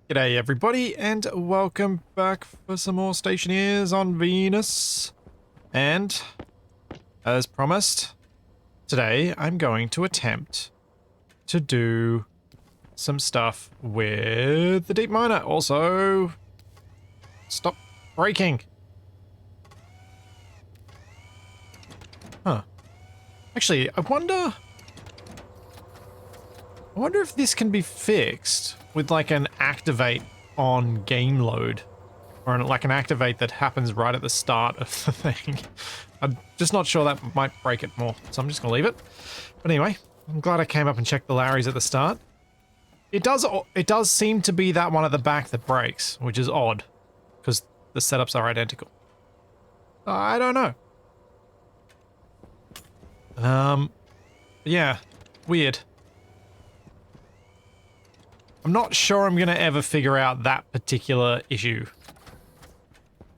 G'day everybody, and welcome back for some more Stationeers on Venus. And, as promised, today I'm going to attempt to do some stuff with the deep miner. Also, stop breaking. Huh. Actually, I wonder if this can be fixed with like an activate on game load, or like an activate that happens right at the start of the thing. I'm just not sure, that might break it more, so I'm just gonna leave it. But anyway, I'm glad I came up and checked the Larrys at the start. It does seem to be that one at the back that breaks, which is odd, because the setups are identical. I don't know. Yeah, weird. I'm not sure I'm going to ever figure out that particular issue.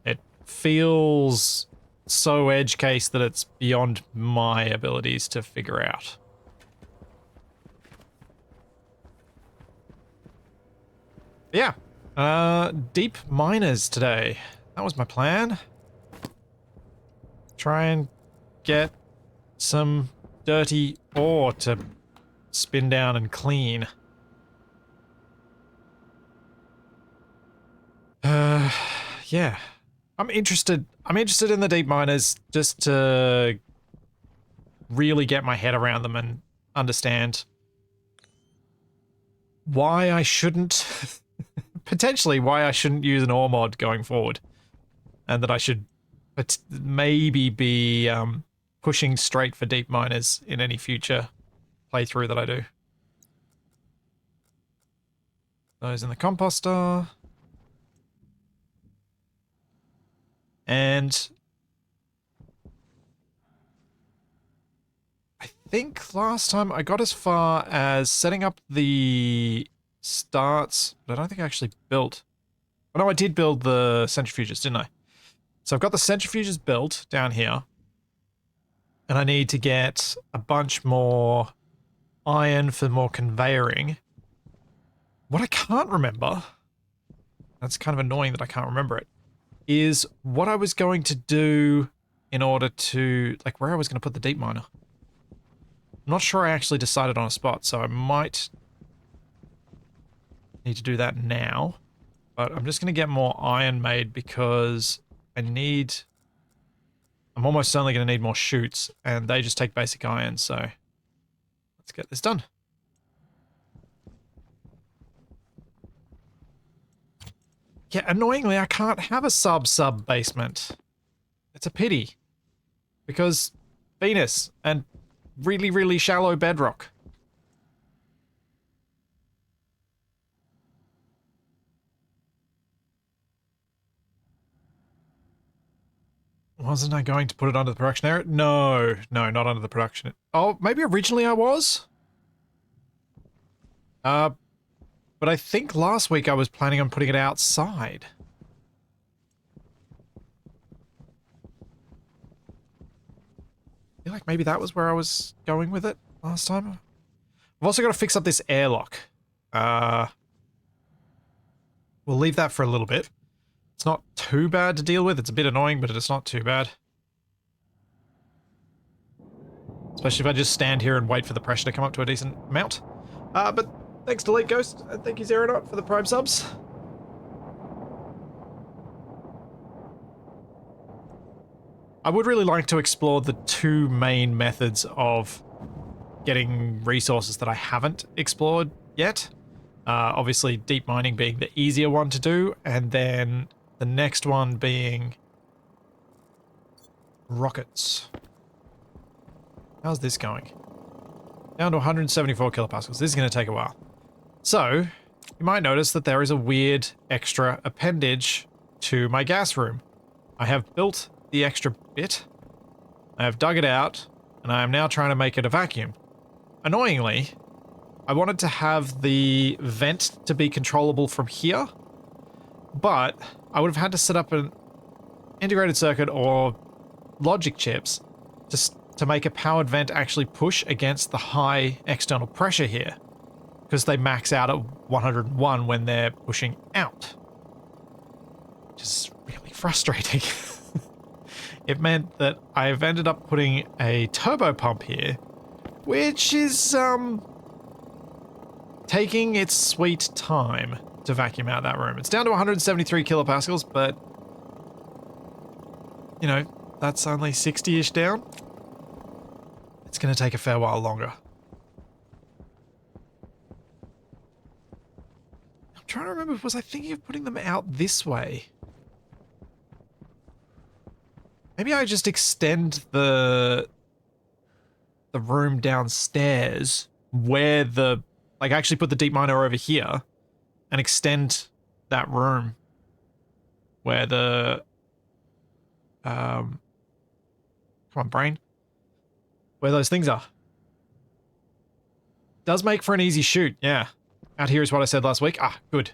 It feels so edge case that it's beyond my abilities to figure out. Yeah. Deep miners today. That was my plan. Try and get some dirty ore to spin down and clean. Yeah. I'm interested in the deep miners just to really get my head around them and understand why I shouldn't potentially why I shouldn't use an ore mod going forward, and that I should maybe be pushing straight for deep miners in any future playthrough that I do. Those in the composter. And I think last time I got as far as setting up the starts, but I don't think I actually built. Oh no, I did build the centrifuges, didn't I? So I've got the centrifuges built down here, and I need to get a bunch more iron for more conveyoring. What I can't remember, that's kind of annoying that I can't remember it, is what I was going to do in order to, like, where I was going to put the deep miner. I'm not sure I actually decided on a spot, so I might need to do that now. But I'm just going to get more iron made because I'm almost certainly going to need more chutes, and they just take basic iron, so let's get this done. Yeah, annoyingly, I can't have a sub basement. It's a pity. Because Venus and really, really shallow bedrock. Wasn't I going to put it under the production area? No, not under the production. Oh, maybe originally I was? But I think last week I was planning on putting it outside. I feel like maybe that was where I was going with it last time. I've also got to fix up this airlock. We'll leave that for a little bit. It's not too bad to deal with. It's a bit annoying, but it's not too bad. Especially if I just stand here and wait for the pressure to come up to a decent amount. But thanks to Late Ghost, and thank you Zeronaut for the Prime subs. I would really like to explore the two main methods of getting resources that I haven't explored yet. Obviously, deep mining being the easier one to do, and then the next one being rockets. How's this going? Down to 174 kilopascals. This is going to take a while. So, you might notice that there is a weird extra appendage to my gas room. I have built the extra bit, I have dug it out, and I am now trying to make it a vacuum. Annoyingly, I wanted to have the vent to be controllable from here, but I would have had to set up an integrated circuit or logic chips to make a powered vent actually push against the high external pressure here. because they max out at 101 when they're pushing out. Which is really frustrating. It meant that I've ended up putting a turbo pump here, which is, taking its sweet time to vacuum out that room. It's down to 173 kilopascals, but, you know, that's only 60-ish down. It's going to take a fair while longer. I'm trying to remember, was I thinking of putting them out this way? Maybe I just extend the room downstairs where the, like, actually put the deep miner over here and extend that room where the, come on, brain, where those things are. Does make for an easy shoot, yeah. Out here is what I said last week. Ah, good.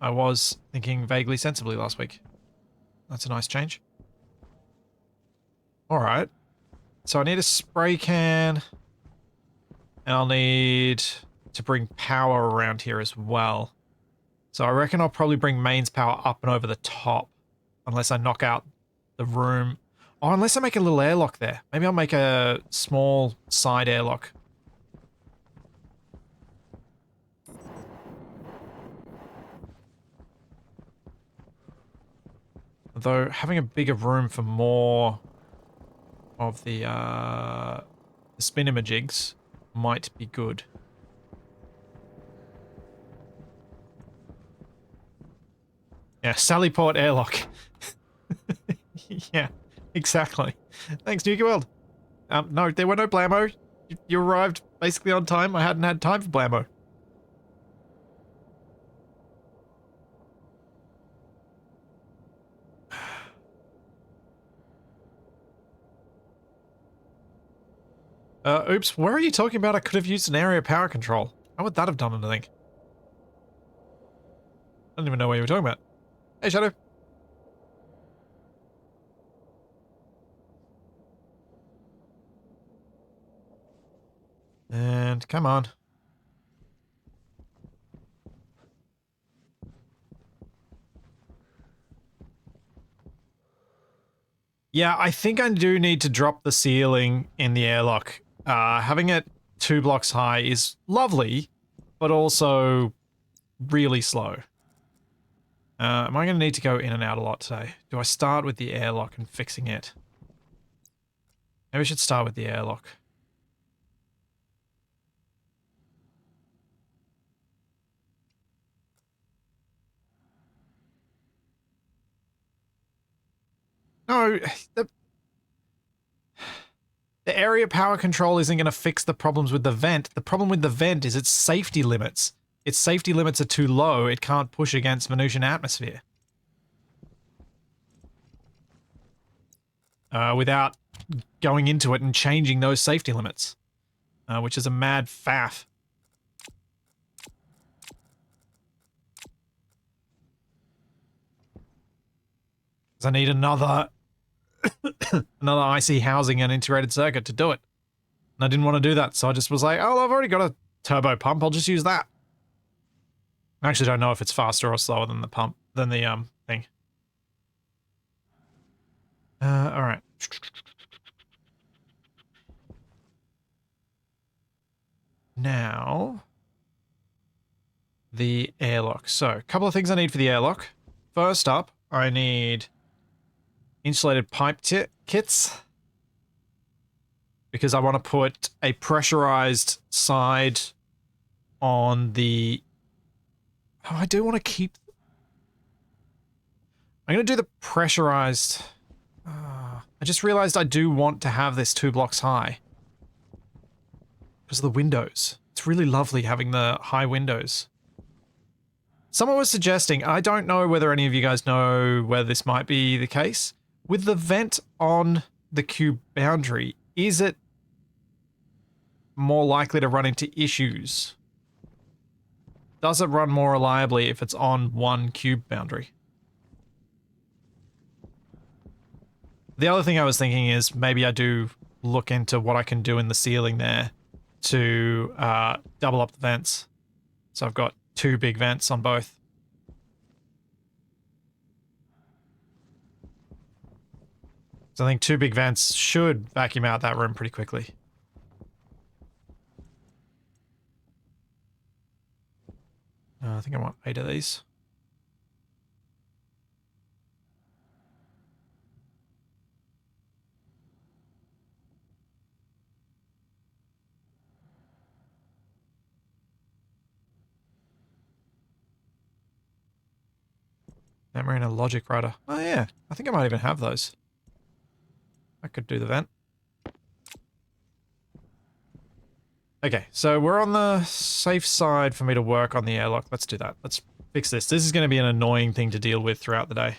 I was thinking vaguely sensibly last week. That's a nice change. Alright. So I need a spray can. And I'll need to bring power around here as well. So I reckon I'll probably bring mains power up and over the top. Unless I knock out the room. Oh, unless I make a little airlock there. Maybe I'll make a small side airlock. Although having a bigger room for more of the spinamajigs might be good. Yeah, Sallyport airlock. Yeah, exactly. Thanks, Nuki World. No, there were no blammo. You arrived basically on time. I hadn't had time for blammo. Oops, where are you talking about? I could have used an area power control. How would that have done anything? I don't even know what you were talking about. Hey, Shadow. And come on. Yeah, I think I do need to drop the ceiling in the airlock. Having it 2 blocks high is lovely, but also really slow. Am I going to need to go in and out a lot today? Do I start with the airlock and fixing it? Maybe I should start with the airlock. No, the area power control isn't going to fix the problems with the vent. The problem with the vent is its safety limits. Its safety limits are too low. It can't push against Venusian atmosphere. Without going into it and changing those safety limits. Which is a mad faff. Because I need another IC housing and integrated circuit to do it. And I didn't want to do that, so I just was like, oh, I've already got a turbo pump, I'll just use that. I actually don't know if it's faster or slower than the pump, than the, thing. Alright. Now, the airlock. So, a couple of things I need for the airlock. First up, I need insulated pipe kits. Because I want to put a pressurized side on the... Oh, I do want to keep... I'm going to do the pressurized... I just realized I do want to have this 2 blocks high. Because of the windows. It's really lovely having the high windows. Someone was suggesting, I don't know whether any of you guys know whether this might be the case. With the vent on the cube boundary, is it more likely to run into issues? Does it run more reliably if it's on one cube boundary? The other thing I was thinking is maybe I do look into what I can do in the ceiling there to double up the vents. So I've got 2 big vents on both. So I think 2 big vents should vacuum out that room pretty quickly. I think I want 8 of these. Memory and a logic writer. Oh yeah, I think I might even have those. I could do the vent. Okay, so we're on the safe side for me to work on the airlock. Let's do that. Let's fix this. This is going to be an annoying thing to deal with throughout the day.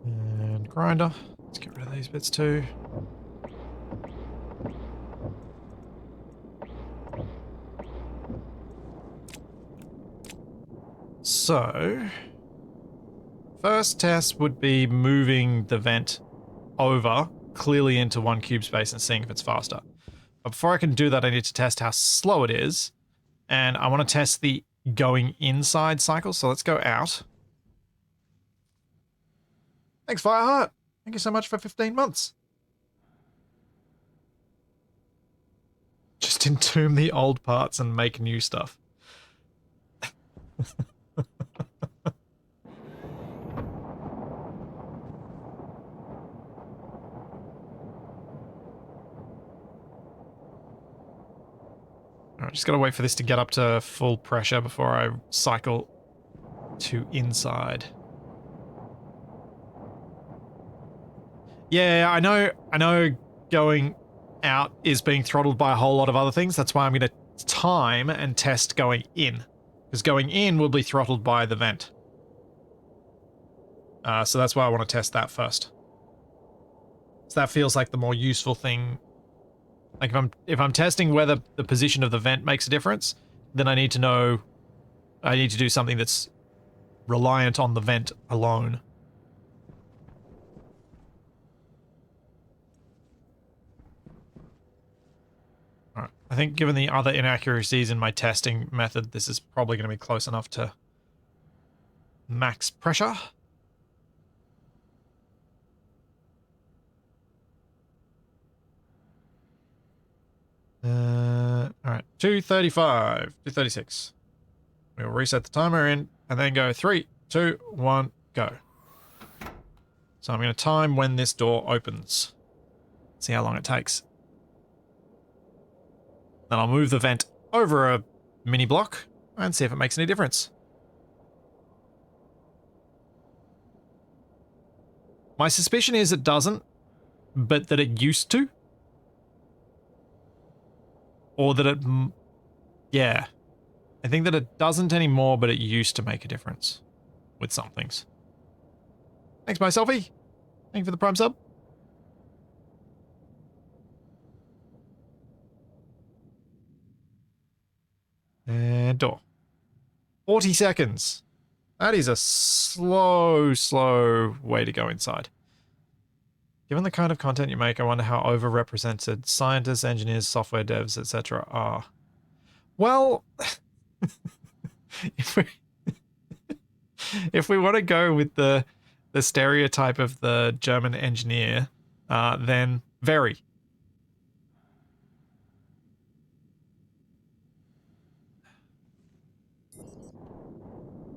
And grinder. Let's get rid of these bits too. So, first test would be moving the vent over clearly into 1 cube space and seeing if it's faster. But before I can do that, I need to test how slow it is. And I want to test the going inside cycle. So let's go out. Thanks, Fireheart. Thank you so much for 15 months. Just entomb the old parts and make new stuff. Alright, just gotta wait for this to get up to full pressure before I cycle to inside. Yeah, I know going out is being throttled by a whole lot of other things. That's why I'm gonna time and test going in. Because going in will be throttled by the vent. So that's why I want to test that first. So that feels like the more useful thing. Like if I'm testing whether the position of the vent makes a difference, then I need to know, I need to do something that's reliant on the vent alone. Alright, I think given the other inaccuracies in my testing method, this is probably going to be close enough to max pressure. Alright, 235, 236. We'll reset the timer in and then go 3, 2, 1, go. So I'm going to time when this door opens. See how long it takes. Then I'll move the vent over a mini block and see if it makes any difference. My suspicion is it doesn't, but that it used to. Or that it... yeah. I think that it doesn't anymore, but it used to make a difference with some things. Thanks, my selfie. Thank you for the Prime sub. And door. 40 seconds. That is a slow, slow way to go inside. Given the kind of content you make, I wonder how overrepresented scientists, engineers, software devs, etc. are. Well, if we want to go with the stereotype of the German engineer, then very.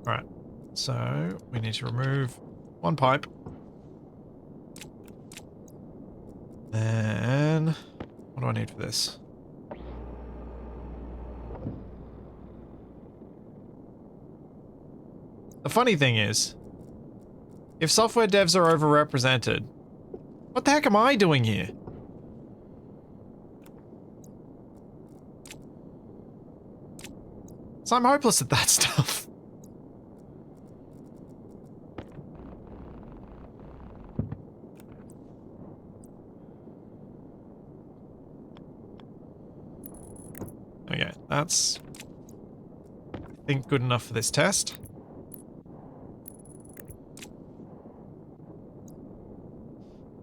Alright, so we need to remove 1 pipe. Then, what do I need for this? The funny thing is, if software devs are overrepresented, what the heck am I doing here? So I'm hopeless at that stuff. That's, I think, good enough for this test.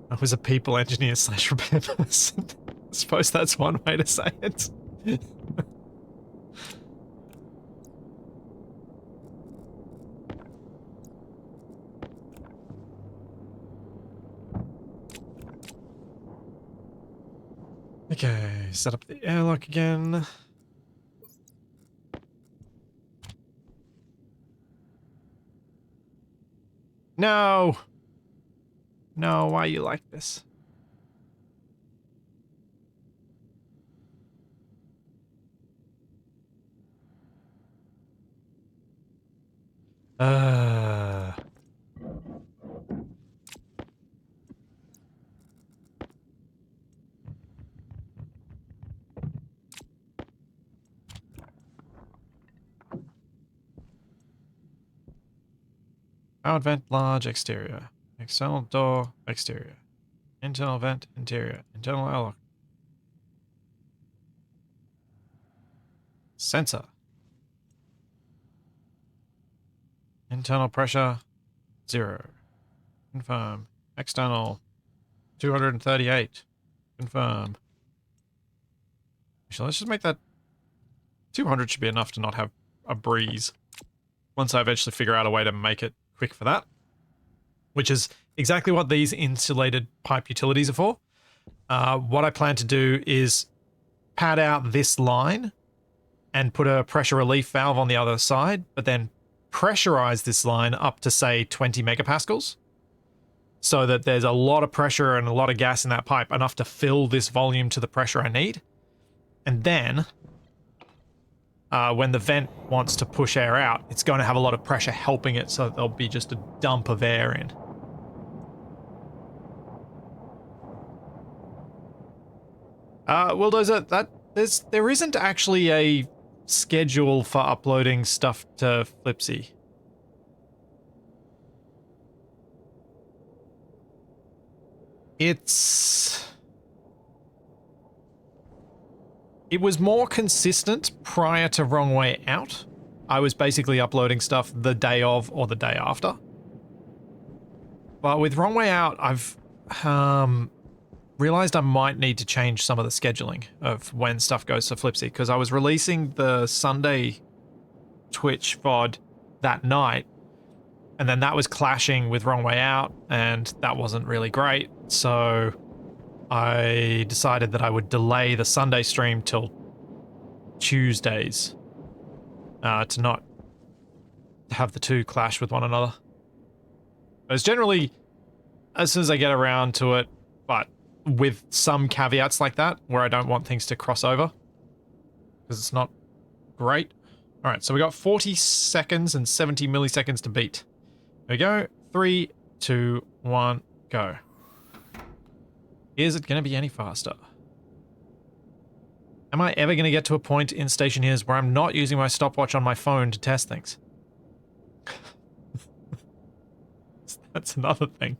I was a people engineer / repair person. I suppose that's one way to say it. Okay, set up the airlock again. No! No, why are you like this? Powered vent, large, exterior. External door, exterior. Internal vent, interior. Internal airlock. Sensor. Internal pressure, 0. Confirm. External, 238. Confirm. Actually, let's just make that 200 should be enough to not have a breeze. Once I eventually figure out a way to make it quick for that. Which is exactly what these insulated pipe utilities are for. What I plan to do is pad out this line and put a pressure relief valve on the other side, but then pressurize this line up to, say, 20 megapascals. So that there's a lot of pressure and a lot of gas in that pipe, enough to fill this volume to the pressure I need. And then, when the vent wants to push air out, it's going to have a lot of pressure helping it, so there'll be just a dump of air in. Well, there isn't actually a schedule for uploading stuff to Flipsy. It was more consistent prior to Wrong Way Out. I was basically uploading stuff the day of or the day after. But with Wrong Way Out, I've realized I might need to change some of the scheduling of when stuff goes to Flipsy, because I was releasing the Sunday Twitch VOD that night, and then that was clashing with Wrong Way Out, and that wasn't really great, so I decided that I would delay the Sunday stream till Tuesdays to not have the two clash with one another. It's generally as soon as I get around to it, but with some caveats like that, where I don't want things to cross over, because it's not great. Alright, so we got 40 seconds and 70 milliseconds to beat. There we go. 3, 2, 1, go. Is it going to be any faster? Am I ever going to get to a point in Stationeers where I'm not using my stopwatch on my phone to test things? That's another thing.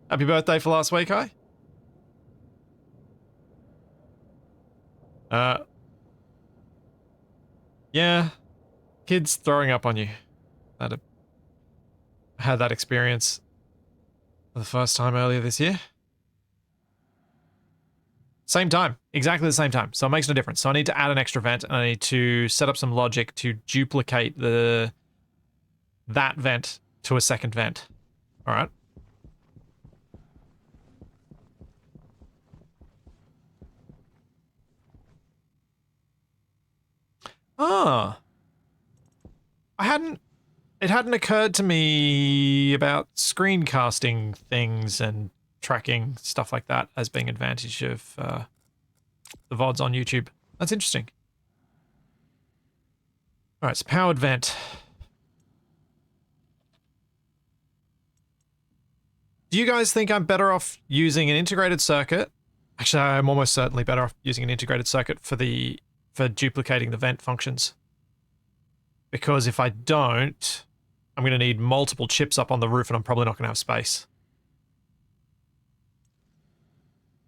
Happy birthday for last week, Kai? Yeah. Kids throwing up on you. I had that experience for the first time earlier this year. Same time. Exactly the same time. So it makes no difference. So I need to add an extra vent, and I need to set up some logic to duplicate that vent to a second vent. Alright. Ah. It hadn't occurred to me about screencasting things and tracking stuff like that as being advantage of the VODs on YouTube. That's interesting. Alright, so powered vent. Do you guys think I'm better off using an integrated circuit? Actually, I'm almost certainly better off using an integrated circuit for duplicating the vent functions. Because if I don't, I'm going to need multiple chips up on the roof, and I'm probably not going to have space.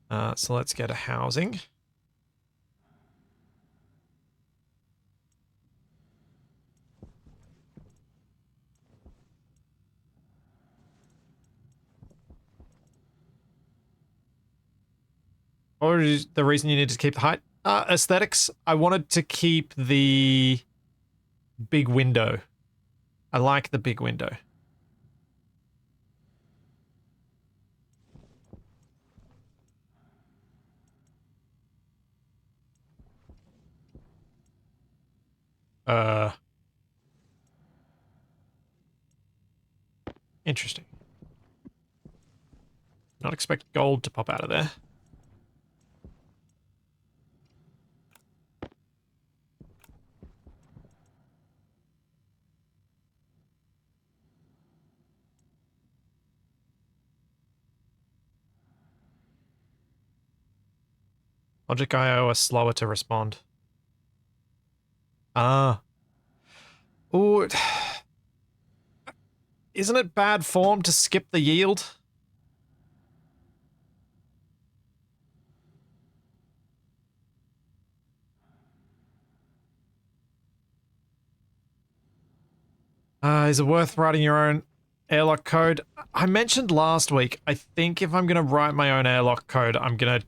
So let's get a housing. Or is the reason you need to keep the height? Aesthetics. I wanted to keep the big window. I like the big window. Interesting. Not expect gold to pop out of there. Logic IO are slower to respond. Ah. Ooh. Isn't it bad form to skip the yield? Is it worth writing your own airlock code? I mentioned last week, I think if I'm going to write my own airlock code, I'm going to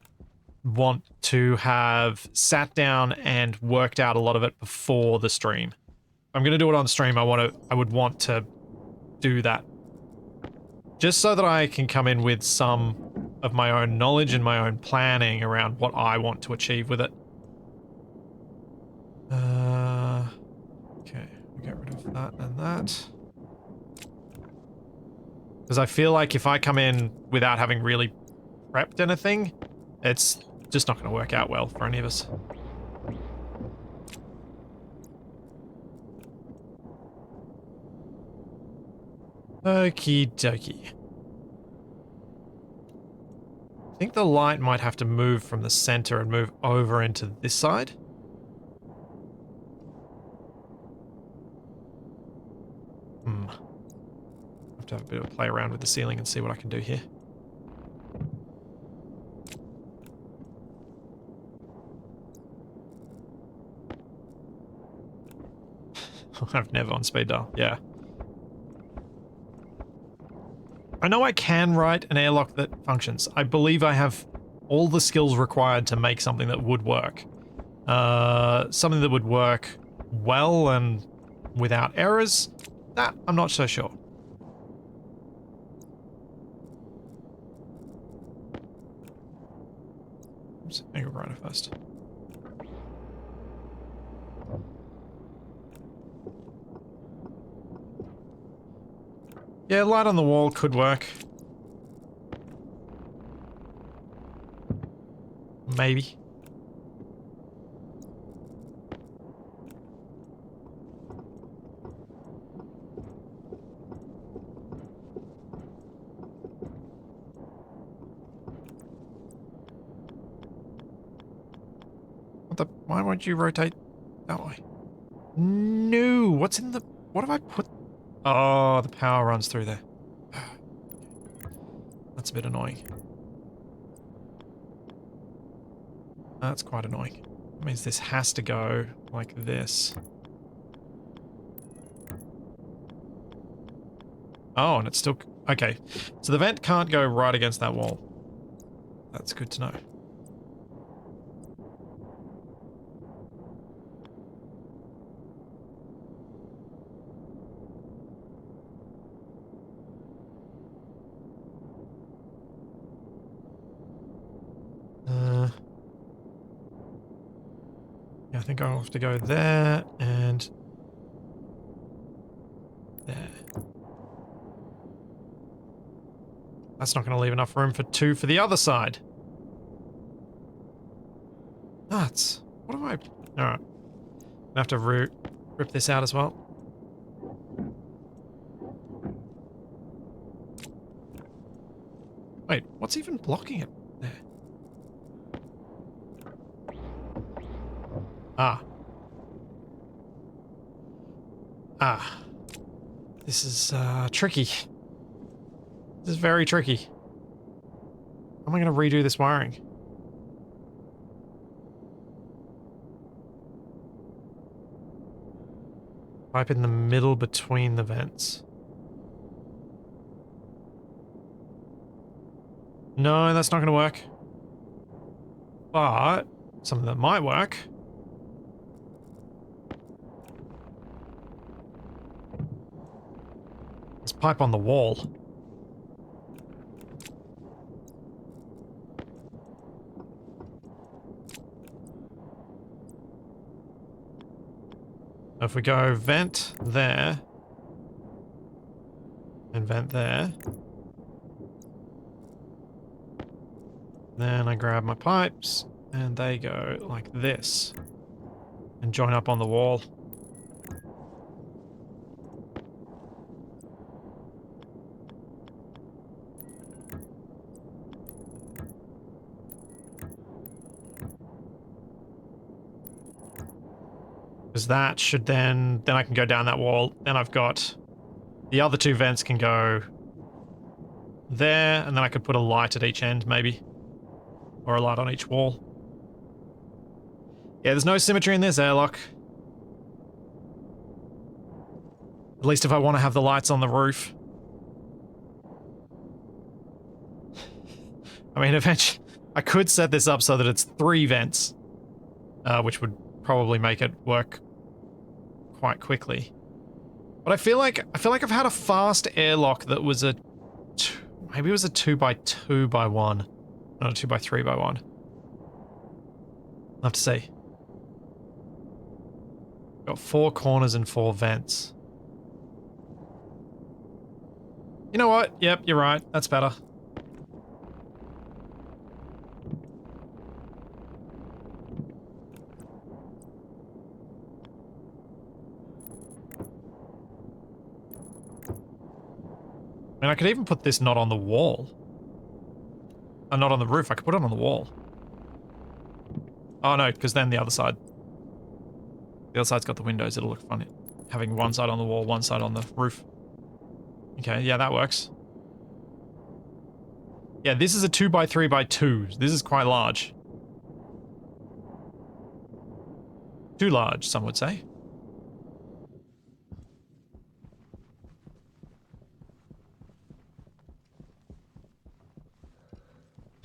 want to have sat down and worked out a lot of it before the stream. If I'm going to do it on stream, I would want to do that. Just so that I can come in with some of my own knowledge and my own planning around what I want to achieve with it. Okay, get rid of that and that. Because I feel like if I come in without having really prepped anything, it's just not going to work out well for any of us. Okie dokie. I think the light might have to move from the center and move over into this side. Have to have a bit of a play around with the ceiling and see what I can do here. I've never on speed dial, yeah. I know I can write an airlock that functions. I believe I have all the skills required to make something that would work. Something that would work well and without errors. That, I'm not so sure. Oops, angle grinder first. Yeah, light on the wall could work. Maybe. Why won't you rotate that way? No, what's in the... What have I put... Oh, the power runs through there. That's a bit annoying. That's quite annoying. That means this has to go like this. Oh, and it's still... Okay, so the vent can't go right against that wall. That's good to know. Yeah, I think I'll have to go there and there. That's not going to leave enough room for two for the other side. Nuts. What am I... Alright. I have to rip this out as well. Wait, what's even blocking it there? Ah. Ah. This is, tricky. This is very tricky. How am I going to redo this wiring? Pipe in the middle between the vents. No, that's not going to work. But something that might work. Let's pipe on the wall. If we go vent there, and vent there, then I grab my pipes, and they go like this, and join up on the wall. Because that should then I can go down that wall. Then I've got the other two vents can go there, and then I could put a light at each end, maybe. Or a light on each wall. Yeah, there's no symmetry in this airlock. At least if I want to have the lights on the roof. I mean, eventually, I could set this up so that it's 3 vents, which would probably make it work quite quickly. But I feel like I've had a fast airlock that was maybe it was a 2x2x1, not a 2x3x1. I'll have to see. Got 4 corners and 4 vents. You know what? Yep, you're right. That's better. I mean, I could even put this not on the wall. Not on the roof. I could put it on the wall. Oh no, because then the other side. The other side's got the windows. It'll look funny. Having one side on the wall, one side on the roof. Okay, yeah, that works. Yeah, this is a 2x3x2. This is quite large. Too large, some would say.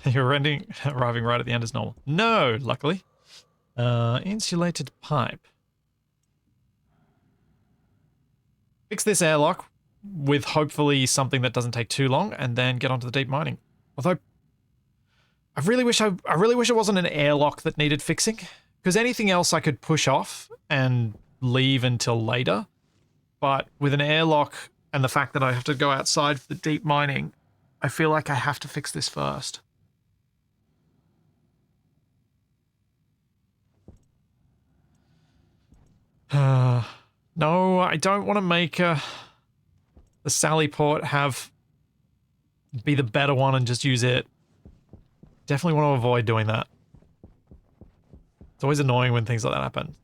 You're arriving right at the end as normal. No, luckily. Insulated pipe. Fix this airlock with hopefully something that doesn't take too long, and then get onto the deep mining. Although, I really wish it wasn't an airlock that needed fixing, because anything else I could push off and leave until later. But with an airlock and the fact that I have to go outside for the deep mining, I feel like I have to fix this first. No, I don't want to make the Sally port be the better one and just use it. Definitely want to avoid doing that. It's always annoying when things like that happen.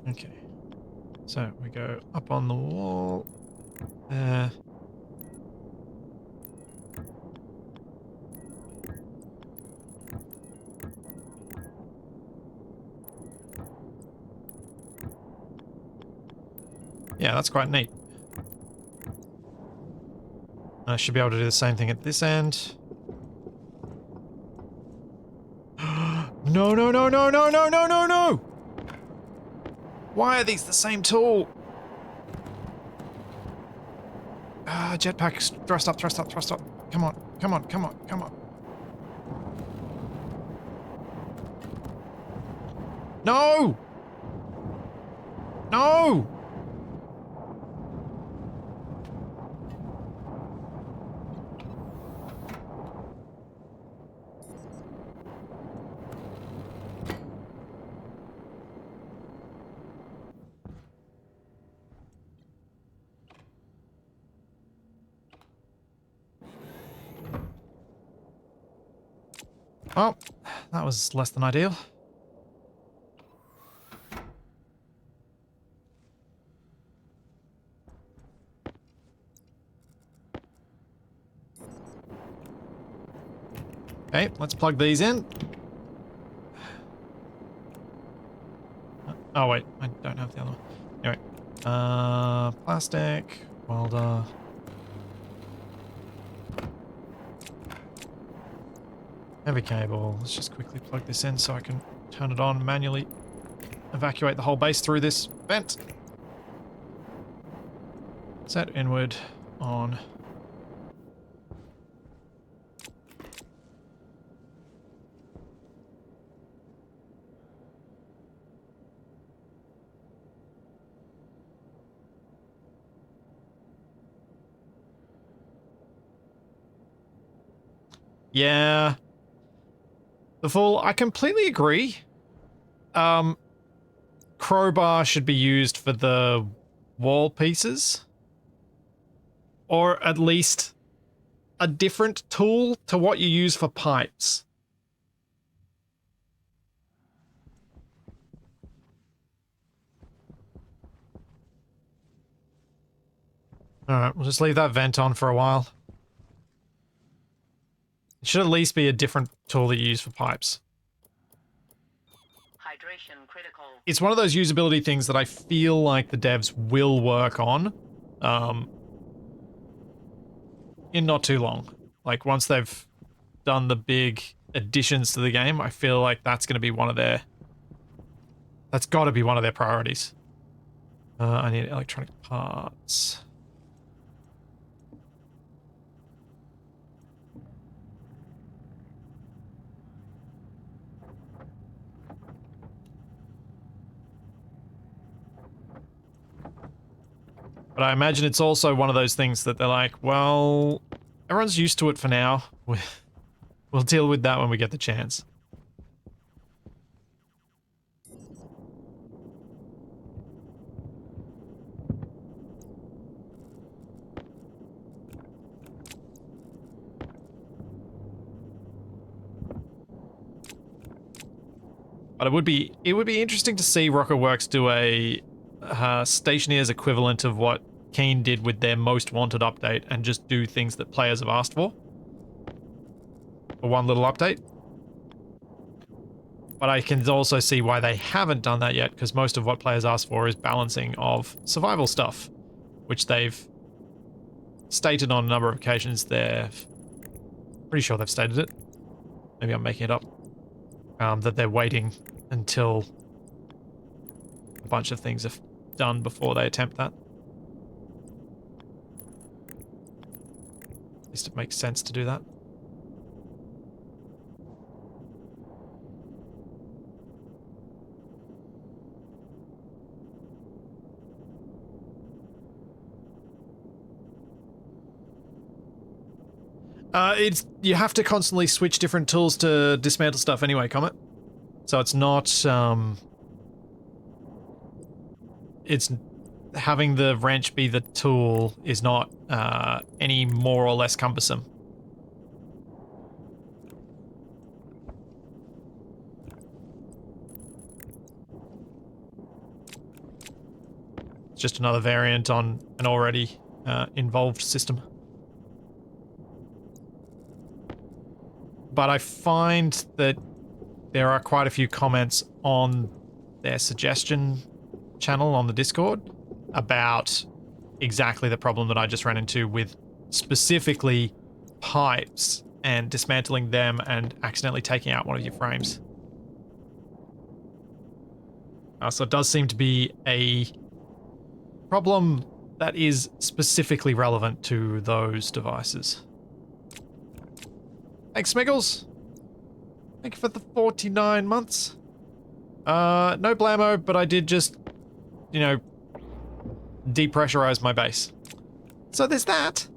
Okay. So we go up on the wall. There. Yeah, that's quite neat. I should be able to do the same thing at this end. No, no, no, no, no, no, no, no, no! Why are these the same tool? Ah, jetpack, thrust up, thrust up, thrust up. Come on, come on, come on, come on. No! No! Oh, that was less than ideal. Okay, let's plug these in. Oh wait, I don't have the other one. Anyway, plastic, welder. Heavy cable. Let's just quickly plug this in so I can turn it on, manually evacuate the whole base through this vent. Set inward, on. Yeah. The full, I completely agree. Crowbar should be used for the wall pieces. Or at least a different tool to what you use for pipes. Alright, we'll just leave that vent on for a while. It should at least be a different tool that you use for pipes. Hydration critical. It's one of those usability things that I feel like the devs will work on. In not too long. Like, once they've done the big additions to the game, I feel like that's going to be one of their... That's got to be one of their priorities. I need electronic parts. But I imagine it's also one of those things that they're like, well, everyone's used to it for now. We'll deal with that when we get the chance. But it would be interesting to see Rocket Works do a Stationeers equivalent of what Keen did with their Most Wanted update and just do things that players have asked for one little update. But I can also see why they haven't done that yet, because most of what players ask for is balancing of survival stuff, which they've stated on a number of occasions. They're pretty sure they've stated it. Maybe I'm making it up. That they're waiting until a bunch of things are done before they attempt that. At least it makes sense to do that. You have to constantly switch different tools to dismantle stuff anyway, Comet. So it's not, it's having the wrench be the tool is not, any more or less cumbersome. It's just another variant on an already, involved system. But I find that there are quite a few comments on their suggestion channel on the Discord about exactly the problem that I just ran into with specifically pipes and dismantling them and accidentally taking out one of your frames. So it does seem to be a problem that is specifically relevant to those devices. Thanks, Smiggles. Thank you for the 49 months. No blammo, but I did just, you know, depressurize my base. So there's that.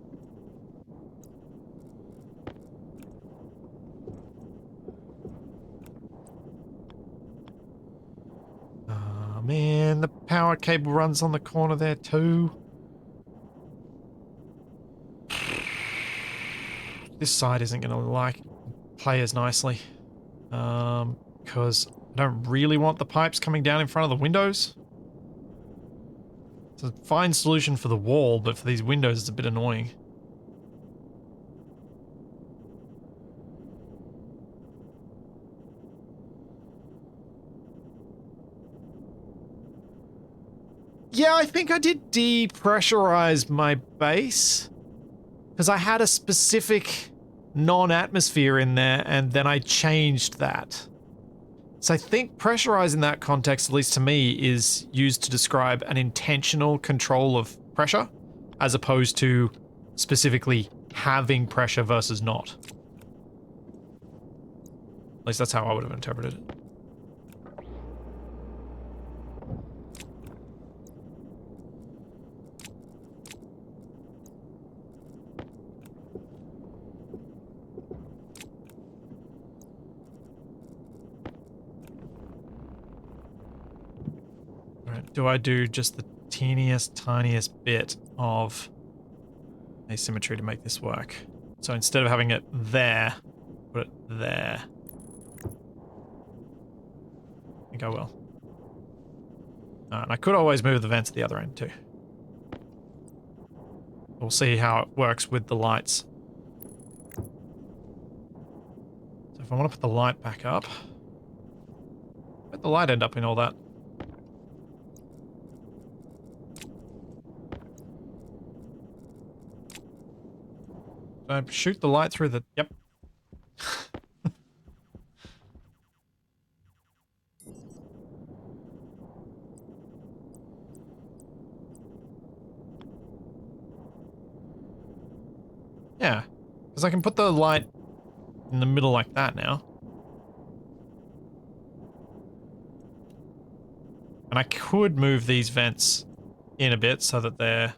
Oh man, the power cable runs on the corner there too. This side isn't going to play as nicely. Because I don't really want the pipes coming down in front of the windows. It's a fine solution for the wall, but for these windows it's a bit annoying. Yeah, I think I did depressurize my base. Because I had a specific non-atmosphere in there, and then I changed that. So I think pressurizing that context, at least to me, is used to describe an intentional control of pressure, as opposed to specifically having pressure versus not. At least that's how I would have interpreted it. Do I do just the teeniest, tiniest bit of asymmetry to make this work? So instead of having it there, put it there. I think I will. And I could always move the vents at the other end too. We'll see how it works with the lights. So if I want to put the light back up, where'd the light end up in all that? I shoot the light through the... Yep. Yeah. Because I can put the light in the middle like that now. And I could move these vents in a bit so that they're...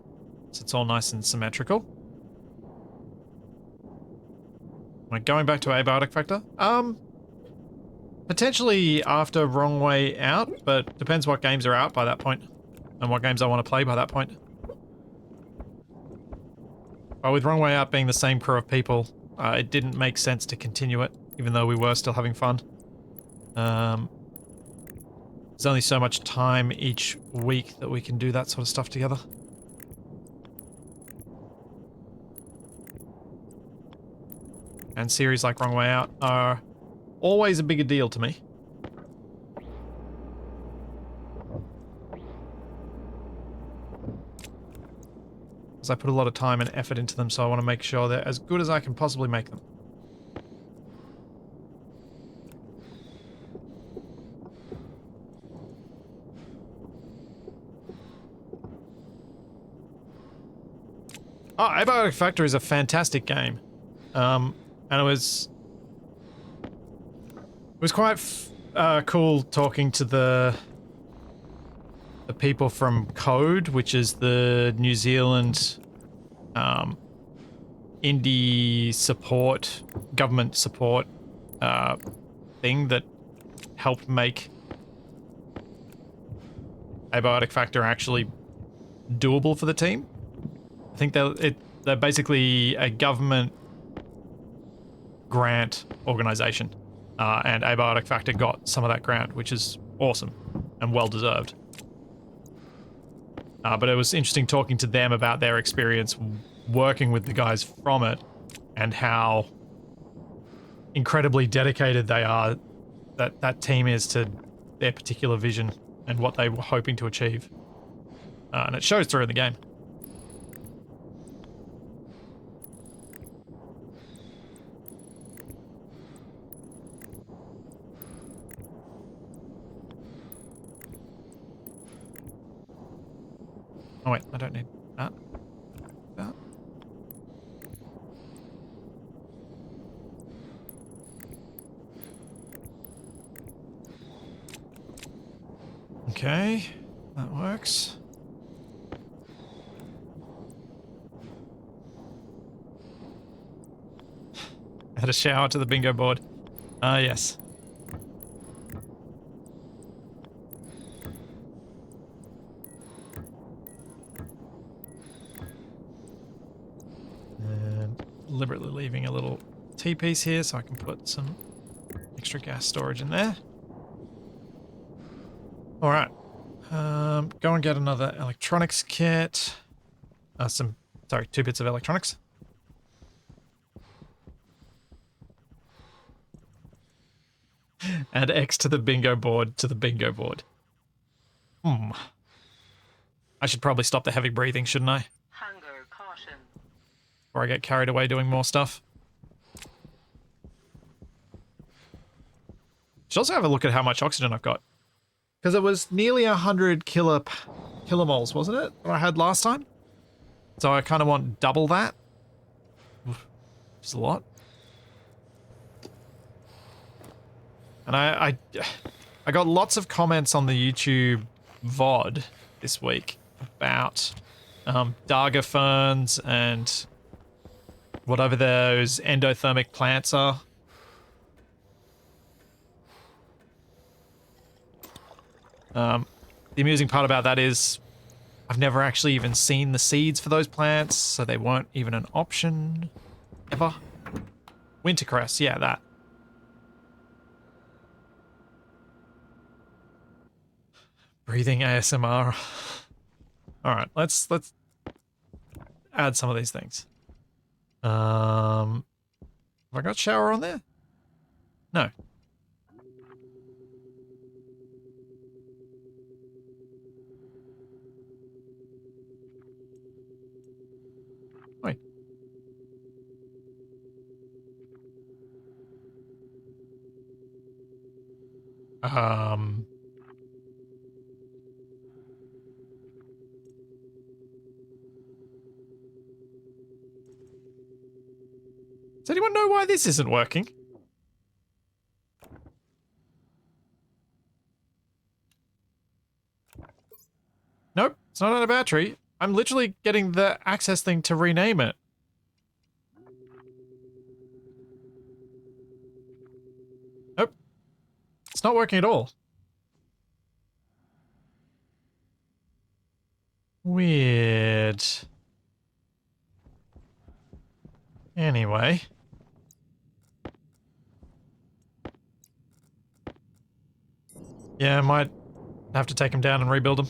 so it's all nice and symmetrical. Am I going back to abiotic factor? Potentially after Wrong Way Out, but depends what games are out by that point, and what games I want to play by that point. But with Wrong Way Out being the same crew of people, it didn't make sense to continue it, even though we were still having fun. There's only so much time each week that we can do that sort of stuff together. And series like Wrong Way Out are always a bigger deal to me. Because I put a lot of time and effort into them, so I want to make sure they're as good as I can possibly make them. Oh, Abiotic Factory is a fantastic game. And it was quite cool talking to the people from Code, which is the New Zealand indie support, government support thing that helped make Abiotic Factor actually doable for the team. I think they're basically a government grant organization, and Abiotic Factor got some of that grant, which is awesome and well deserved. But it was interesting talking to them about their experience working with the guys from it and how incredibly dedicated they are, that team is to their particular vision and what they were hoping to achieve. And it shows through in the game. Oh wait, I don't need that. That. Okay, that works. Add a shower to the bingo board. Ah, yes. And deliberately leaving a little T-piece here so I can put some extra gas storage in there. All right. Go and get another electronics kit. Sorry, 2 bits of electronics. Add X to the bingo board to the bingo board. I should probably stop the heavy breathing, shouldn't I? Hunger caution. Before I get carried away doing more stuff. Should also have a look at how much oxygen I've got. Because it was nearly 100 kilomoles, wasn't it, that I had last time? So I kind of want double that. Which is a lot. And I got lots of comments on the YouTube VOD this week about Darga ferns and whatever those endothermic plants are. The amusing part about that is I've never actually even seen the seeds for those plants, so they weren't even an option ever. Wintercress, yeah, that. Breathing ASMR. All right, let's add some of these things. Have I got shower on there? No. Wait. Does anyone know why this isn't working? Nope, it's not on a battery. I'm literally getting the access thing to rename it. Nope. It's not working at all. Weird. Anyway. Yeah, I might have to take him down and rebuild him.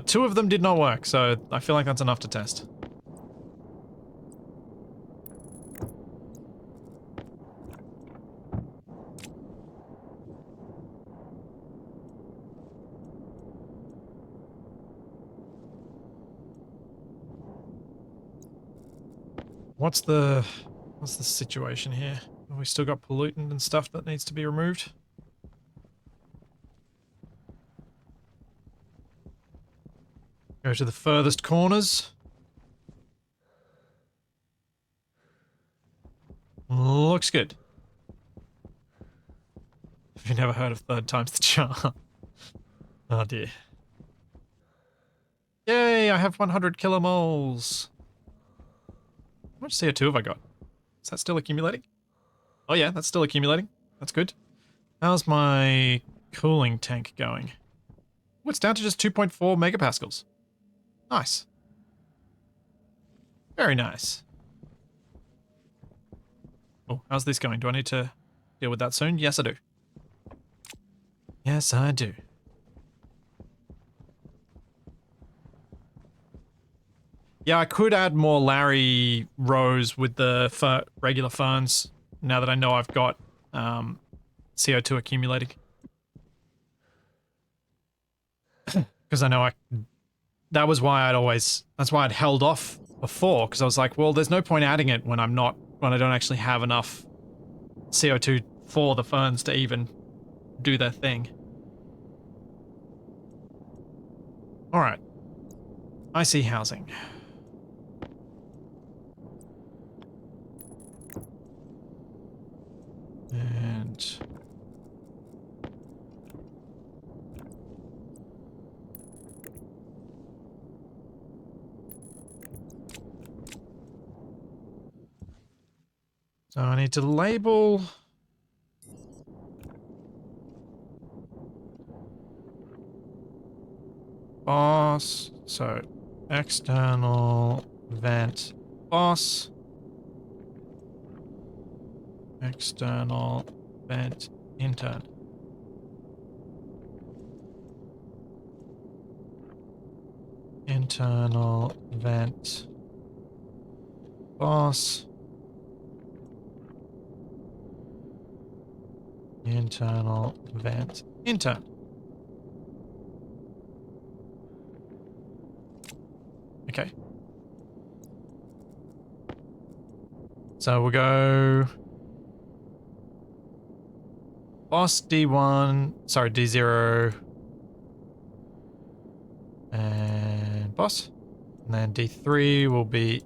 Two of them did not work, so I feel like that's enough to test. What's the situation here? Have we still got pollutant and stuff that needs to be removed? Go to the furthest corners. Looks good. Have you never heard of third time's the charm? Oh dear. Yay, I have 100 kilomoles. How much CO2 have I got? Is that still accumulating? Oh yeah, that's still accumulating. That's good. How's my cooling tank going? Oh, it's down to just 2.4 megapascals. Nice. Very nice. Oh, how's this going? Do I need to deal with that soon? Yes, I do. Yes, I do. Yeah, I could add more Larry rows with the regular ferns now that I know I've got CO2 accumulating. Because I know that was why that's why I'd held off before, because I was like, well, there's no point adding it when I don't actually have enough CO2 for the ferns to even do their thing. Alright. I see housing. And... so I need to label... boss. So external vent boss. External vent intern. Internal vent boss. Internal vent intern. Okay. So we'll go boss D1, sorry, D0 and boss. And then D3 will be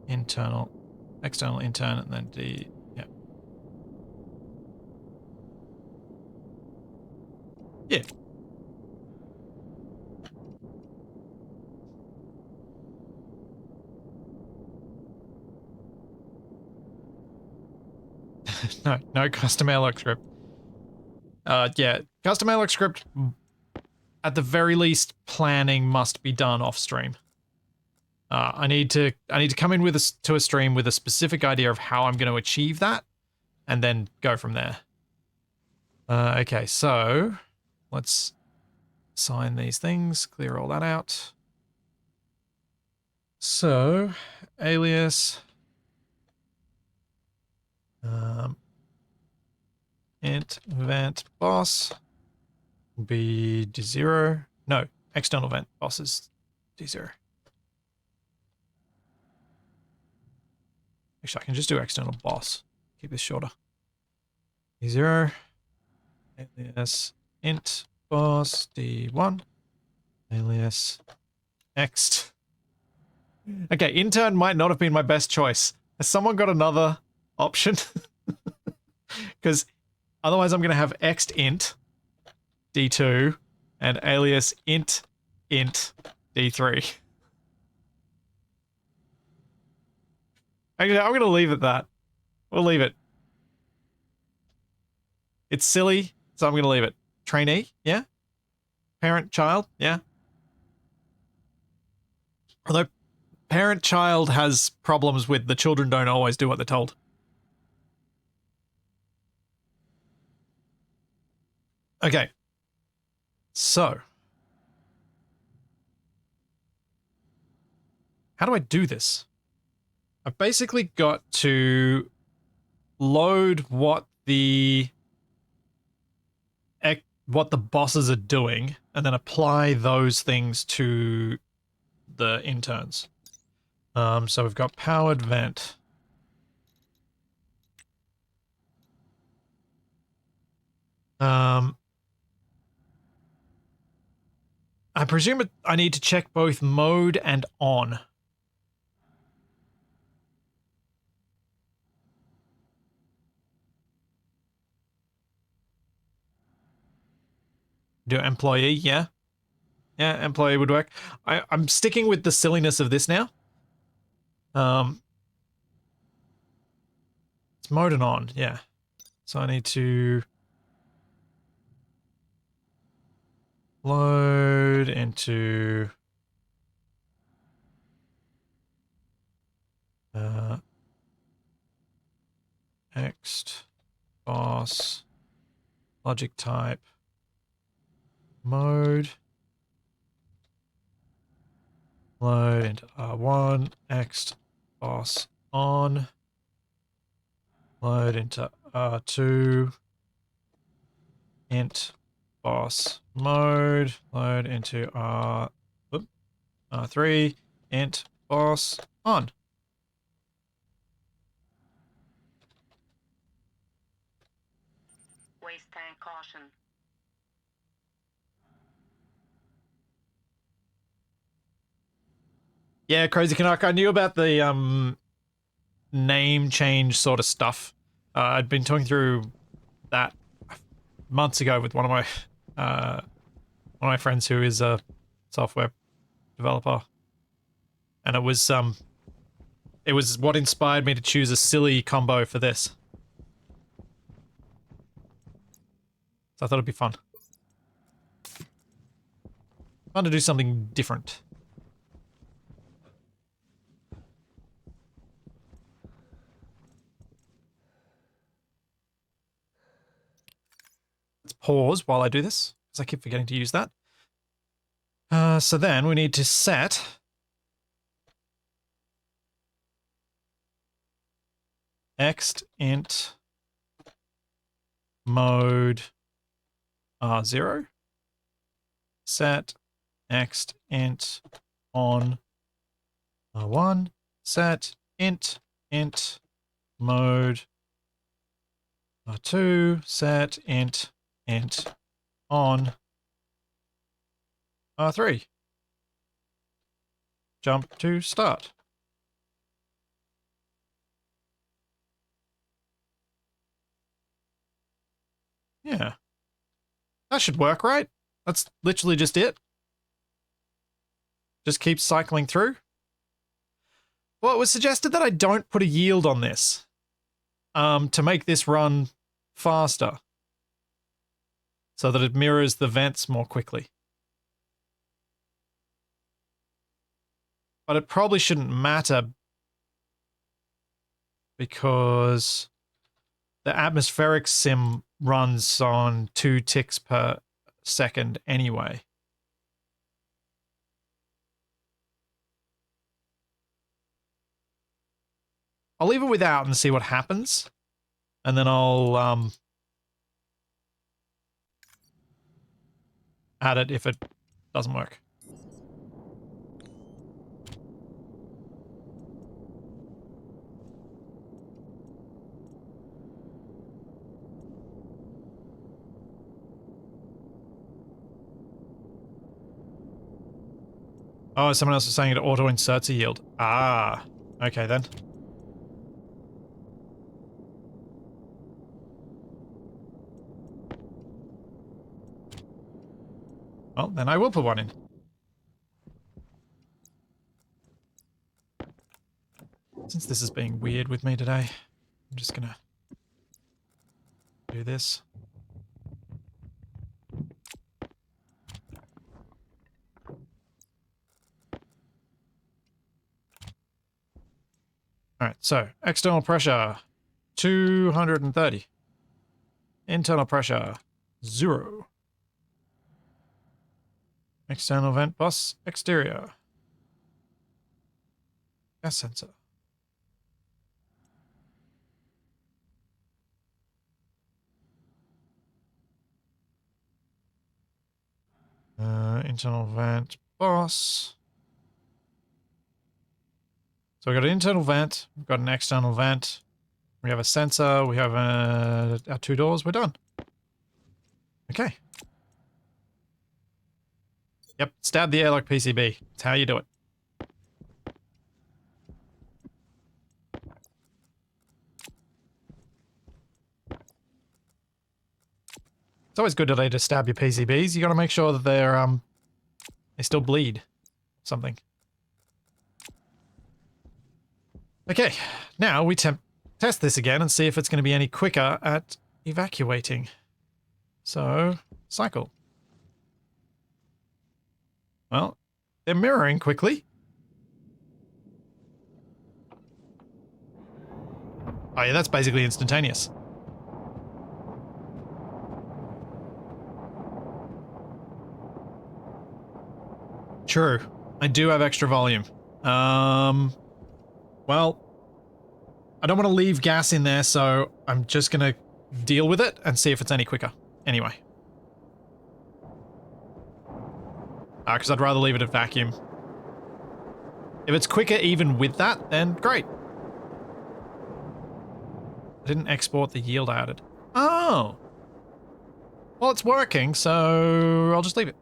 internal, external intern, and then D, yeah. Yeah. No custom airlock script. Yeah, custom airlock script, at the very least, planning must be done off stream. I need to come in with to a stream with a specific idea of how I'm going to achieve that, and then go from there. Okay, so let's sign these things, clear all that out. So, alias, int vent boss will be D0. No, external vent boss is D0. Actually, I can just do external boss. Keep this shorter. D0, alias int boss D1, alias next. Okay, intern might not have been my best choice. Has someone got another option? Because otherwise I'm going to have ext int D2 and alias int D3. Actually, I'm going to leave it that. We'll leave it. It's silly, so I'm going to leave it. Trainee, yeah? Parent, child, yeah? Although parent-child has problems with the children don't always do what they're told. Okay. So. How do I do this? I've basically got to load what the bosses are doing and then apply those things to the interns. So we've got powered vent. I presume I need to check both mode and on. Do employee, yeah. Yeah, employee would work. I'm sticking with the silliness of this now. It's mode and on, yeah. So I need to load into ext boss logic type mode. Load into R1 ext boss on. Load into R2 int boss mode. Load into R3 int boss on. Waste tank caution. Yeah, Crazy Canuck, I knew about the name change sort of stuff. I'd been talking through that months ago with one of my friends who is a software developer, and it was what inspired me to choose a silly combo for this. So I thought it'd be fun. Time to do something different. Let's pause while I do this, because I keep forgetting to use that. So then we need to set ext int mode R0. Set ext int on R1. Set int mode R2. Set int on R3. Jump to start. Yeah. That should work, right? That's literally just it. Just keep cycling through. Well, it was suggested that I don't put a yield on this to make this run faster so that it mirrors the vents more quickly. But it probably shouldn't matter because the atmospheric sim runs on 2 ticks per second anyway. I'll leave it without and see what happens. And then I'll add it if it doesn't work. Oh, someone else is saying it auto-inserts a yield. Ah, okay then. Well, then I will put one in. Since this is being weird with me today, I'm just gonna do this. Alright, so external pressure 230. Internal pressure 0. External vent bus exterior. Gas sensor. Internal vent bus. So we've got an internal vent, we've got an external vent, we have a sensor, we have our 2 doors, we're done. Okay. Yep, stab the airlock PCB. That's how you do it. It's always good today to stab your PCBs. You gotta make sure that they still bleed something. Okay, now we test this again and see if it's going to be any quicker at evacuating. So, cycle. Well, they're mirroring quickly. Oh yeah, that's basically instantaneous. True. I do have extra volume. Well, I don't want to leave gas in there, so I'm just going to deal with it and see if it's any quicker. Anyway. Because I'd rather leave it at vacuum. If it's quicker even with that, then great. I didn't export the yield I added. Oh! Well, it's working, so I'll just leave it.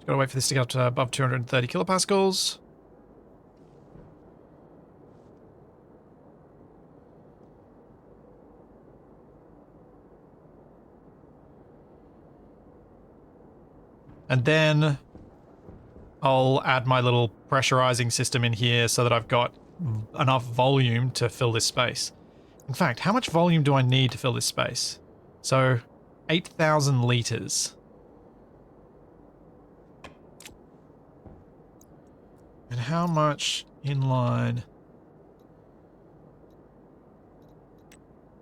Gotta wait for this to get up to above 230 kilopascals. And then I'll add my little pressurizing system in here so that I've got enough volume to fill this space. In fact, how much volume do I need to fill this space? So 8,000 liters. And how much inline?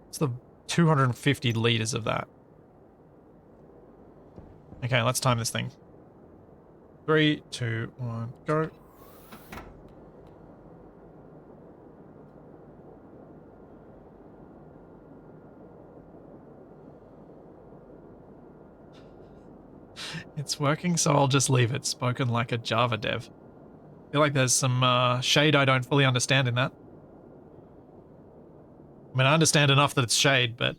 It's the 250 liters of that. Okay, let's time this thing. 3, 2, 1, go. It's working, so I'll just leave it. Spoken like a Java dev. I feel like there's some shade I don't fully understand in that. I mean, I understand enough that it's shade, but...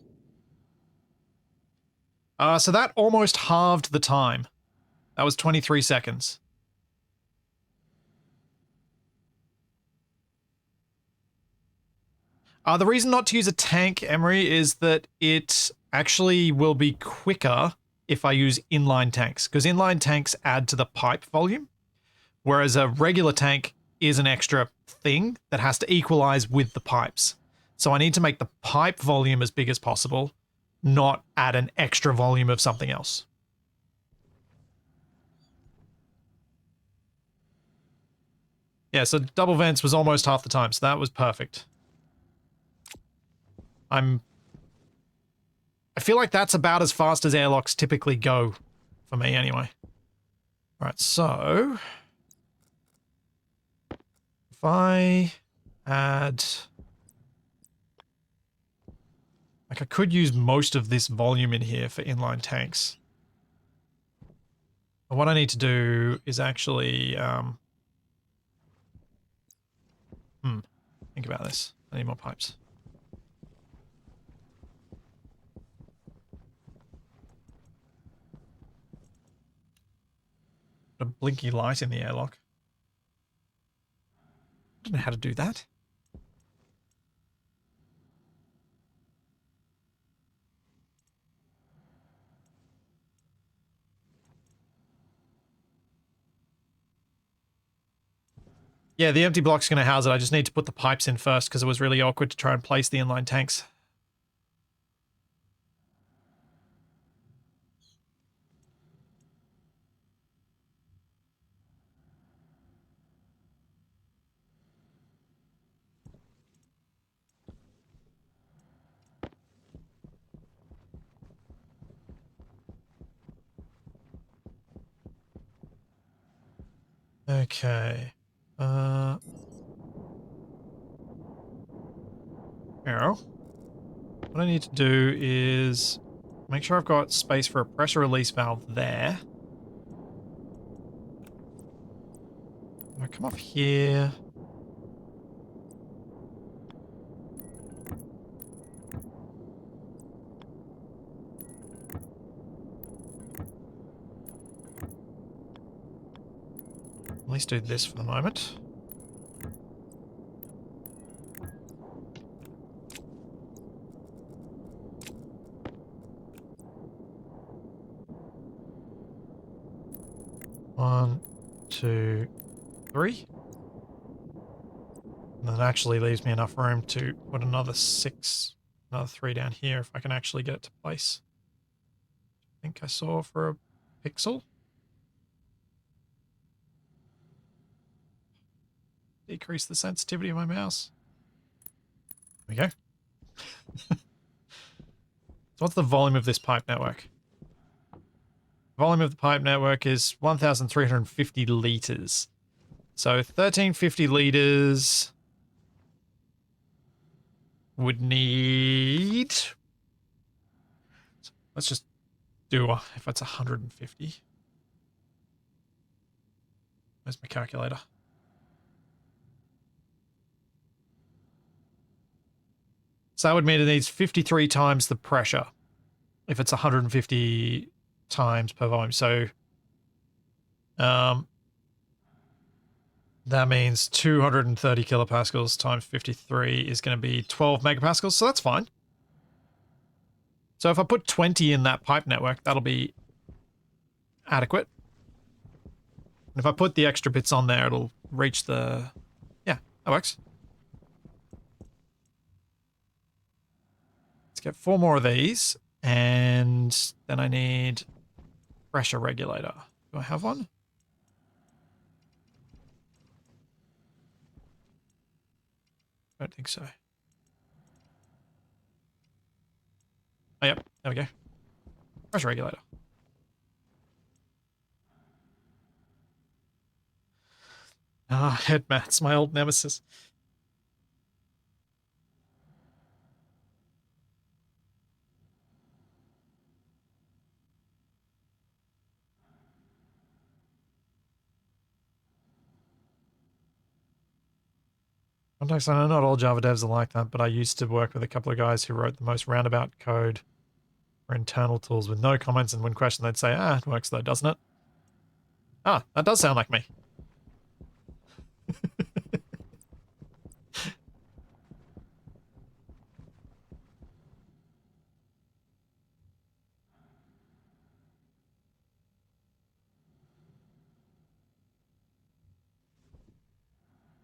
so that almost halved the time. That was 23 seconds. The reason not to use a tank, Emery, is that it actually will be quicker if I use inline tanks, because inline tanks add to the pipe volume, whereas a regular tank is an extra thing that has to equalize with the pipes. So I need to make the pipe volume as big as possible, not add an extra volume of something else. Yeah, so double vents was almost half the time, so that was perfect. I feel like that's about as fast as airlocks typically go, for me anyway. Alright, so... if I add... like, I could use most of this volume in here for inline tanks. But what I need to do is actually... think about this. I need more pipes. Put a blinky light in the airlock. I don't know how to do that. Yeah, the empty block's going to house it. I just need to put the pipes in first because it was really awkward to try and place the inline tanks. Okay. Now, what I need to do is make sure I've got space for a pressure release valve there. I come up here. At least do this for the moment. One, two, three. And that actually leaves me enough room to put another 3 down here if I can actually get it to place. I think I saw for a pixel. Decrease the sensitivity of my mouse. There we go. So what's the volume of this pipe network? Volume of the pipe network is 1,350 liters. So 1,350 liters would need... let's just do if it's 150. Where's my calculator? So that would mean it needs 53 times the pressure if it's 150 times per volume. So that means 230 kilopascals times 53 is going to be 12 megapascals. So that's fine. So if I put 20 in that pipe network, that'll be adequate. And if I put the extra bits on there, it'll reach the... yeah, that works. Let's get 4 more of these. And then I need pressure regulator. Do I have one? I don't think so. Oh, yep. There we go. Pressure regulator. Ah, head mats, my old nemesis. Context, I know not all Java devs are like that, but I used to work with a couple of guys who wrote the most roundabout code for internal tools with no comments, and when questioned, they'd say, ah, it works though, doesn't it? Ah, that does sound like me.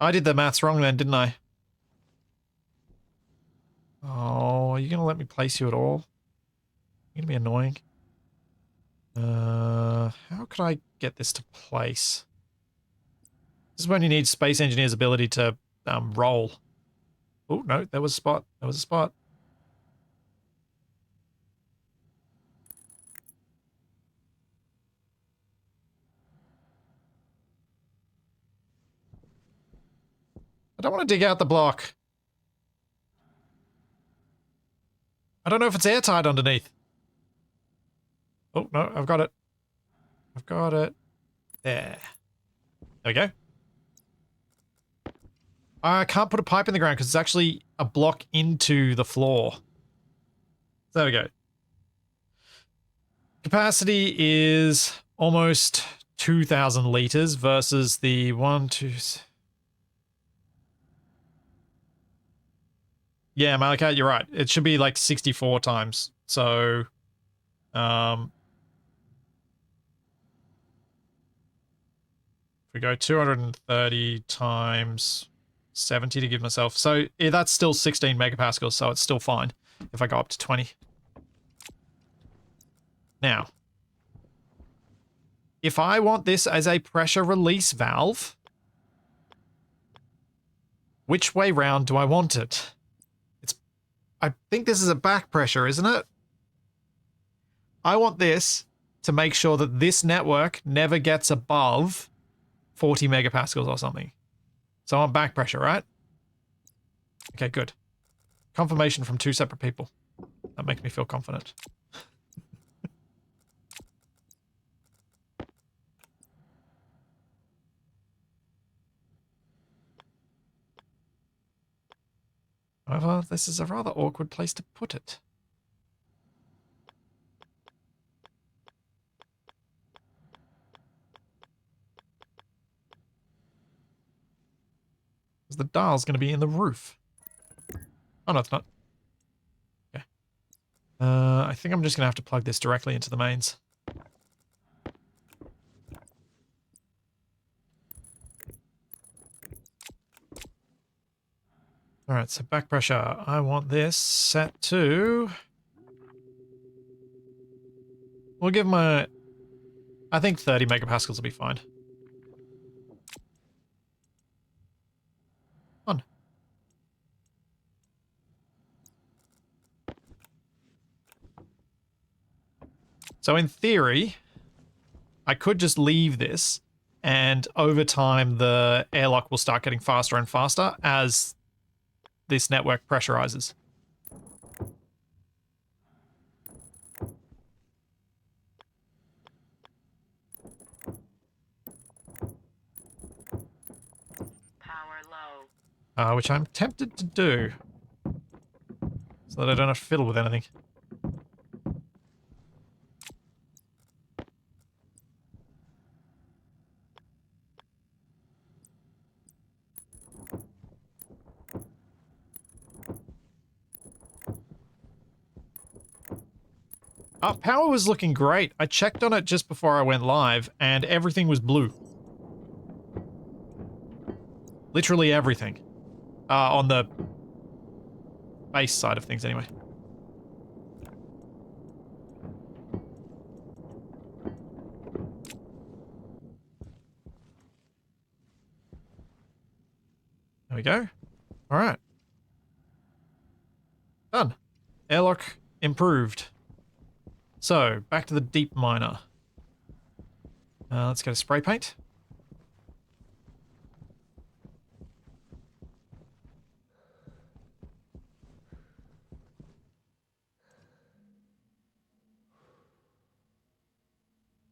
I did the maths wrong then, didn't I? Oh, are you going to let me place you at all? You're going to be annoying. How could I get this to place? This is when you need Space Engineer's ability to roll. Oh, no, there was a spot. There was a spot. I don't want to dig out the block. I don't know if it's airtight underneath. Oh, no, I've got it. I've got it. There. There we go. I can't put a pipe in the ground because it's actually a block into the floor. There we go. Capacity is almost 2,000 liters versus the 1, 2... Yeah, Malachi, you're right. It should be like 64 times. So, if we go 230 times 70 to give myself... So, yeah, that's still 16 megapascals, so it's still fine if I go up to 20. Now, if I want this as a pressure release valve, which way round do I want it? I think this is a back pressure, isn't it? I want this to make sure that this network never gets above 40 megapascals or something. So I want back pressure, right? Okay, good. Confirmation from 2 separate people. That makes me feel confident. However, this is a rather awkward place to put it. Because the dial's going to be in the roof. Oh, no, it's not. Okay. I think I'm just going to have to plug this directly into the mains. Alright, so back pressure. I want this set to... We'll give my... I think 30 megapascals will be fine. On. So in theory, I could just leave this, and over time the airlock will start getting faster and faster as this network pressurizes. Power low. Which I'm tempted to do, so that I don't have to fiddle with anything. Power was looking great. I checked on it just before I went live, and everything was blue. Literally everything. On the base side of things, anyway. There we go. All right. Done. Airlock improved. So, back to the deep miner. Let's get a spray paint.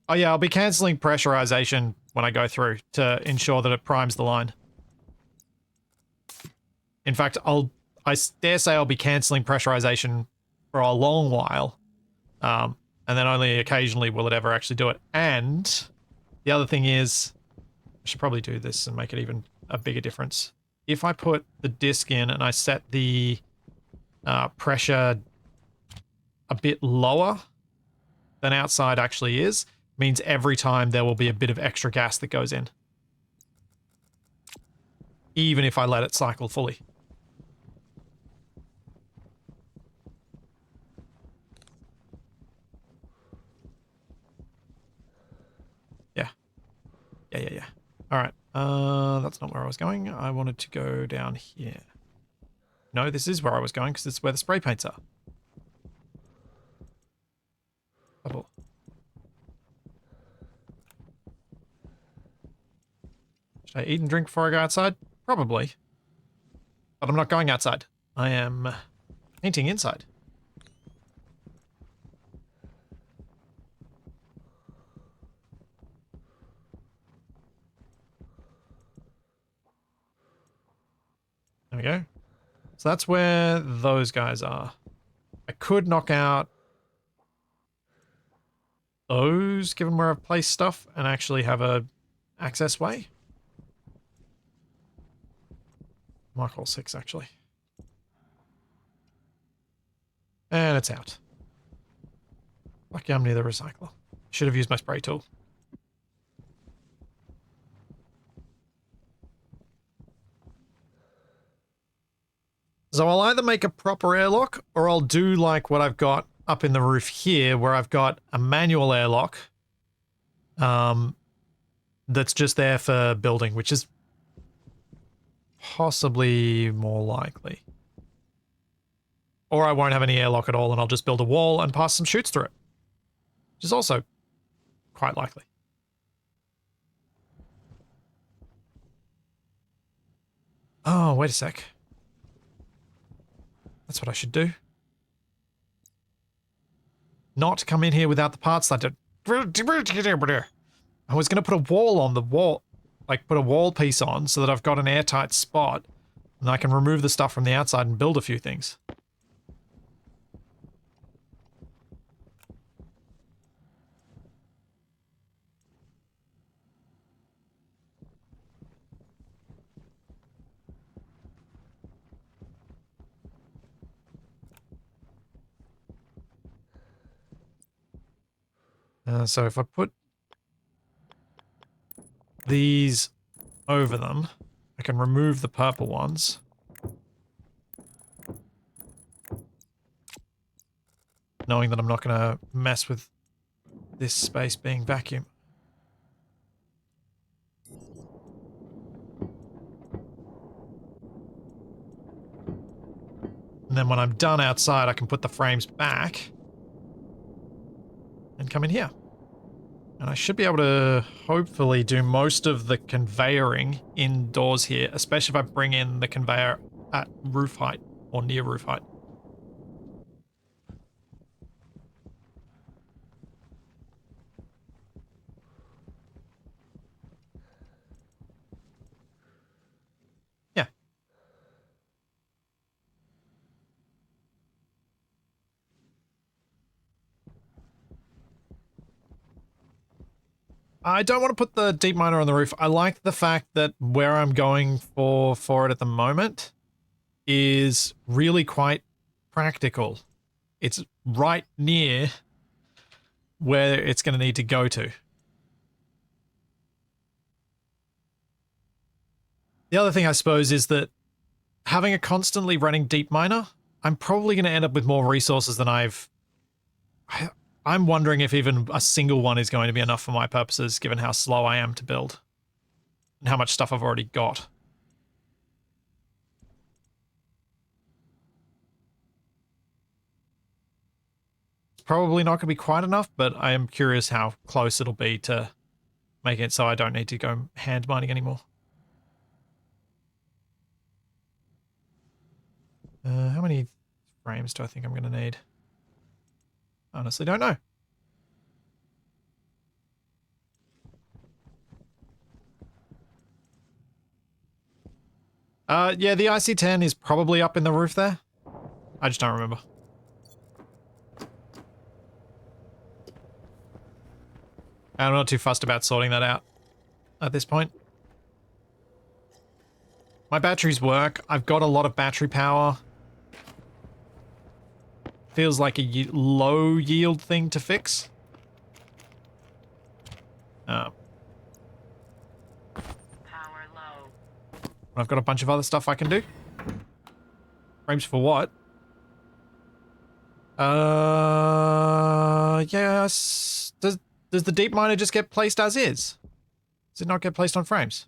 Oh yeah, I'll be cancelling pressurization when I go through to ensure that it primes the line. In fact, I dare say I'll be cancelling pressurization for a long while. And then only occasionally will it ever actually do it. And the other thing is, I should probably do this and make it even a bigger difference. If I put the disc in and I set the pressure a bit lower than outside actually is, means every time there will be a bit of extra gas that goes in. Even if I let it cycle fully. Yeah. Yeah. Alright. That's not where I was going. I wanted to go down here. No, this is where I was going because this is where the spray paints are. Bubble. Should I eat and drink before I go outside? Probably. But I'm not going outside. I am painting inside. There we go. So that's where those guys are. I could knock out those, given where I've placed stuff, and actually have a access way. Mark all 6, actually. And it's out. Lucky I'm near the recycler. Should have used my spray tool. So I'll either make a proper airlock, or I'll do like what I've got up in the roof here, where I've got a manual airlock that's just there for building, which is possibly more likely. Or I won't have any airlock at all and I'll just build a wall and pass some chutes through it, which is also quite likely. Oh, wait a sec. That's what I should do. Not come in here without the parts that I was going to put a wall on the wall, like put a wall piece on so that I've got an airtight spot and I can remove the stuff from the outside and build a few things. So if I put these over them, I can remove the purple ones. Knowing that I'm not going to mess with this space being vacuum. And then when I'm done outside, I can put the frames back and come in here. And I should be able to hopefully do most of the conveyoring indoors here, especially if I bring in the conveyor at roof height or near roof height. Yeah. I don't want to put the deep miner on the roof. I like the fact that where I'm going for it at the moment is really quite practical. It's right near where it's going to need to go to. The other thing I suppose is that having a constantly running deep miner, I'm probably going to end up with more resources than I'm wondering if even a single one is going to be enough for my purposes, given how slow I am to build and how much stuff I've already got. probably not going to be quite enough, but I am curious how close it'll be to making it so I don't need to go hand mining anymore. How many frames do I think I'm going to need? Honestly, don't know. Yeah, the IC-10 is probably up in the roof there. I just don't remember. I'm not too fussed about sorting that out at this point. My batteries work. I've got a lot of battery power. Feels like a low yield thing to fix. Power low. I've got a bunch of other stuff I can do. Frames for what? Yes. Does the deep miner just get placed as is? Does it not get placed on frames?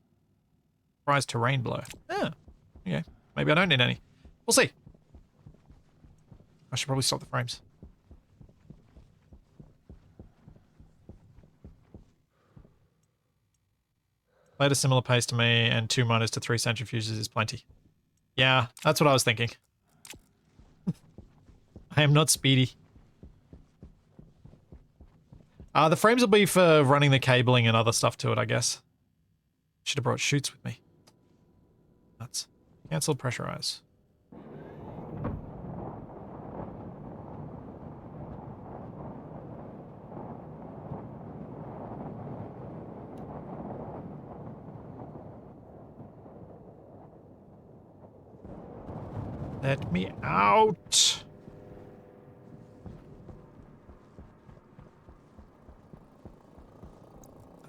Rise terrain blow. Yeah. Okay. Maybe I don't need any. We'll see. I should probably stop the frames. Play at a similar pace to me, and 2 miners to 3 centrifuges is plenty. Yeah, that's what I was thinking. I am not speedy. The frames will be for running the cabling and other stuff to it, I guess. Should have brought chutes with me. Nuts. Cancel pressurize. Let me out.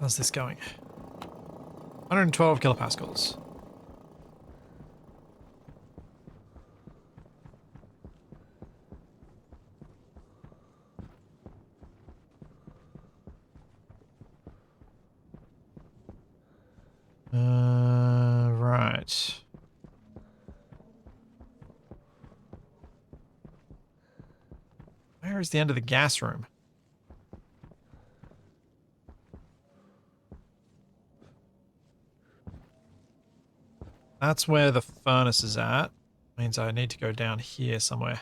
How's this going? 112 kilopascals. Right. Where is the end of the gas room? That's where the furnace is at. Means I need to go down here somewhere.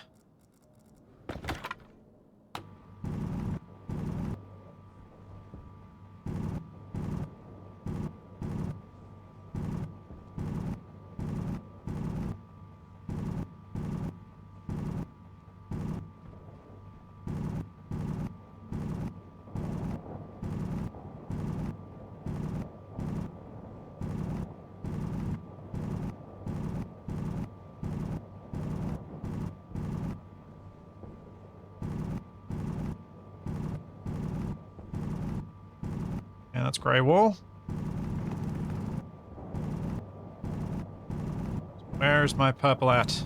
And that's grey wall. Where's my purple at?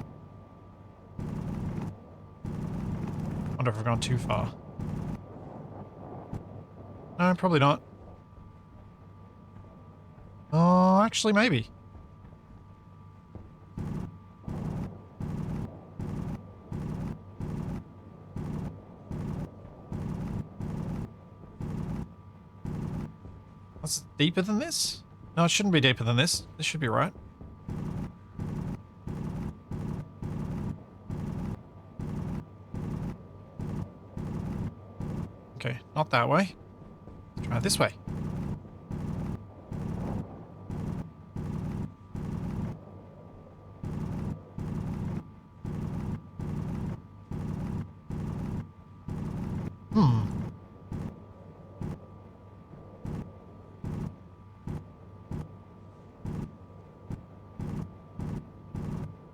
Wonder if I've gone too far. No, probably not. Oh, actually, maybe. That's deeper than this? No, it shouldn't be deeper than this. This should be right. Okay, not that way. Let's try it this way.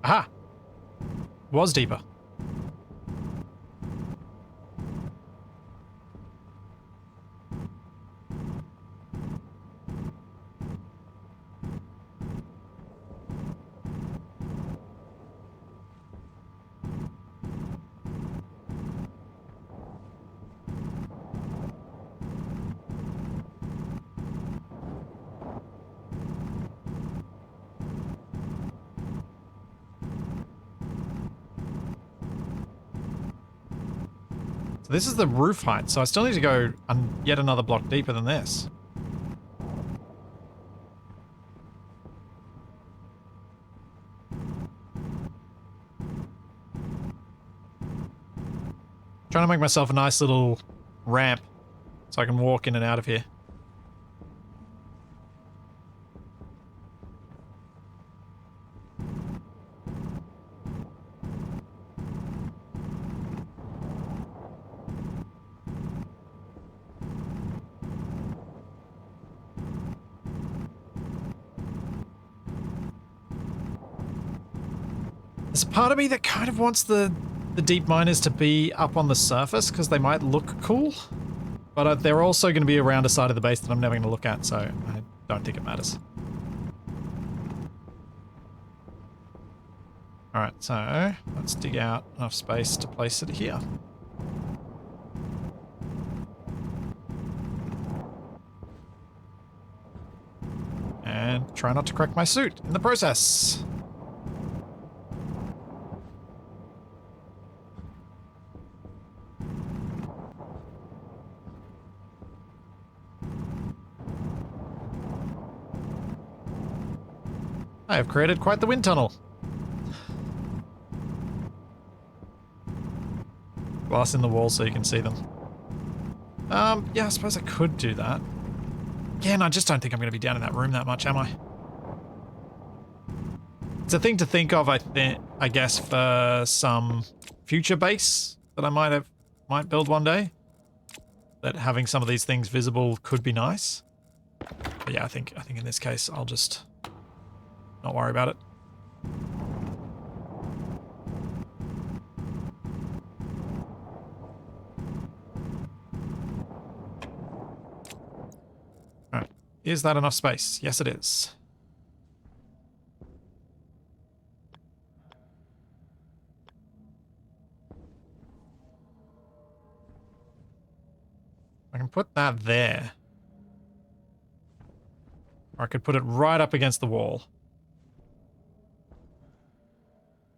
Aha! Was deeper. So this is the roof height, so I still need to go yet another block deeper than this. Trying to make myself a nice little ramp so I can walk in and out of here. There's a part of me that kind of wants the deep miners to be up on the surface because they might look cool. But they're also going to be around a side of the base that I'm never going to look at, so I don't think it matters. Alright, so let's dig out enough space to place it here. And try not to crack my suit in the process. I have created quite the wind tunnel. Glass in the wall so you can see them. Yeah, I suppose I could do that. Again, I just don't think I'm going to be down in that room that much, am I? It's a thing to think of, I guess, for some future base that I might build one day. That having some of these things visible could be nice. But yeah, I think in this case I'll just not worry about it. Alright. Is that enough space? Yes, it is. I can put that there. Or I could put it right up against the wall.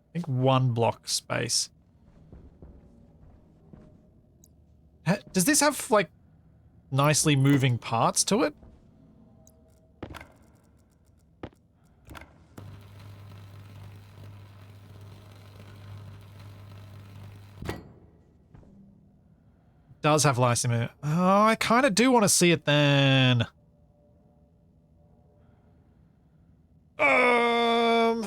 I think one block space. Does this have, like, nicely moving parts to it? Does have nicely moving. Oh, I kind of do want to see it then. Hmm.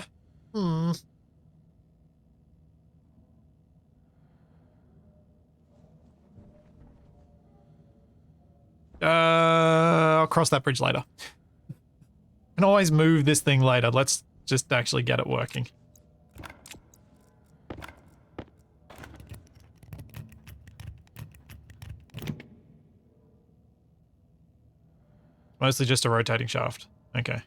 I'll cross that bridge later. Can always move this thing later. Let's just actually get it working. Mostly just a rotating shaft. Okay.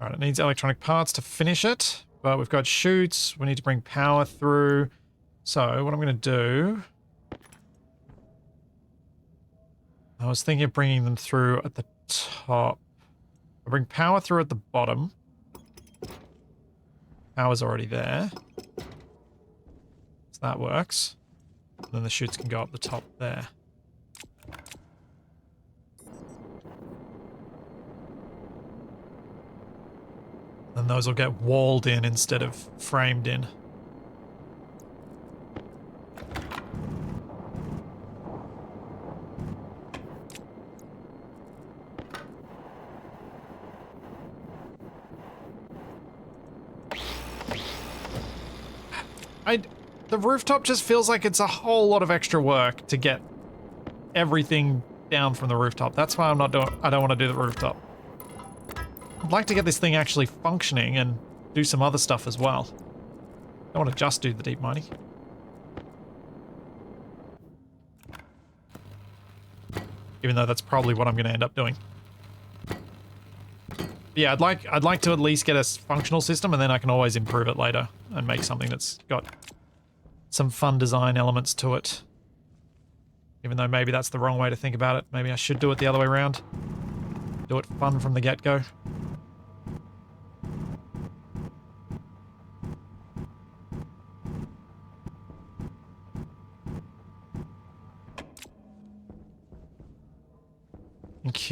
Alright, it needs electronic parts to finish it, but we've got chutes. We need to bring power through. So, what I'm going to do... I was thinking of bringing them through at the top. I bring power through at the bottom. Power's already there. So that works. And then the chutes can go up the top there. And those will get walled in instead of framed in. The rooftop just feels like it's a whole lot of extra work to get everything down from the rooftop. That's why I don't want to do the rooftop. I'd like to get this thing actually functioning and do some other stuff as well. I don't want to just do the deep mining. Even though that's probably what I'm going to end up doing. But yeah, I'd like to at least get a functional system, and then I can always improve it later and make something that's got some fun design elements to it. Even though maybe that's the wrong way to think about it. Maybe I should do it the other way around. Do it fun from the get-go.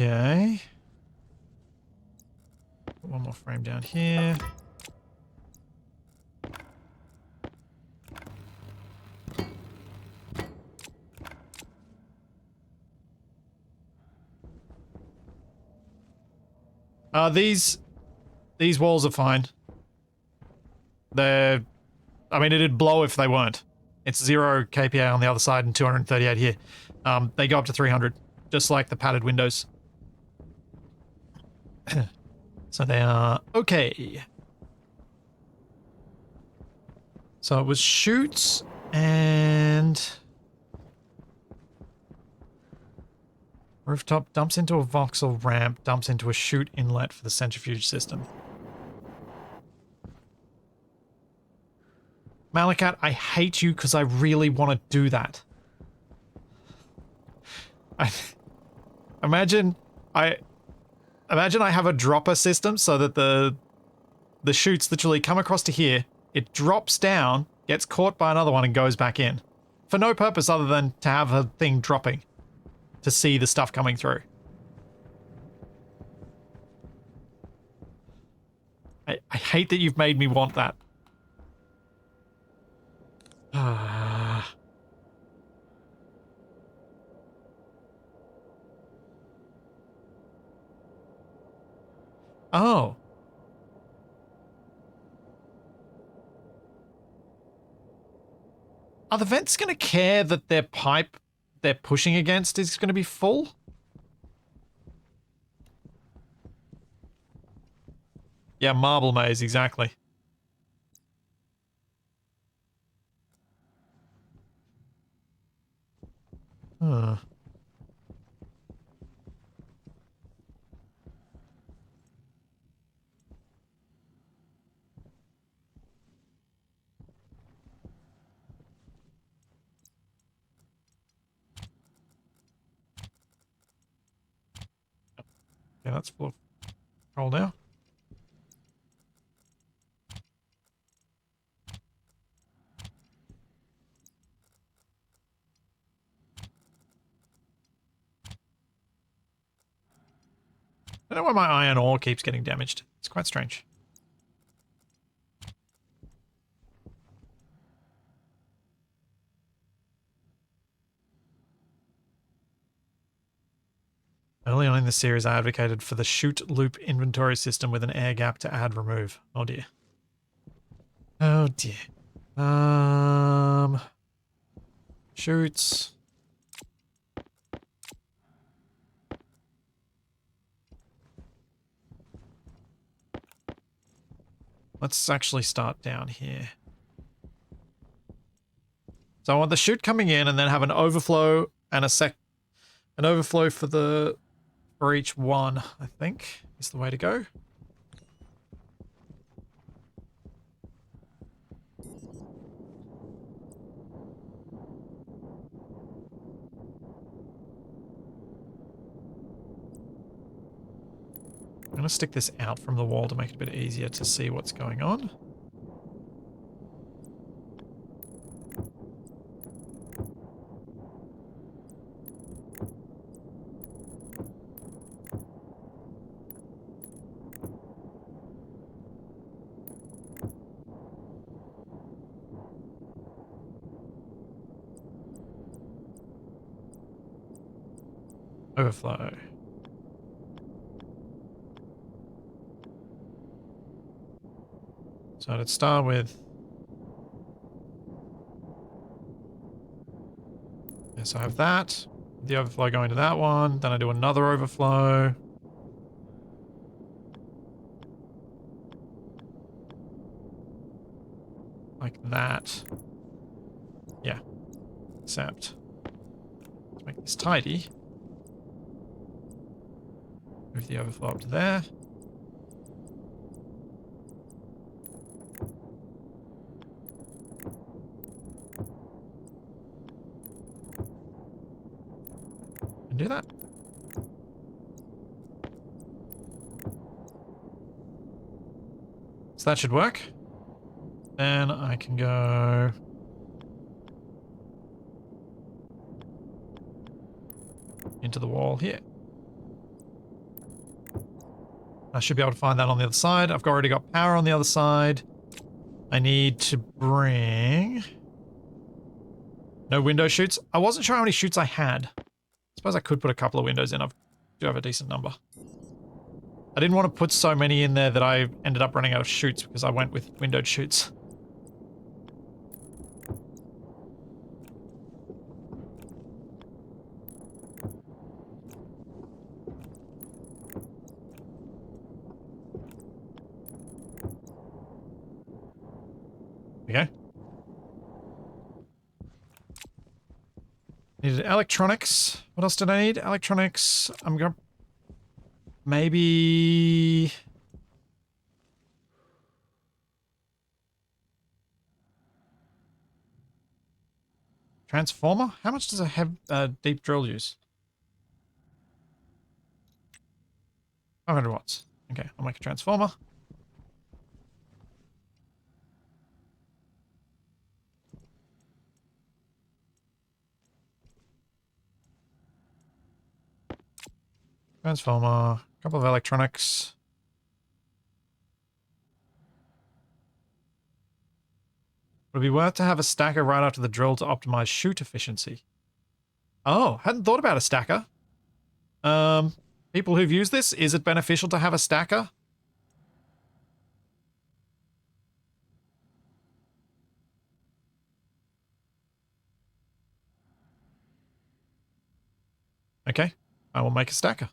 Okay. Put one more frame down here. These walls are fine. They're, I mean, it'd blow if they weren't. It's 0 kPa on the other side and 238 here. They go up to 300, just like the padded windows. So they are okay. So it was chutes and rooftop dumps into a voxel ramp, dumps into a chute inlet for the centrifuge system. Malakat, I hate you because I really want to do that. Imagine I have a dropper system so that the chutes literally come across to here, it drops down, gets caught by another one and goes back in. For no purpose other than to have a thing dropping. To see the stuff coming through. I hate that you've made me want that. Oh. Are the vents going to care that their pipe they're pushing against is going to be full? Yeah, marble maze, exactly. Huh. Yeah, that's full of control now. I don't know why my iron ore keeps getting damaged. It's quite strange. Early on in the series, I advocated for the chute loop inventory system with an air gap to add remove. Oh dear. Oh dear. Chutes. Let's actually start down here. So I want the chute coming in and then have an overflow and an overflow for each one, I think, is the way to go. I'm going to stick this out from the wall to make it a bit easier to see what's going on. Overflow. So let's start with... Yes, I have that. The overflow going to that one. Then I do another overflow. Like that. Yeah. Except... Let's make this tidy. Move the overflow up to there. And do that. So that should work. Then I can go... into the wall here. I should be able to find that on the other side. I've already got power on the other side. I need to bring... No window chutes. I wasn't sure how many chutes I had. I suppose I could put a couple of windows in. I do have a decent number. I didn't want to put so many in there that I ended up running out of chutes because I went with windowed chutes. Okay. Needed electronics. What else did I need? Electronics. I'm going to... Maybe... Transformer? How much does a deep drill use? 500 watts. Okay, I'll make a transformer. Transformer. A couple of electronics. Would it be worth to have a stacker right after the drill to optimize chute efficiency? Oh, hadn't thought about a stacker. People who've used this, is it beneficial to have a stacker? Okay, I will make a stacker.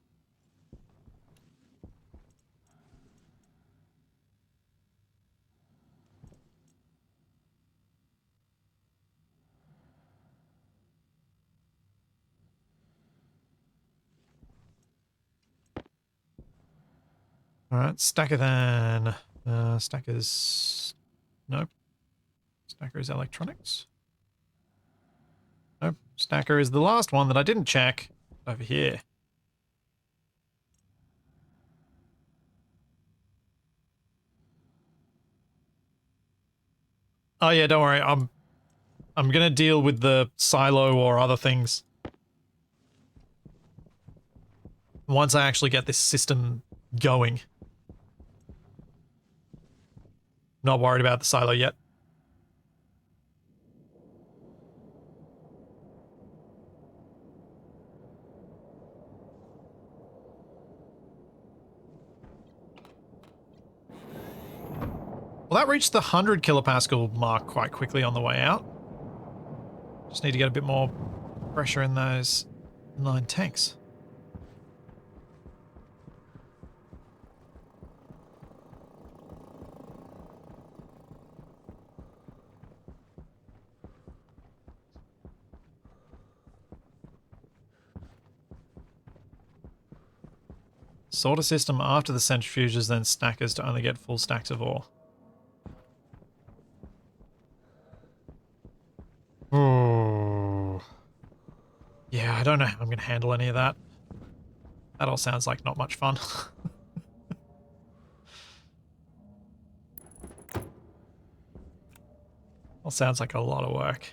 Alright, stacker then. Stackers... Nope. Stacker is electronics. Nope. Stacker is the last one that I didn't check. Over here. Oh yeah, don't worry. I'm gonna deal with the silo or other things once I actually get this system going. Not worried about the silo yet. Well, that reached the 100 kilopascal mark quite quickly on the way out. Just need to get a bit more pressure in those 9 tanks. Sorter system after the centrifuges, then stackers to only get full stacks of ore. Oh. Yeah, I don't know how I'm going to handle any of that. That all sounds like not much fun. All sounds like a lot of work.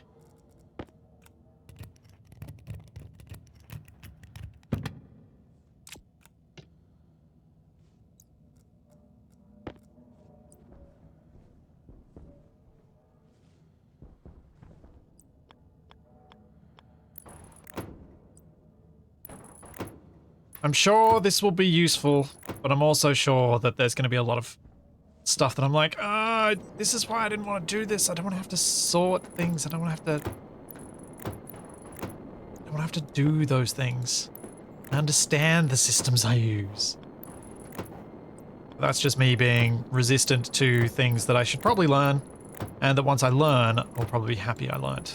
I'm sure this will be useful, but I'm also sure that there's going to be a lot of stuff that I'm like, this is why I didn't want to do this. I don't want to have to sort things. I don't want to have to do those things. I understand the systems I use. That's just me being resistant to things that I should probably learn, and that once I learn, I'll probably be happy I learned.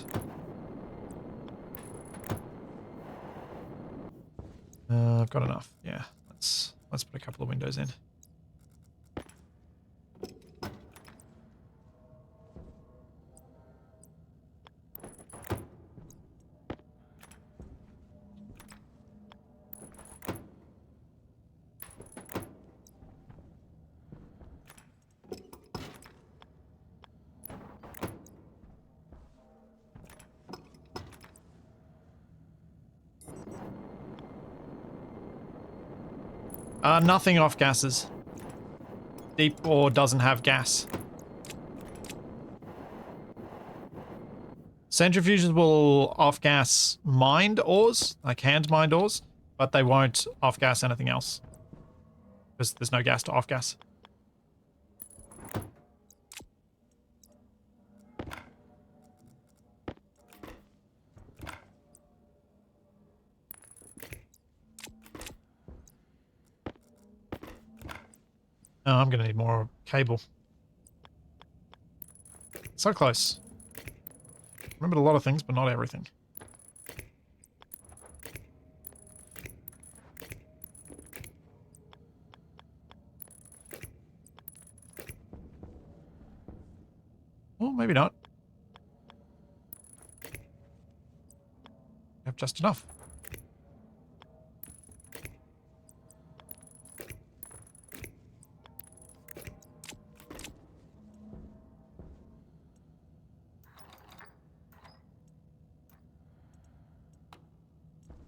I've got enough. Yeah, let's put a couple of windows in. Nothing off gases. deep ore doesn't have gas. Centrifuges will off-gas mined ores, like hand-mined ores, but they won't off-gas anything else. Because there's no gas to off-gas. Oh, I'm going to need more cable. So close. Remembered a lot of things, but not everything. Well, maybe not. We have just enough.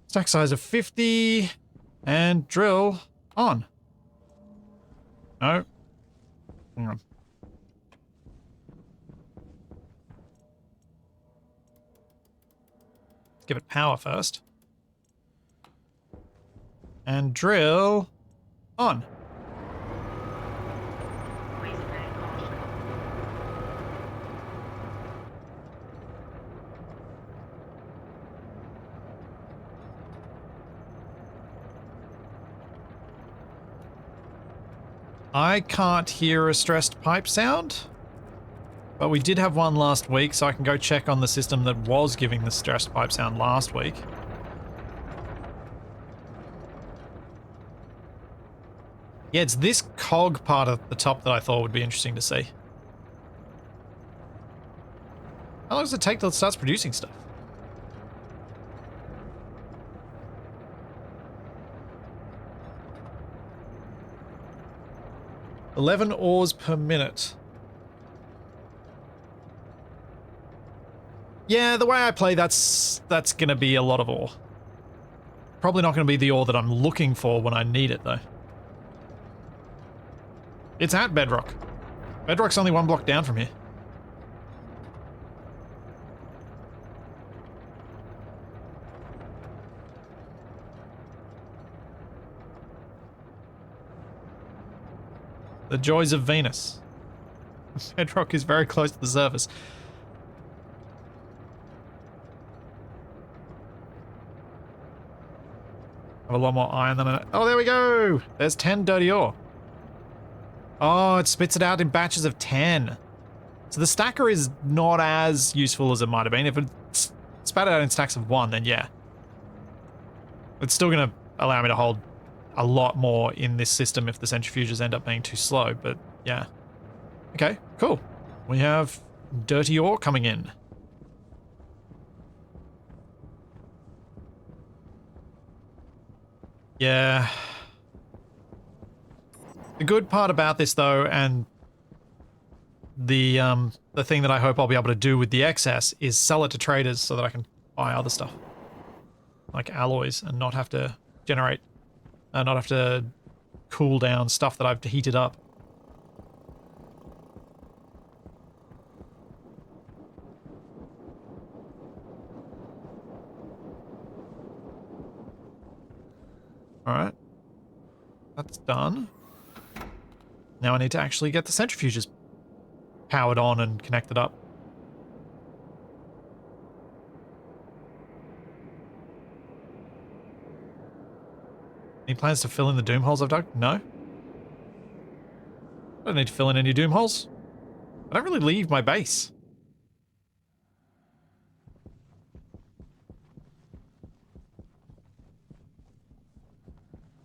Stack size of 50 and drill on. No. Hang on. Give it power first. And drill on. Please stay cautious. I can't hear a stressed pipe sound, but we did have one last week, so I can go check on the system that was giving the stressed pipe sound last week. Yeah, it's this cog part at the top that I thought would be interesting to see. How long does it take till it starts producing stuff? $11 ores per minute. Yeah, the way I play, that's going to be a lot of ore. Probably not going to be the ore that I'm looking for when I need it, though. It's at Bedrock. Bedrock's only one block down from here. The joys of Venus. Bedrock is very close to the surface. Have a lot more iron than I... Oh, there we go! There's 10 dirty ore. Oh, it spits it out in batches of 10. So the stacker is not as useful as it might have been. If it spat it out in stacks of 1, then yeah. It's still going to allow me to hold a lot more in this system if the centrifuges end up being too slow, but yeah. Okay, cool. We have dirty ore coming in. Yeah. The good part about this, though, and the thing that I hope I'll be able to do with the excess is sell it to traders so that I can buy other stuff. Like alloys, and not have to generate, not have to cool down stuff that I've heated up. Alright. That's done. Now I need to actually get the centrifuges powered on and connected up. Any plans to fill in the doom holes I've dug? No. I don't need to fill in any doom holes. I don't really leave my base.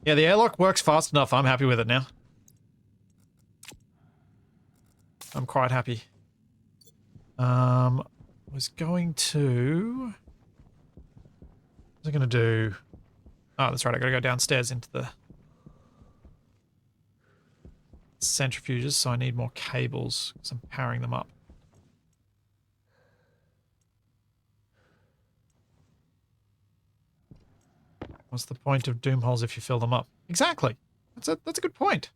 Yeah, the airlock works fast enough. I'm happy with it now. I'm quite happy. Was going to... What was I going to do? Oh, that's right. I got to go downstairs into the centrifuges, so I need more cables because I'm powering them up. What's the point of doom holes if you fill them up? Exactly. That's a good point.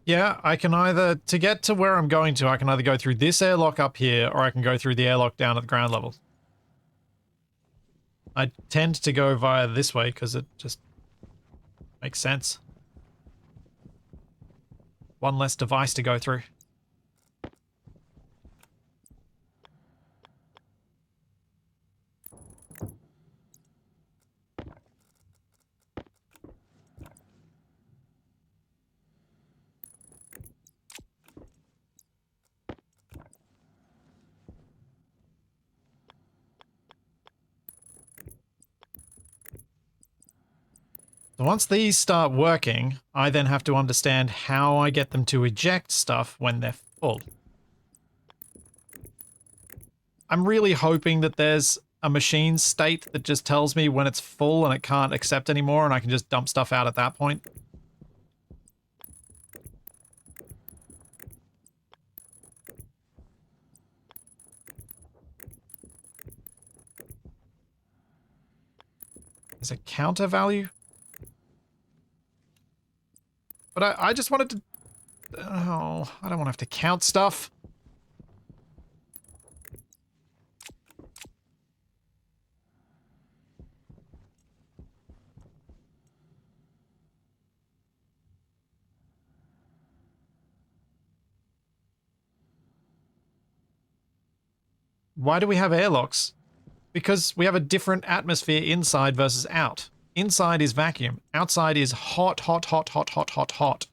Yeah, I can either, to get to where I'm going to, I can either go through this airlock up here, or I can go through the airlock down at the ground level. I tend to go via this way because it just makes sense. One less device to go through. So once these start working, I then have to understand how I get them to eject stuff when they're full. I'm really hoping that there's a machine state that just tells me when it's full and it can't accept anymore and I can just dump stuff out at that point. There's a counter value? But I just wanted to... Oh, I don't want to have to count stuff. Why do we have airlocks? Because we have a different atmosphere inside versus out. Inside is vacuum. Outside is hot, hot, hot, hot, hot, hot, hot.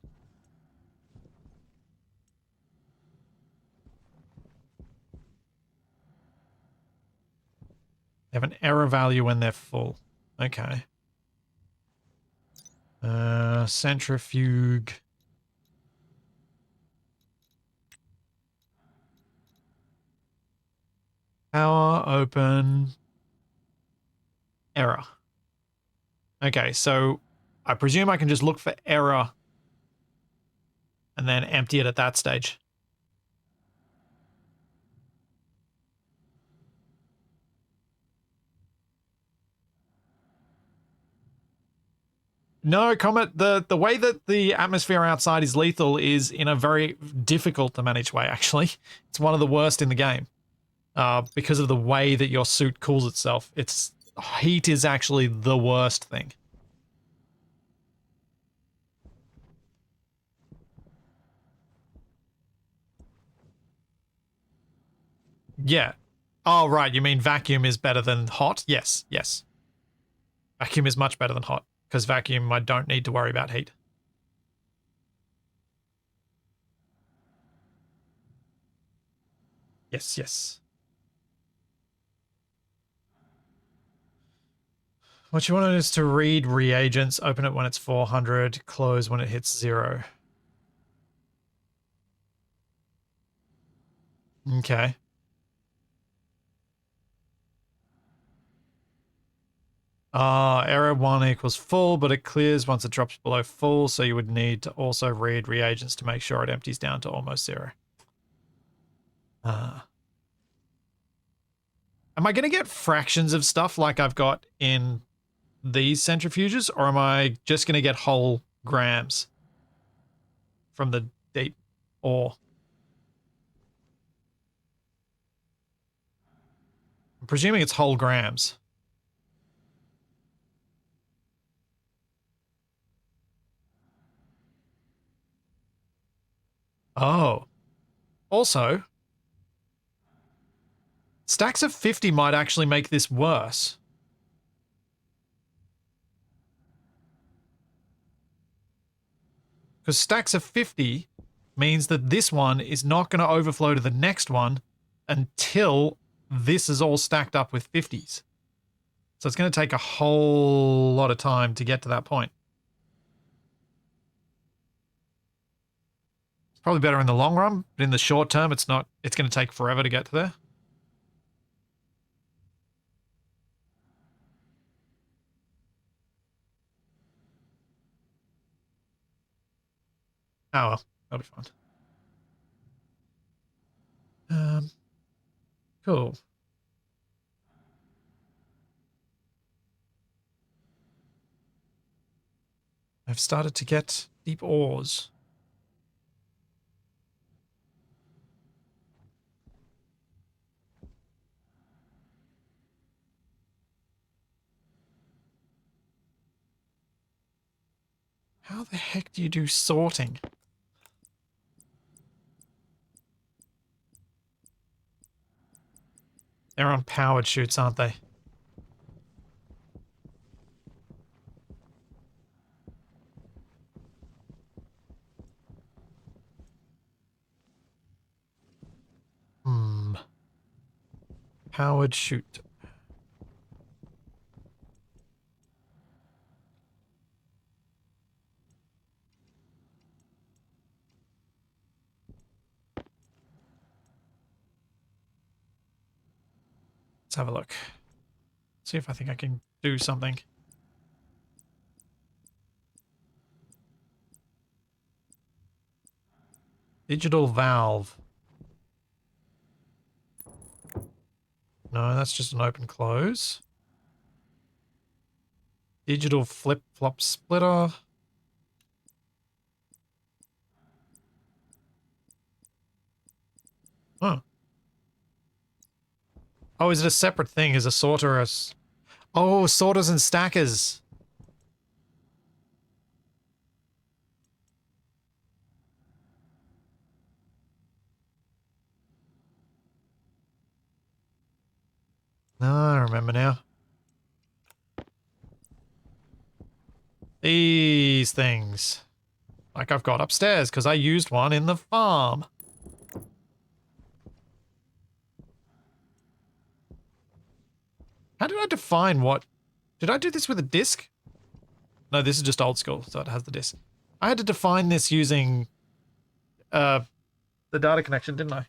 They have an error value when they're full. Okay. Centrifuge. Power, open. Error. Okay, so I presume I can just look for error and then empty it at that stage. No, Comet, the way that the atmosphere outside is lethal is in a very difficult to manage way, actually. It's one of the worst in the game. Because of the way that your suit cools itself. Heat is actually the worst thing. Yeah. Oh, right, you mean vacuum is better than hot? Yes, yes. Vacuum is much better than hot, because vacuum I don't need to worry about heat. Yes, yes. What you want is to read reagents, open it when it's 400, close when it hits 0. Okay. Error 1 equals full, but it clears once it drops below full, so you would need to also read reagents to make sure it empties down to almost 0. Am I going to get fractions of stuff like I've got in these centrifuges, or am I just going to get whole grams from the deep ore? I'm presuming it's whole grams. Oh. Also, stacks of 50 might actually make this worse. Because stacks of 50 means that this one is not going to overflow to the next one until this is all stacked up with 50s. So it's going to take a whole lot of time to get to that point. It's probably better in the long run, but in the short term, it's not. It's going to take forever to get to there. Oh well, that'll be fine. Cool. I've started to get deep ores. How the heck do you do sorting? They're on powered chutes, aren't they? Hmm. Powered chute. Let's have a look. See if I think I can do something. Digital valve. No, that's just an open close. Digital flip-flop splitter. Huh. Oh, is it a separate thing? Is a sorter a... Oh, sorters and stackers. No, I remember now. These things. Like I've got upstairs, because I used one in the farm. How did I define what... Did I do this with a disc? No, this is just old school, so it has the disc. I had to define this using the data connection, didn't I?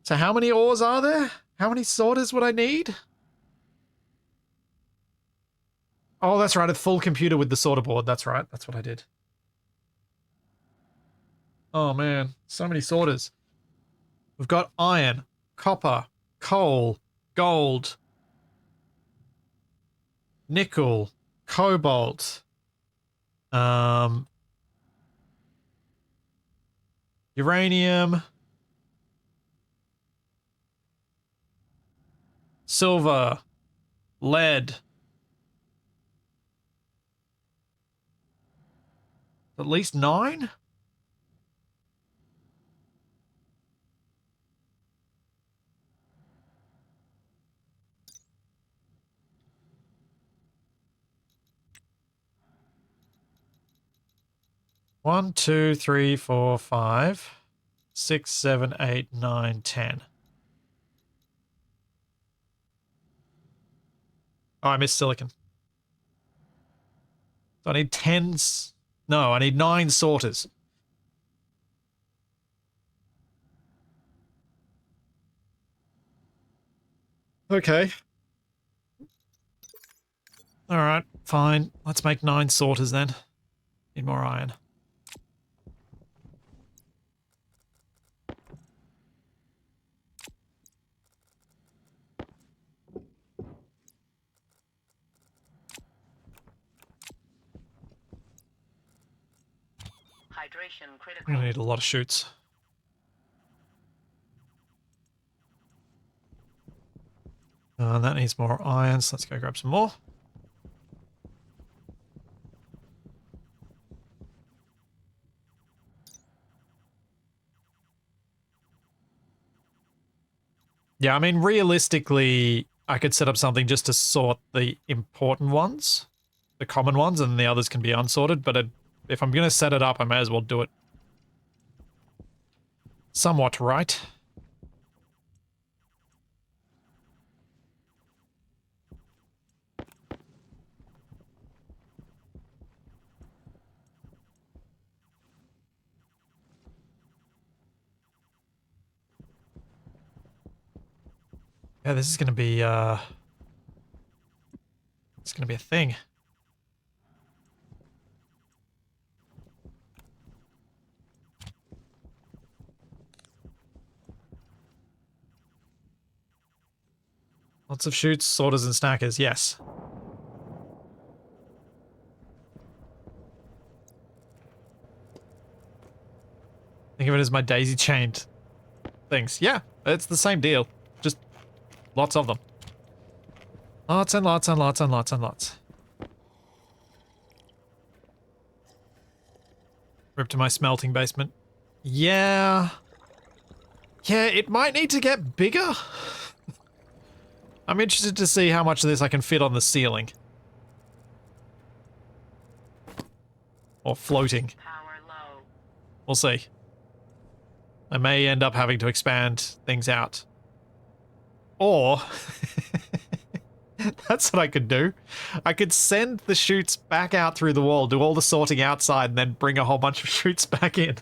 So how many ores are there? How many sorters would I need? Oh, that's right, a full computer with the sorter board. That's right, that's what I did. Oh man, so many sorters. We've got iron, copper, coal, gold, nickel, cobalt, uranium, silver, lead. At least 9? One, two, three, four, 5, 6, 7, 8, 9, 10. Oh, I missed silicon. So I need 10... No, I need 9 sorters. Okay. Alright, fine. Let's make 9 sorters then. Need more iron. Hydration I'm critical. gonna need a lot of chutes. That needs more iron, so let's go grab some more. Yeah, I mean, realistically, I could set up something just to sort the important ones, the common ones, and the others can be unsorted, but if I'm going to set it up, I may as well do it somewhat right. Yeah, this is going to be, it's going to be a thing. Lots of chutes, sorters, and stackers, yes. Think of it as my daisy-chained things. Yeah, it's the same deal. Just lots of them. Lots and lots and lots and lots and lots. Rip to my smelting basement. Yeah. Yeah, it might need to get bigger. I'm interested to see how much of this I can fit on the ceiling. Or floating. Power low. We'll see. I may end up having to expand things out. Or... that's what I could do. I could send the chutes back out through the wall, do all the sorting outside, and then bring a whole bunch of chutes back in.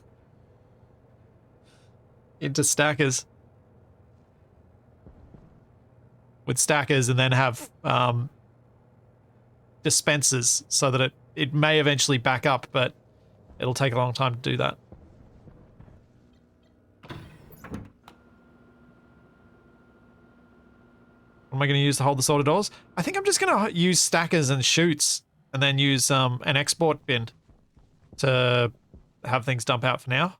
Into stackers. With stackers, and then have dispensers so that it may eventually back up, but it'll take a long time to do that. What am I going to use to hold the sorted doors? I think I'm just going to use stackers and chutes, and then use an export bin to have things dump out for now.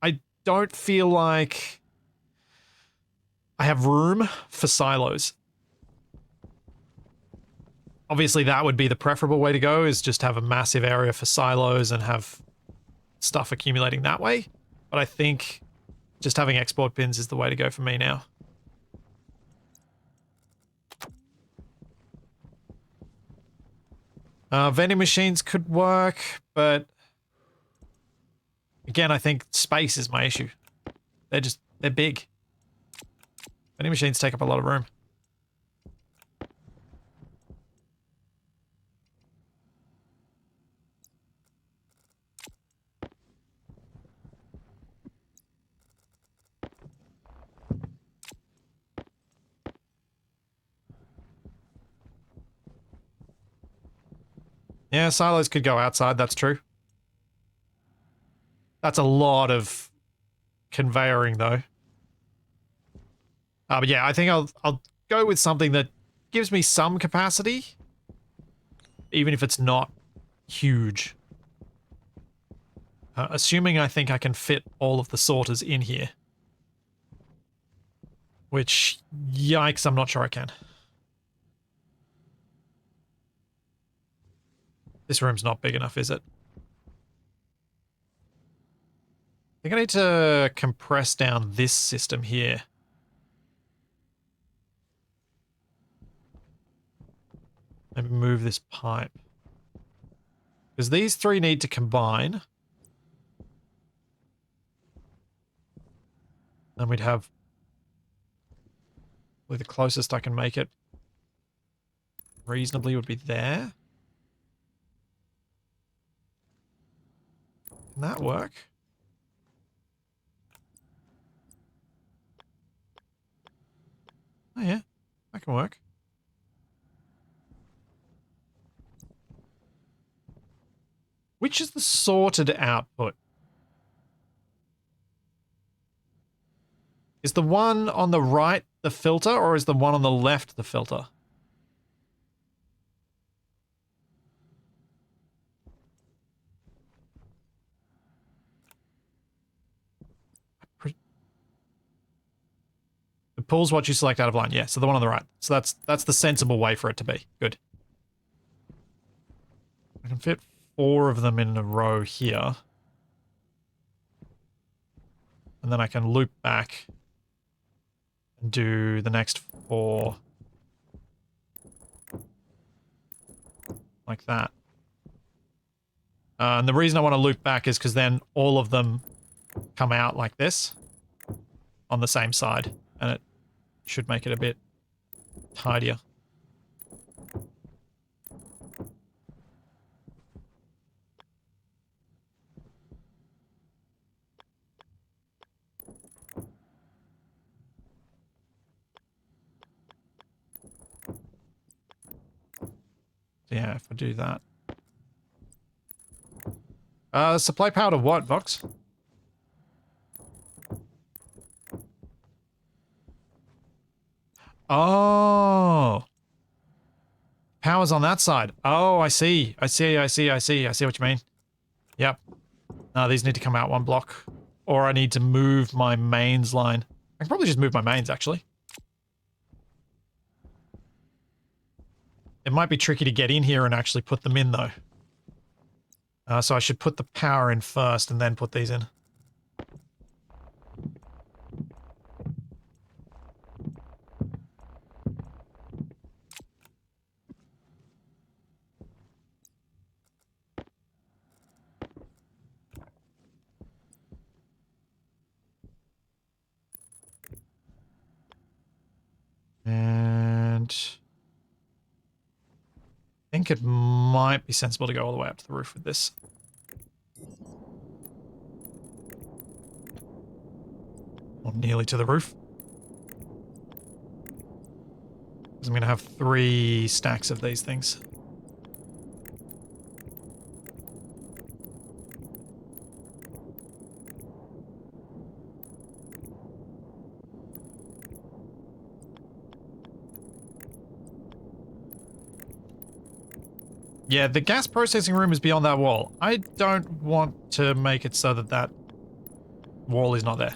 I don't feel like I have room for silos. Obviously, that would be the preferable way to go, is just have a massive area for silos and have stuff accumulating that way. But I think just having export bins is the way to go for me now. Vending machines could work, but again, I think space is my issue. They're big. Vending machines take up a lot of room. Yeah, silos could go outside, that's true. That's a lot of conveyoring, though. But yeah, I think I'll go with something that gives me some capacity, even if it's not huge. Assuming I think I can fit all of the sorters in here. Which, yikes, I'm not sure I can. This room's not big enough, is it? I think I need to compress down this system here. And move this pipe. Because these three need to combine. And we'd have... well, the closest I can make it reasonably would be there. Can that work? Oh yeah, that can work. Which is the sorted output? Is the one on the right the filter, or is the one on the left the filter? It pulls what you select out of line. Yeah, so the one on the right. So that's the sensible way for it to be. Good. I can fit 4 of them in a row here. And then I can loop back and do the next 4 like that. And the reason I want to loop back is because then all of them come out like this on the same side, and it should make it a bit tidier. So yeah, if I do that. Supply power to what, Vox? Oh. Power's on that side. Oh, I see. I see what you mean. Yep. No, these need to come out 1 block. Or I need to move my mains line. I can probably just move my mains, actually. It might be tricky to get in here and actually put them in, though. So I should put the power in first and then put these in. And I think it might be sensible to go all the way up to the roof with this. Or nearly to the roof. Because I'm going to have 3 stacks of these things. Yeah, the gas processing room is beyond that wall. I don't want to make it so that that wall is not there.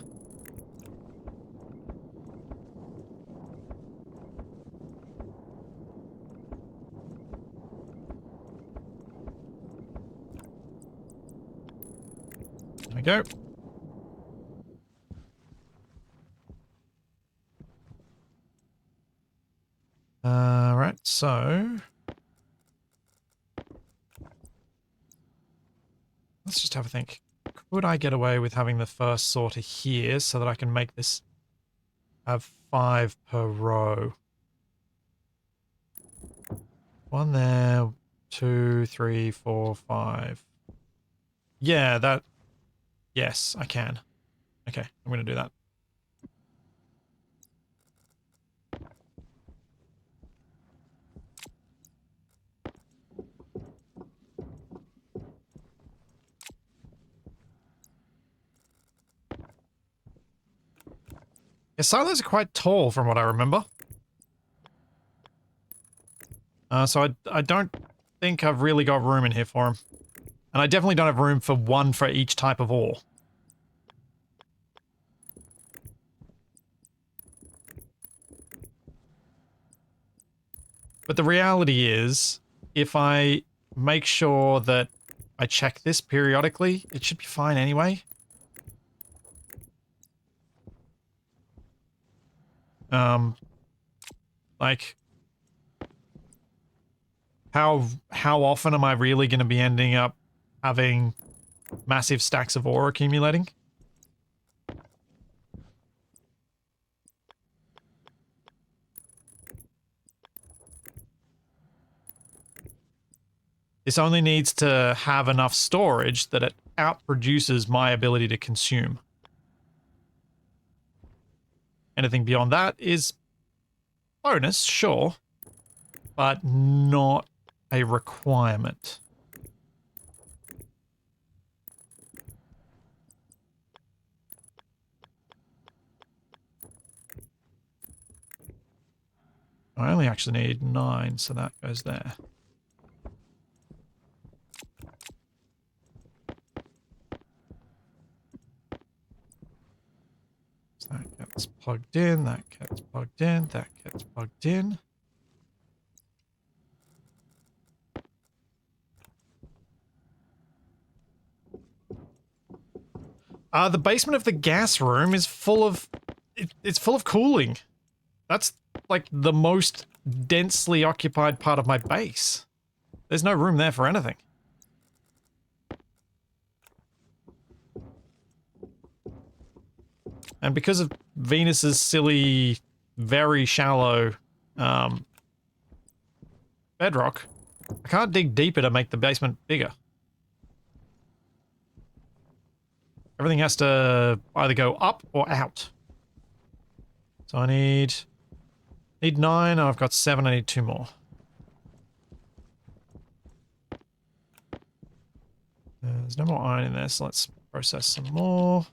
There we go. Right, so let's just have a think. Could I get away with having the first sorter here so that I can make this have 5 per row? 1 there, 2, 3, 4, 5. Yeah, that... Yes, I can. Okay, I'm going to do that. Yeah, silos are quite tall from what I remember. So I don't think I've really got room in here for them. And I definitely don't have room for 1 for each type of ore. But the reality is, if I make sure that I check this periodically, it should be fine anyway. Like, how often am I really going to be ending up having massive stacks of ore accumulating? This only needs to have enough storage that it outproduces my ability to consume. Anything beyond that is bonus, sure, but not a requirement. I only actually need 9, so that goes there. So that gets plugged in, that gets plugged in, that gets plugged in. The basement of the gas room is full of... It's full of cooling. That's, like, the most densely occupied part of my base. There's no room there for anything. And because of Venus's silly, very shallow, bedrock, I can't dig deeper to make the basement bigger. Everything has to either go up or out. So I need 9, and I've got 7, I need 2 more. There's no more iron in there, so let's process some more.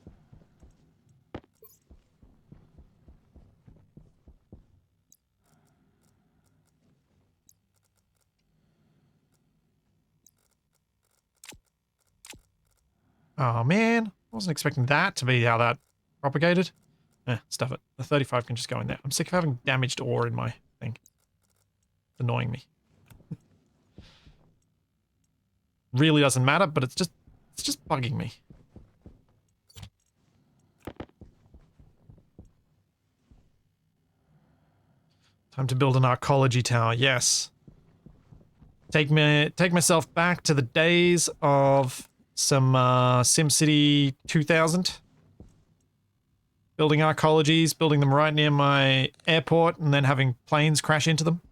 Oh man, I wasn't expecting that to be how that propagated. Stuff it. The 35 can just go in there. I'm sick of having damaged ore in my thing. It's annoying me. really doesn't matter, but it's just bugging me. Time to build an arcology tower. Yes. Take myself back to the days of some SimCity 2000. Building arcologies, building them right near my airport, and then having planes crash into them.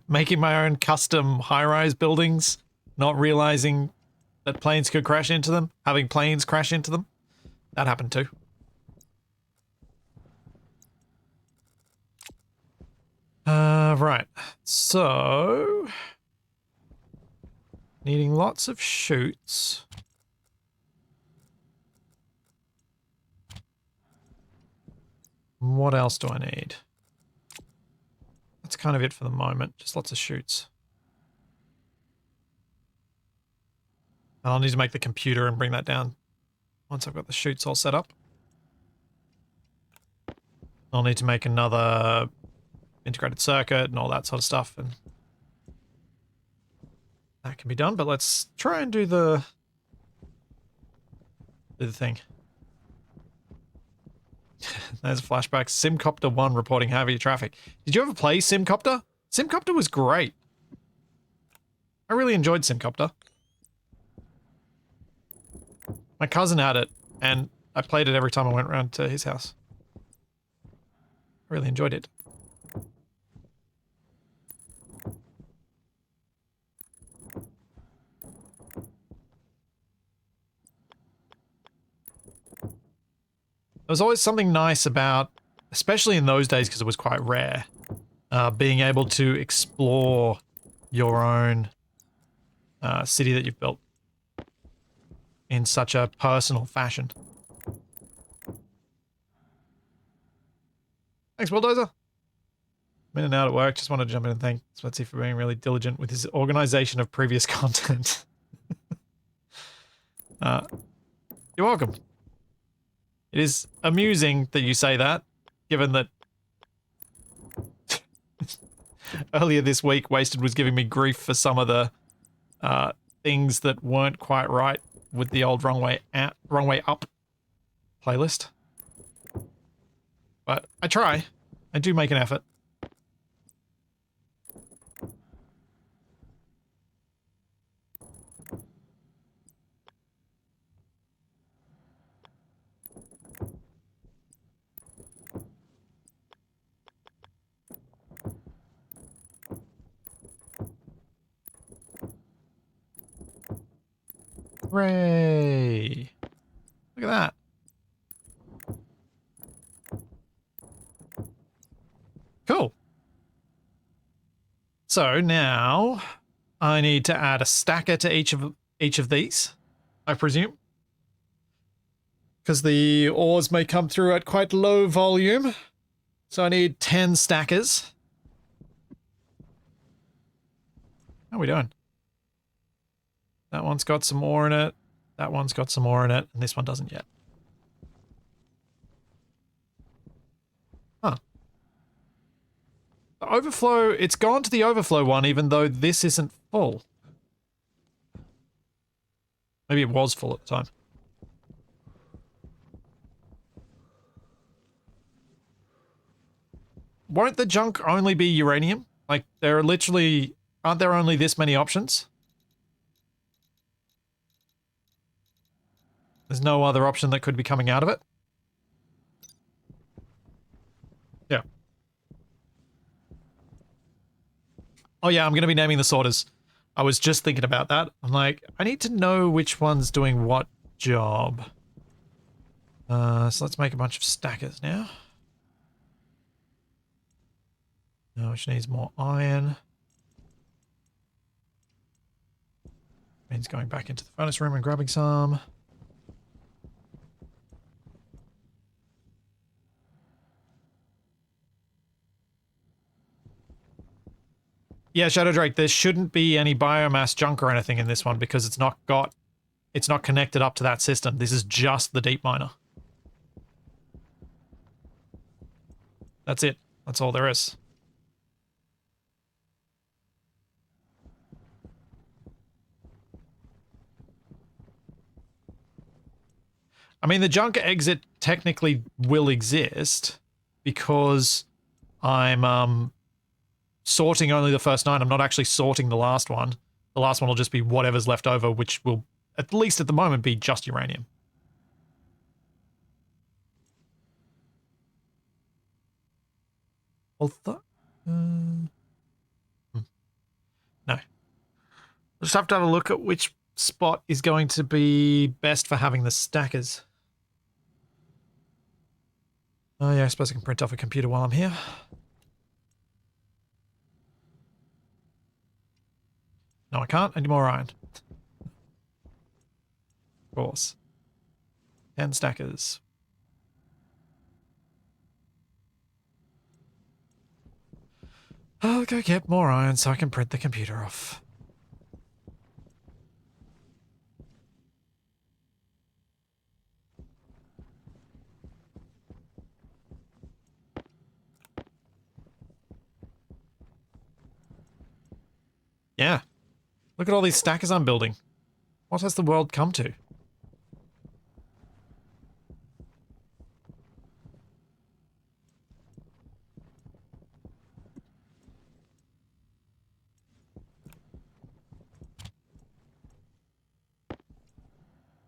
Making my own custom high-rise buildings, not realizing that planes could crash into them, having planes crash into them. That happened too. Right. So, needing lots of chutes. What else do I need? That's kind of it for the moment. Just lots of chutes. I'll need to make the computer and bring that down once I've got the chutes all set up. I'll need to make another integrated circuit and all that sort of stuff, and that can be done, but let's try and do the thing. There's a flashback. Simcopter 1 reporting heavy traffic. Did you ever play Simcopter? Simcopter was great. I really enjoyed Simcopter. My cousin had it, and I played it every time I went around to his house. I really enjoyed it. There was always something nice about, especially in those days because it was quite rare, being able to explore your own city that you've built in such a personal fashion. Thanks, Bulldozer. I'm in and out at work. Just wanted to jump in and thank Sweatsy for being really diligent with his organization of previous content. You're welcome. It is amusing that you say that, given that earlier this week, Wasted was giving me grief for some of the things that weren't quite right with the old Wrong Way Up playlist. But I try. I do make an effort. Hooray! Look at that. Cool. So now I need to add a stacker to each of these, I presume. Because the ores may come through at quite low volume. So I need 10 stackers. How are we doing? That one's got some ore in it. That one's got some ore in it. And this one doesn't yet. Huh. The overflow, it's gone to the overflow one even though this isn't full. Maybe it was full at the time. Won't the junk only be uranium? Like, there are literally... Aren't there only this many options? There's no other option that could be coming out of it? Yeah. Oh yeah, I'm going to be naming the sorters. I was just thinking about that. I'm like, I need to know which one's doing what job. So let's make a bunch of stackers now. Which needs more iron. Means going back into the furnace room and grabbing some. Yeah, Shadow Drake, there shouldn't be any biomass junk or anything in this one because it's not connected up to that system. This is just the deep miner. That's it. That's all there is. I mean, the junk exit technically will exist because I'm sorting only the first 9. I'm not actually sorting the last one. The last one will just be whatever's left over, which will, at least at the moment, be just uranium. Although, no. We'll just have to have a look at which spot is going to be best for having the stackers. Oh yeah, I suppose I can print off a computer while I'm here. No, I can't. I need more iron. Of course. 10 stackers. I'll go get more iron so I can print the computer off. Yeah. Look at all these stackers I'm building. What has the world come to?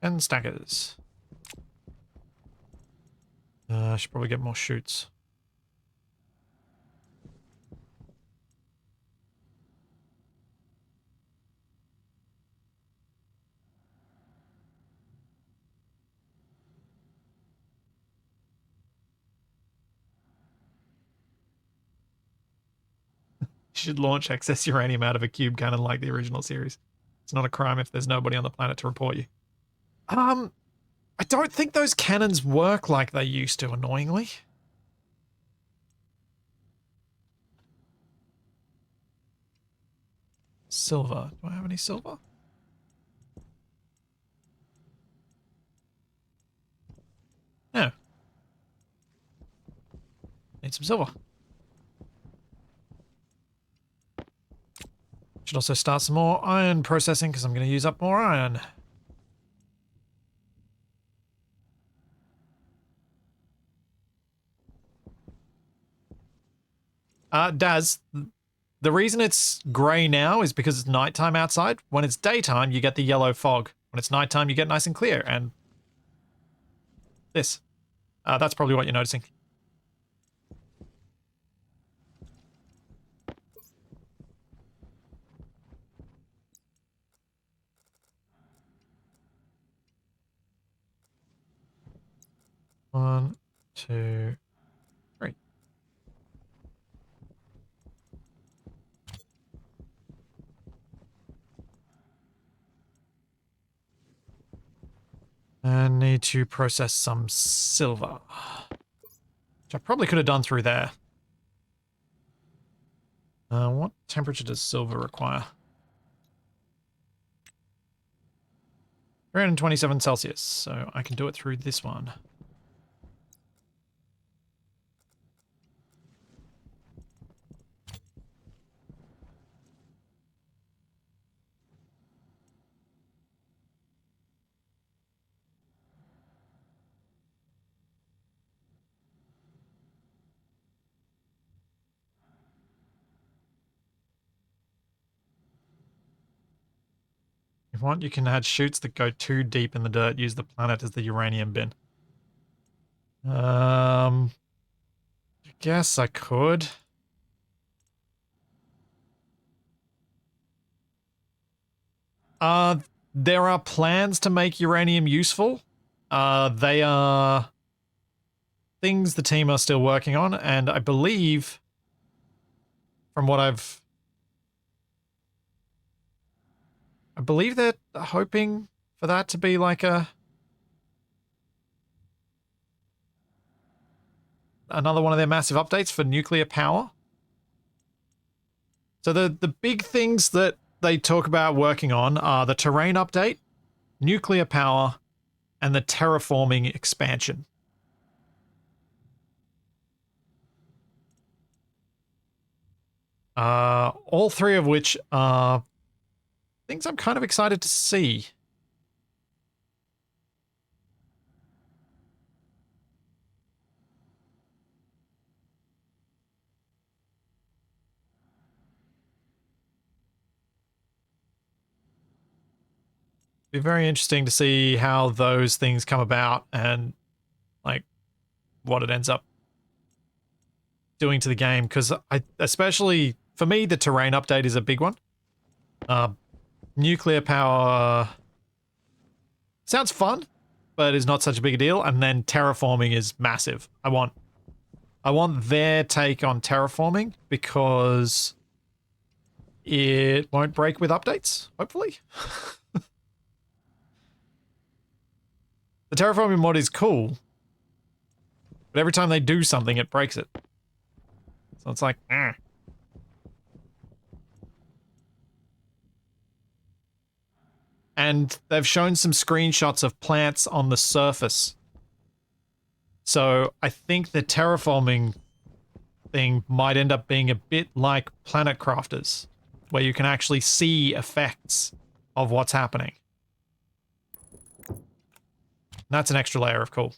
And stackers. I should probably get more chutes. You should launch excess uranium out of a cube cannon like the original series. It's not a crime if there's nobody on the planet to report you. I don't think those cannons work like they used to, annoyingly. Silver. Do I have any silver? No. Need some silver. Should also start some more iron processing because I'm going to use up more iron. Daz, the reason it's grey now is because it's nighttime outside. When it's daytime, you get the yellow fog. When it's nighttime, you get nice and clear. And this. That's probably what you're noticing. One, two, three. I need to process some silver. Which I probably could have done through there. What temperature does silver require? 327 Celsius, so I can do it through this one. If you want, you can add chutes that go too deep in the dirt. Use the planet as the uranium bin. I guess I could. There are plans to make uranium useful. They are things the team are still working on, and I believe, from what I believe they're hoping for that to be like another one of their massive updates for nuclear power. So the big things that they talk about working on are the terrain update, nuclear power, and the terraforming expansion. All three of which are things I'm kind of excited to see. Be very interesting to see how those things come about and like what it ends up doing to the game, because especially for me, the terrain update is a big one. Nuclear power sounds fun, but is not such a big a deal. And then terraforming is massive. I want their take on terraforming because it won't break with updates, hopefully. The terraforming mod is cool, but every time they do something, it breaks it. So it's like, And they've shown some screenshots of plants on the surface. So I think the terraforming thing might end up being a bit like Planet Crafters, where you can actually see effects of what's happening. And that's an extra layer of cool.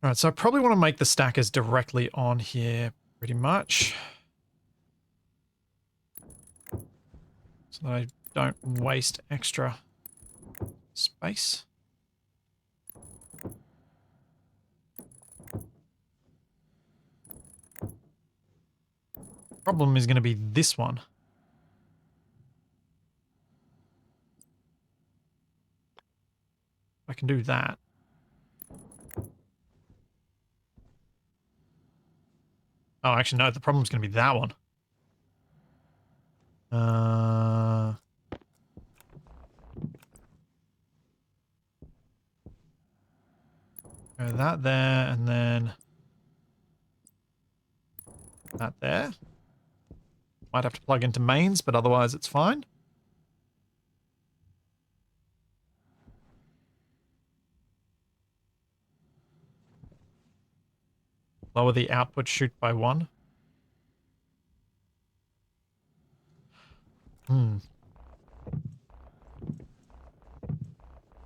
Alright, so I probably want to make the stackers directly on here, pretty much. So that I don't waste extra space. Problem is going to be this one. I can do that. Oh, actually, no, the problem's going to be that one. Go that there, and then that there. Might have to plug into mains, but otherwise it's fine. Lower the output chute by 1. Hang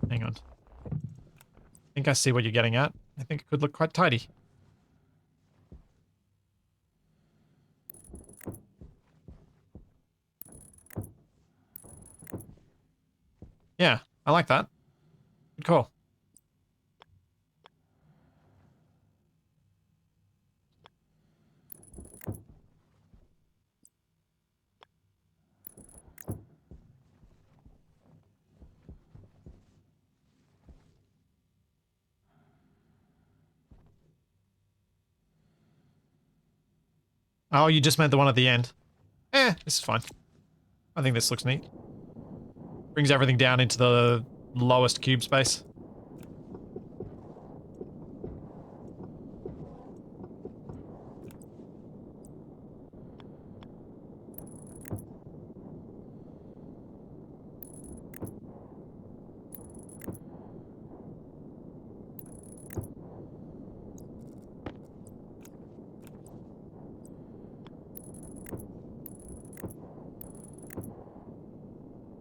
on. I think I see what you're getting at. I think it could look quite tidy. Yeah, I like that. Good call. Oh, you just meant the one at the end. This is fine. I think this looks neat. Brings everything down into the lowest cube space.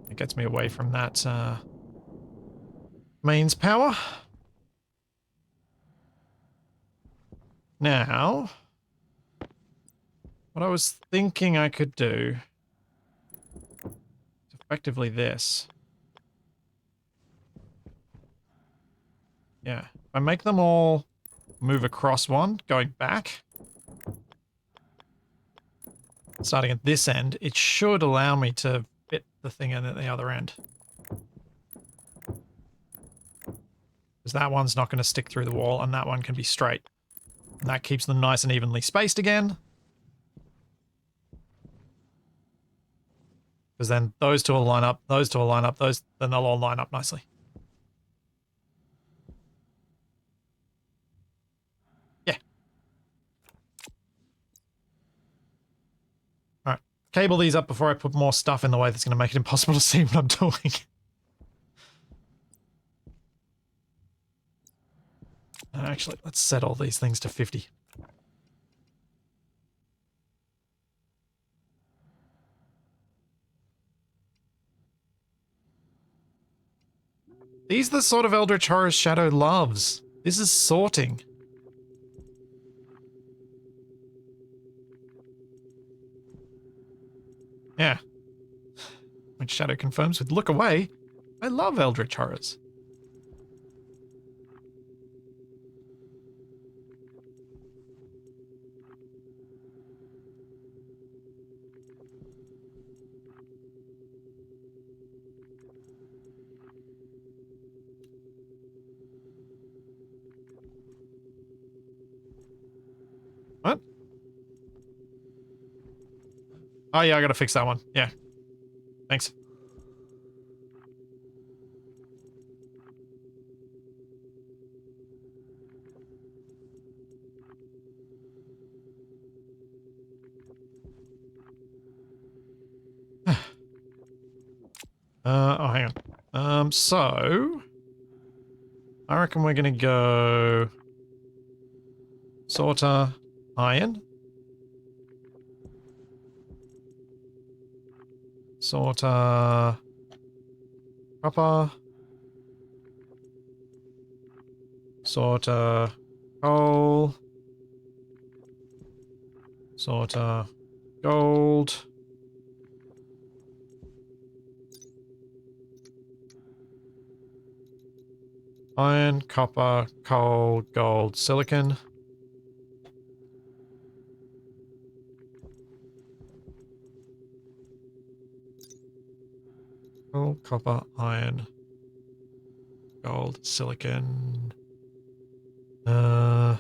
It gets me away from that mains power. Now, what I was thinking I could do is effectively this. Yeah, if I make them all move across one, going back, starting at this end, it should allow me to fit the thing in at the other end. Because that one's not going to stick through the wall, and that one can be straight. And that keeps them nice and evenly spaced again. Because then those two will line up, those two will line up, then they'll all line up nicely. cable these up before I put more stuff in the way that's going to make it impossible to see what I'm doing. Actually, let's set all these things to 50. These are the sort of Eldritch Horror Shadow loves. This is sorting. Yeah. When Shadow confirms with look away, I love Eldritch Horrors. What? Oh yeah, I gotta fix that one. Yeah. Thanks. Oh, hang on. So I reckon we're gonna go sorter, iron, sorter, copper, sorter, coal, sorter, gold. Iron, copper, coal, gold, silicon. Coal, copper, iron, gold, silicon. Hmm.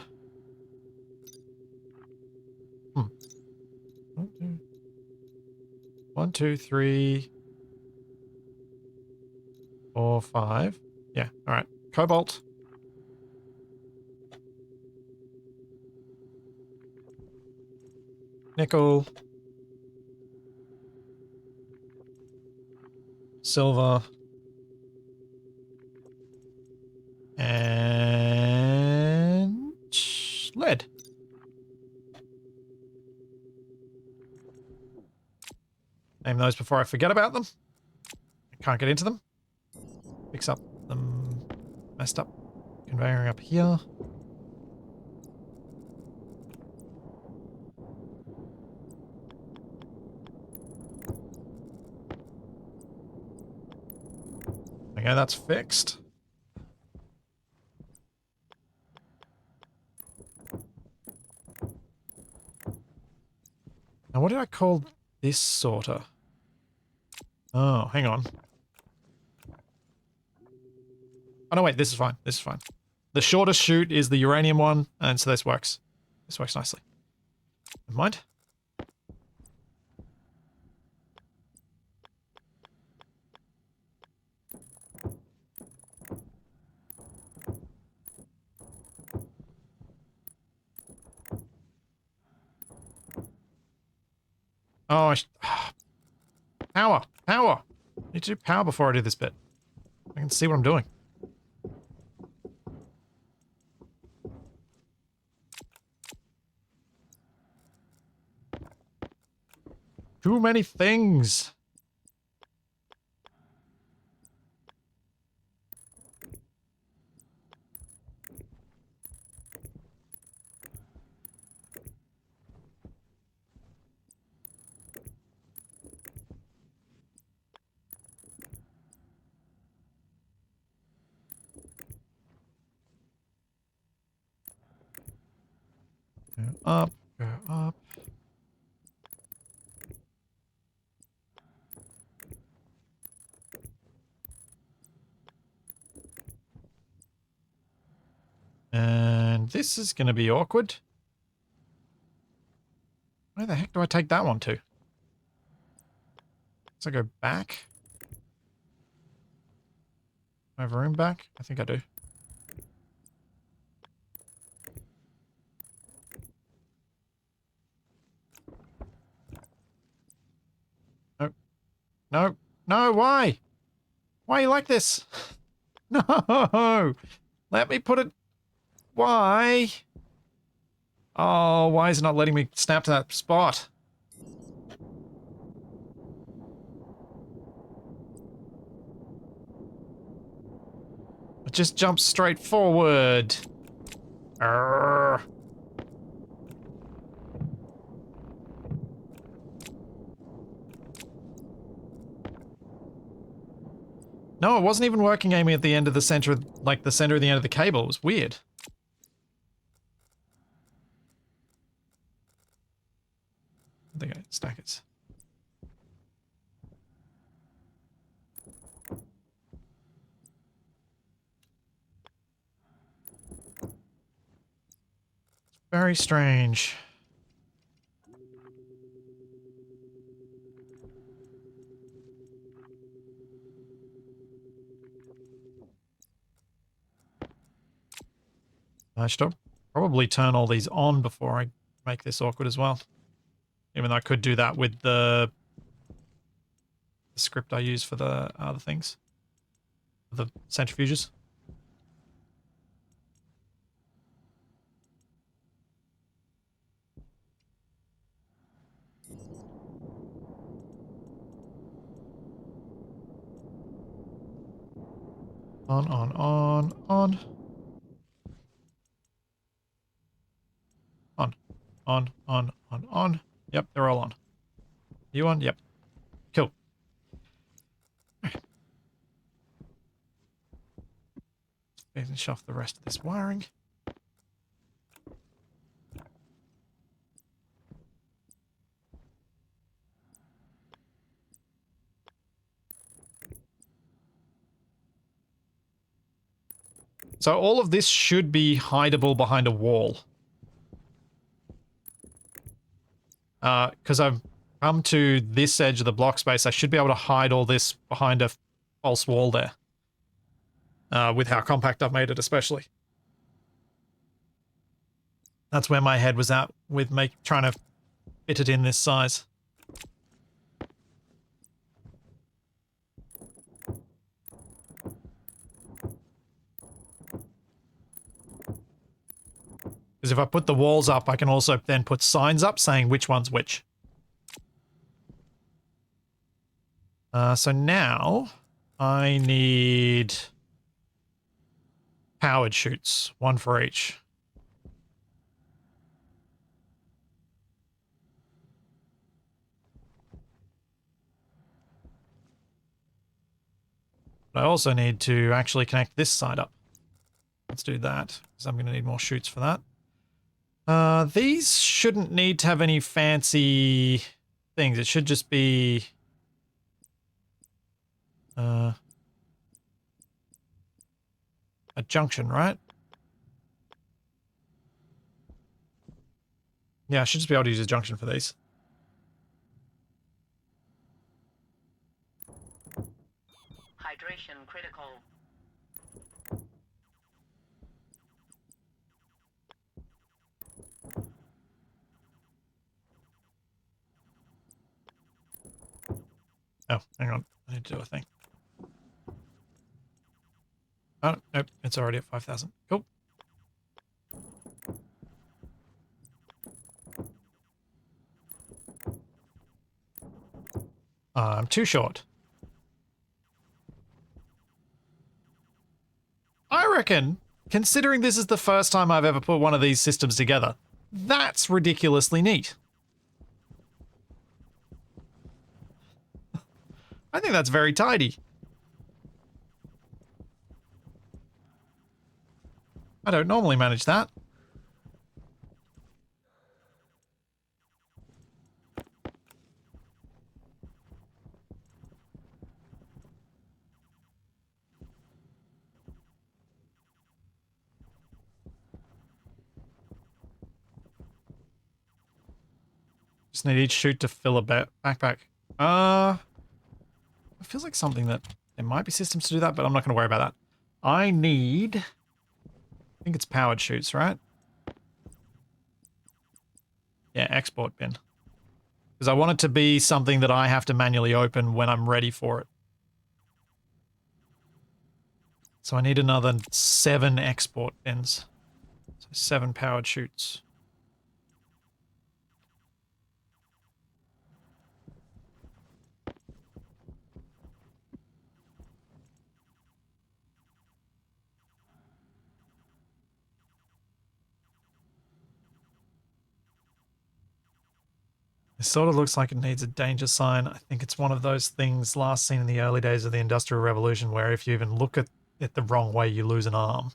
1, 2, 3, 4, 5. Yeah, alright. Cobalt. Nickel. Silver. And lead. Name those before I forget about them. I can't get into them. Fix up them. Messed up. Conveyor up here. Okay, that's fixed. Now, what did I call this sorter? Oh, hang on. Oh, no, wait, this is fine. This is fine. The shortest chute is the uranium one, and so this works. This works nicely. Never mind. Oh, power! Power! I need to do power before I do this bit. I can see what I'm doing. Too many things! Go up, go up. And this is going to be awkward. Where the heck do I take that one to? So I go back? I have room back? I think I do. No. No, why? Why are you like this? No! Let me put it... Why? Oh, why is it not letting me snap to that spot? It just jumps straight forward. Arrgh. No, it wasn't even working aiming at the end of the center, like the center of the end of the cable. It was weird. There you go, stackers. Very strange. I should probably turn all these on before I make this awkward as well. Even though I could do that with the script I use for the other things. The centrifuges. On, on, on, on. On. Yep, they're all on. You on? Yep. Cool. Finish off the rest of this wiring. So all of this should be hideable behind a wall. Because I've come to this edge of the block space, I should be able to hide all this behind a false wall there. With how compact I've made it, especially. That's where my head was at with trying to fit it in this size. Because if I put the walls up, I can also then put signs up saying which one's which. So now I need powered chutes, one for each. But I also need to actually connect this side up. Let's do that, because I'm going to need more chutes for that. These shouldn't need to have any fancy things. It should just be... a junction, right? Yeah, I should just be able to use a junction for these. Hydration critical. Oh, hang on. I need to do a thing. Oh, nope. It's already at 5,000. Cool. I'm too short. I reckon, considering this is the first time I've ever put one of these systems together, that's ridiculously neat. I think that's very tidy. I don't normally manage that. Just need each chute to fill a backpack. It feels like something that there might be systems to do that, but I'm not going to worry about that. I need... I think it's powered chutes, right? Yeah, export bin. Because I want it to be something that I have to manually open when I'm ready for it. So I need another 7 export bins. So 7 powered chutes. It sort of looks like it needs a danger sign. I think it's one of those things last seen in the early days of the Industrial Revolution where if you even look at it the wrong way, you lose an arm.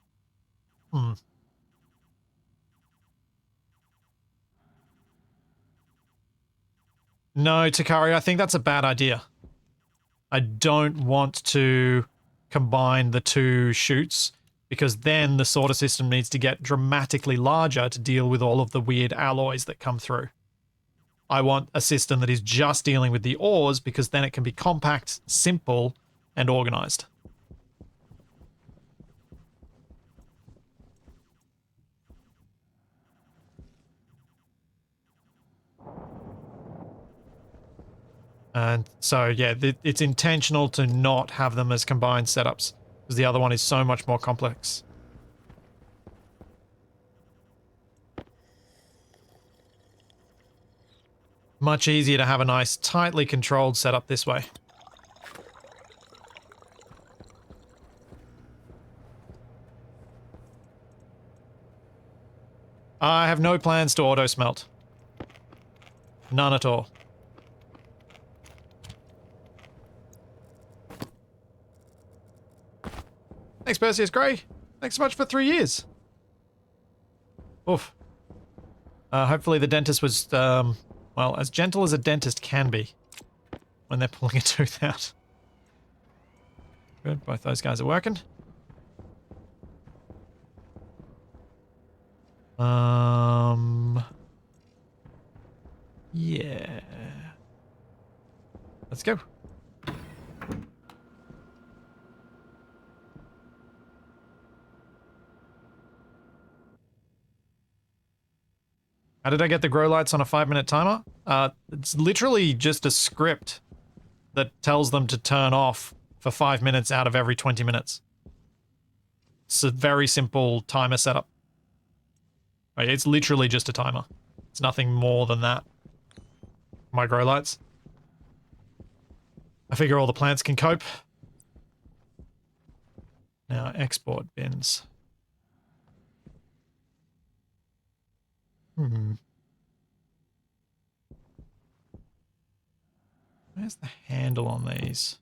No, Takari, I think that's a bad idea. I don't want to combine the 2 chutes because then the sorter system needs to get dramatically larger to deal with all of the weird alloys that come through. I want a system that is just dealing with the ores because then it can be compact, simple, and organized. And so, yeah, it's intentional to not have them as combined setups because the other one is so much more complex. Much easier to have a nice, tightly controlled setup this way. I have no plans to auto-smelt. None at all. Thanks, Perseus Grey. Thanks so much for 3 years. Oof. Hopefully the dentist was, well, as gentle as a dentist can be when they're pulling a tooth out. Good, both those guys are working. Yeah. Let's go. How did I get the grow lights on a 5-minute timer? It's literally just a script that tells them to turn off for 5 minutes out of every 20 minutes. It's a very simple timer setup. Right, it's literally just a timer. It's nothing more than that. My grow lights. I figure all the plants can cope. Now, export bins. Where's the handle on these?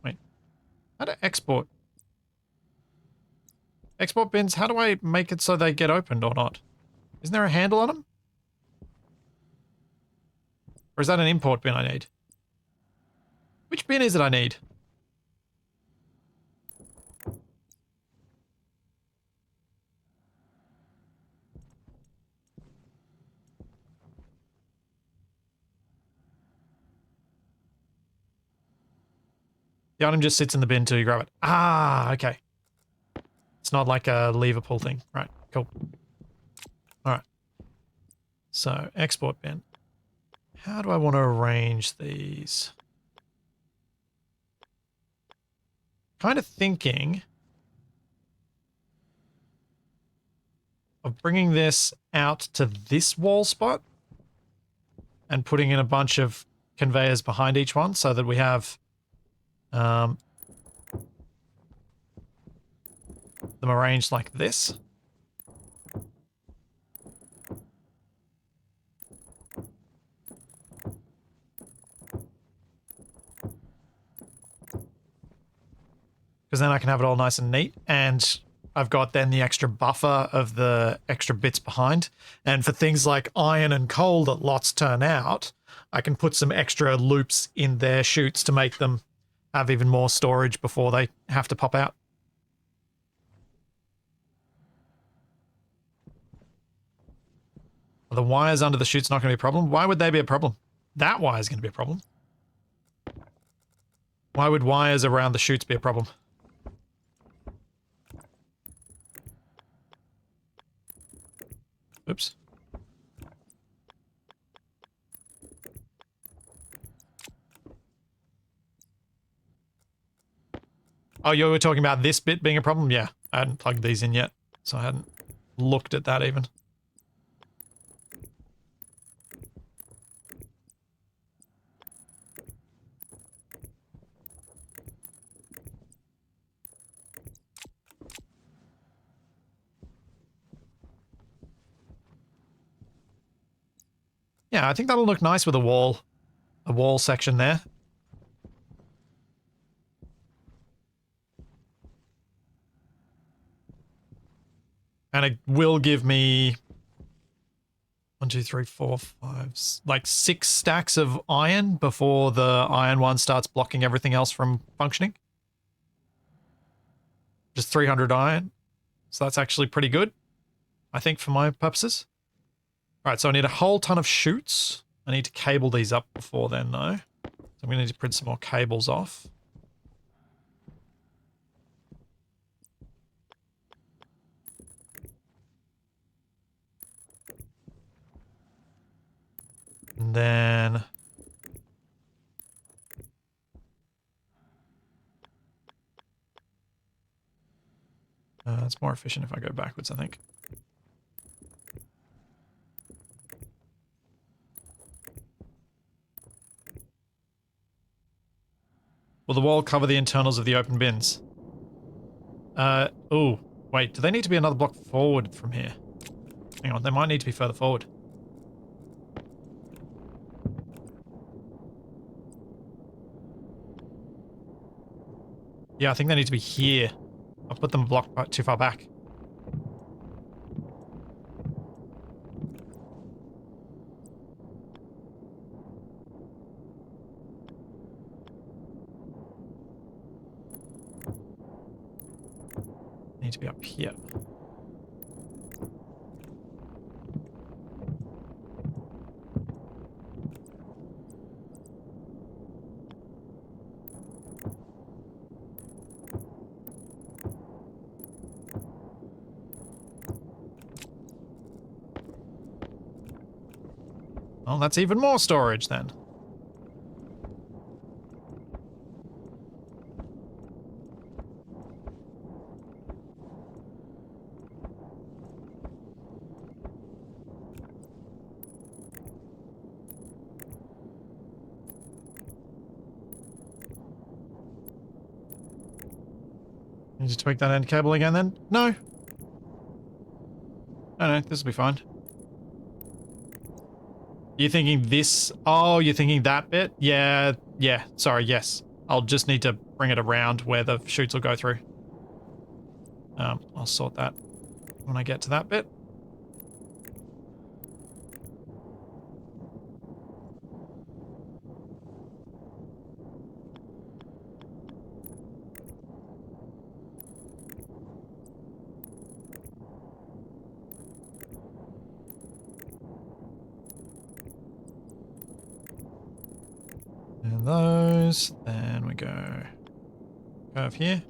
Wait. How to export? Export bins, how do I make it so they get opened or not? Isn't there a handle on them? Or is that an import bin I need? Which bin is it I need? The item just sits in the bin till you grab it. Ah, okay. It's not like a lever pull thing. Right, cool. Alright. So, export bin. How do I want to arrange these? Kind of thinking of bringing this out to this wall spot and putting in a bunch of conveyors behind each one so that we have them arranged like this. Because then I can have it all nice and neat, and I've got then the extra buffer of the extra bits behind. And for things like iron and coal that lots turn out, I can put some extra loops in their chutes to make them have even more storage before they have to pop out. Are the wires under the chutes not going to be a problem? Why would they be a problem? That wire is going to be a problem. Why would wires around the chutes be a problem? Oops. Oh, you were talking about this bit being a problem? Yeah, I hadn't plugged these in yet, so I hadn't looked at that even. Yeah, I think that'll look nice with a wall section there. And it will give me 1, 2, 3, 4, 5, like 6 stacks of iron before the iron one starts blocking everything else from functioning. Just 300 iron. So that's actually pretty good, I think, for my purposes. All right, so I need a whole ton of chutes. I need to cable these up before then, though. So I'm going to need to print some more cables off. And then... it's more efficient if I go backwards, I think. Will the wall cover the internals of the open bins? Oh, wait, do they need to be another block forward from here? Hang on, they might need to be further forward. Yeah, I think they need to be here. I'll put them a block too far back. Need to be up here. Well, that's even more storage then. Need to tweak that end cable again then? No. No, this will be fine. You're thinking this? Oh, you're thinking that bit? Yeah, sorry, yes. I'll just need to bring it around where the chutes will go through. I'll sort that when I get to that bit. And those, then we go curve here.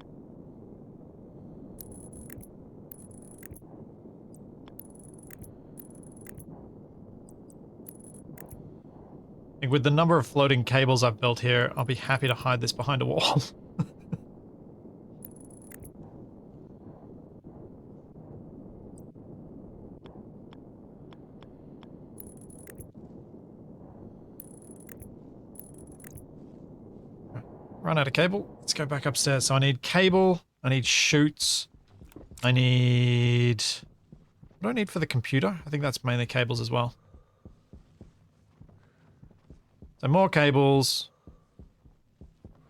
I think with the number of floating cables I've built here, I'll be happy to hide this behind a wall. Run out of cable. Let's go back upstairs. So I need cable. I need chutes. I need... What do I need for the computer? I think that's mainly cables as well. So more cables.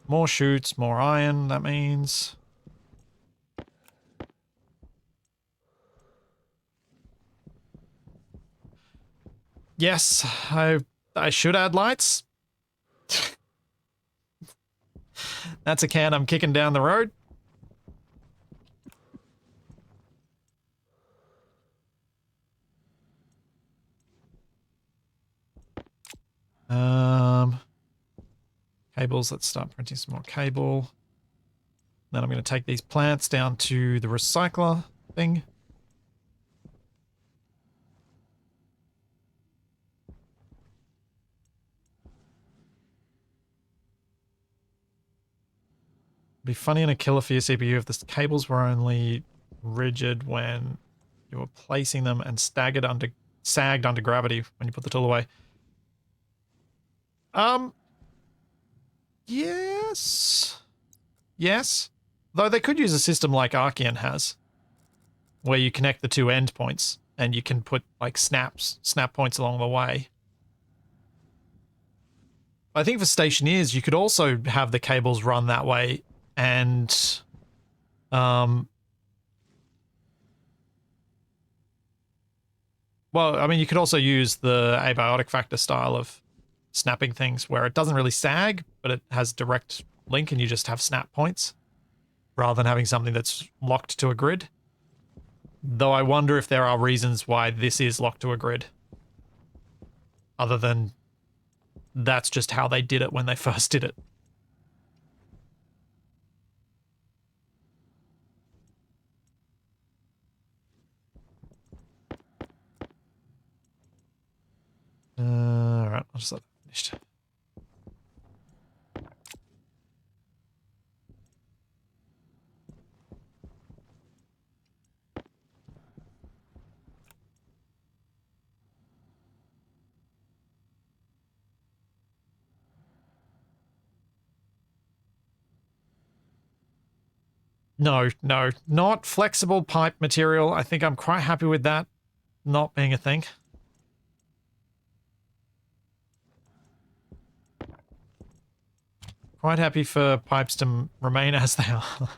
More chutes. More iron, that means. Yes, I should add lights. That's a can I'm kicking down the road. Cables, let's start printing some more cable. Then I'm going to take these plants down to the recycler thing. Be funny and a killer for your CPU if the cables were only rigid when you were placing them and sagged under gravity when you put the tool away. Yes. Yes. Though they could use a system like Archeon has, where you connect the two endpoints and you can put like snap points along the way. I think for Stationeers, you could also have the cables run that way and well, I mean, you could also use the abiotic factor style of snapping things where it doesn't really sag, but it has direct link and you just have snap points rather than having something that's locked to a grid. Though I wonder if there are reasons why this is locked to a grid. Other than that's just how they did it when they first did it. Alright, I'll just let that finished. No, not flexible pipe material. I think I'm quite happy with that not being a thing. Quite happy for pipes to remain as they are.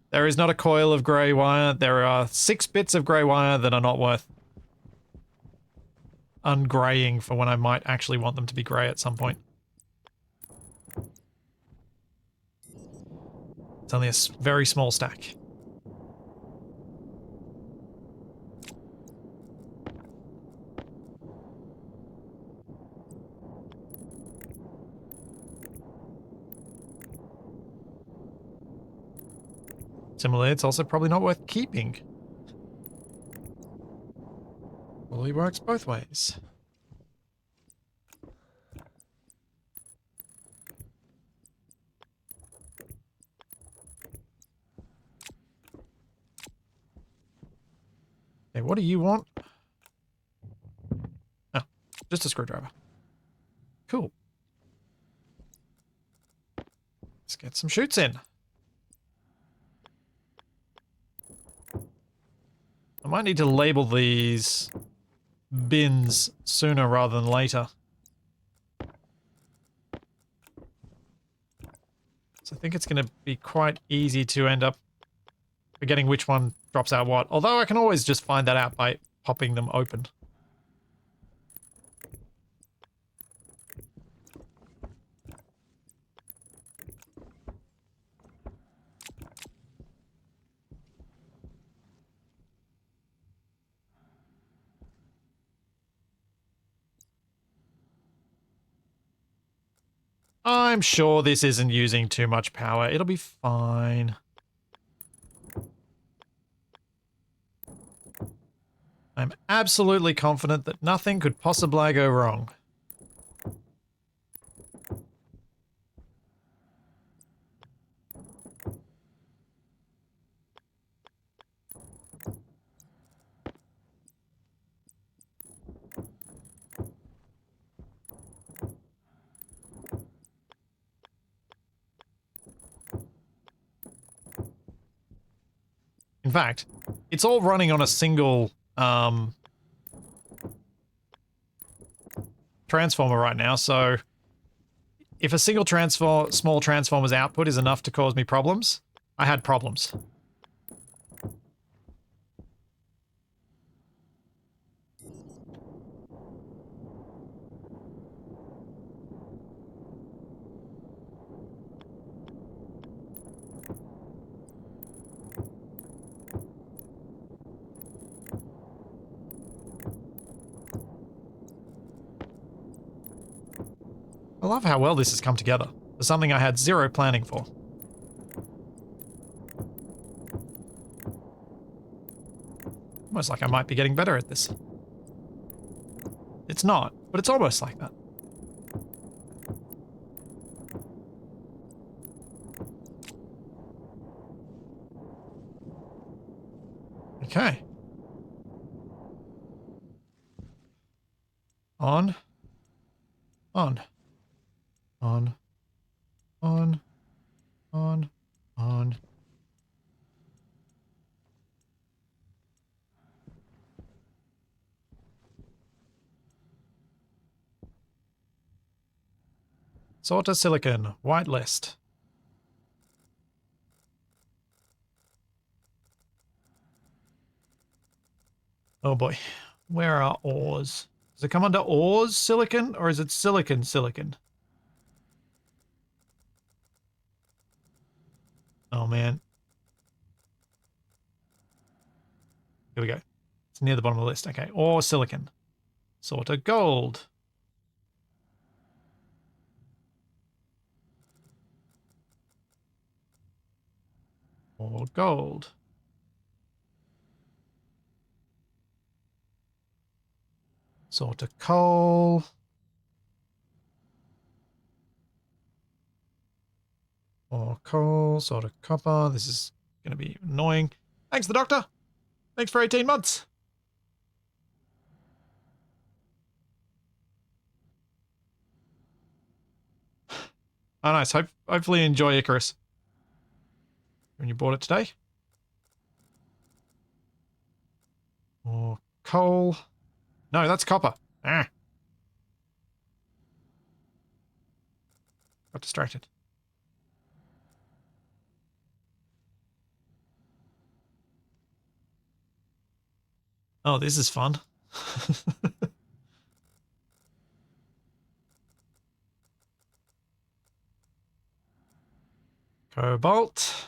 There is not a coil of grey wire. There are 6 bits of grey wire that are not worth ungraying for when I might actually want them to be grey at some point. It's only a very small stack. Similarly, it's also probably not worth keeping. Probably works both ways. Okay, what do you want? Oh, just a screwdriver. Cool. Let's get some chutes in. I might need to label these bins sooner rather than later. So I think it's going to be quite easy to end up forgetting which one drops out what. Although I can always just find that out by popping them open. I'm sure this isn't using too much power. It'll be fine. I'm absolutely confident that nothing could possibly go wrong. In fact, it's all running on a single transformer right now, so if a single small transformer's output is enough to cause me problems, I had problems. I love how well this has come together for something I had zero planning for. Almost like I might be getting better at this. It's not, but it's almost like that. Okay. On. On. On. On. On. On. Sorter silicon. Whitelist. Oh boy. Where are ores? Does it come under ores silicon or is it silicon silicon? Oh man. Here we go. It's near the bottom of the list. Okay. Ore silicon. Sorter gold. Ore gold. Sorter coal. Or coal, sort of copper. This is going to be annoying. Thanks, the doctor. Thanks for 18 months. Oh, nice. Hopefully you enjoy Icarus when you bought it today. Or coal. No, that's copper. Ah. Got distracted. Oh, this is fun. Cobalt.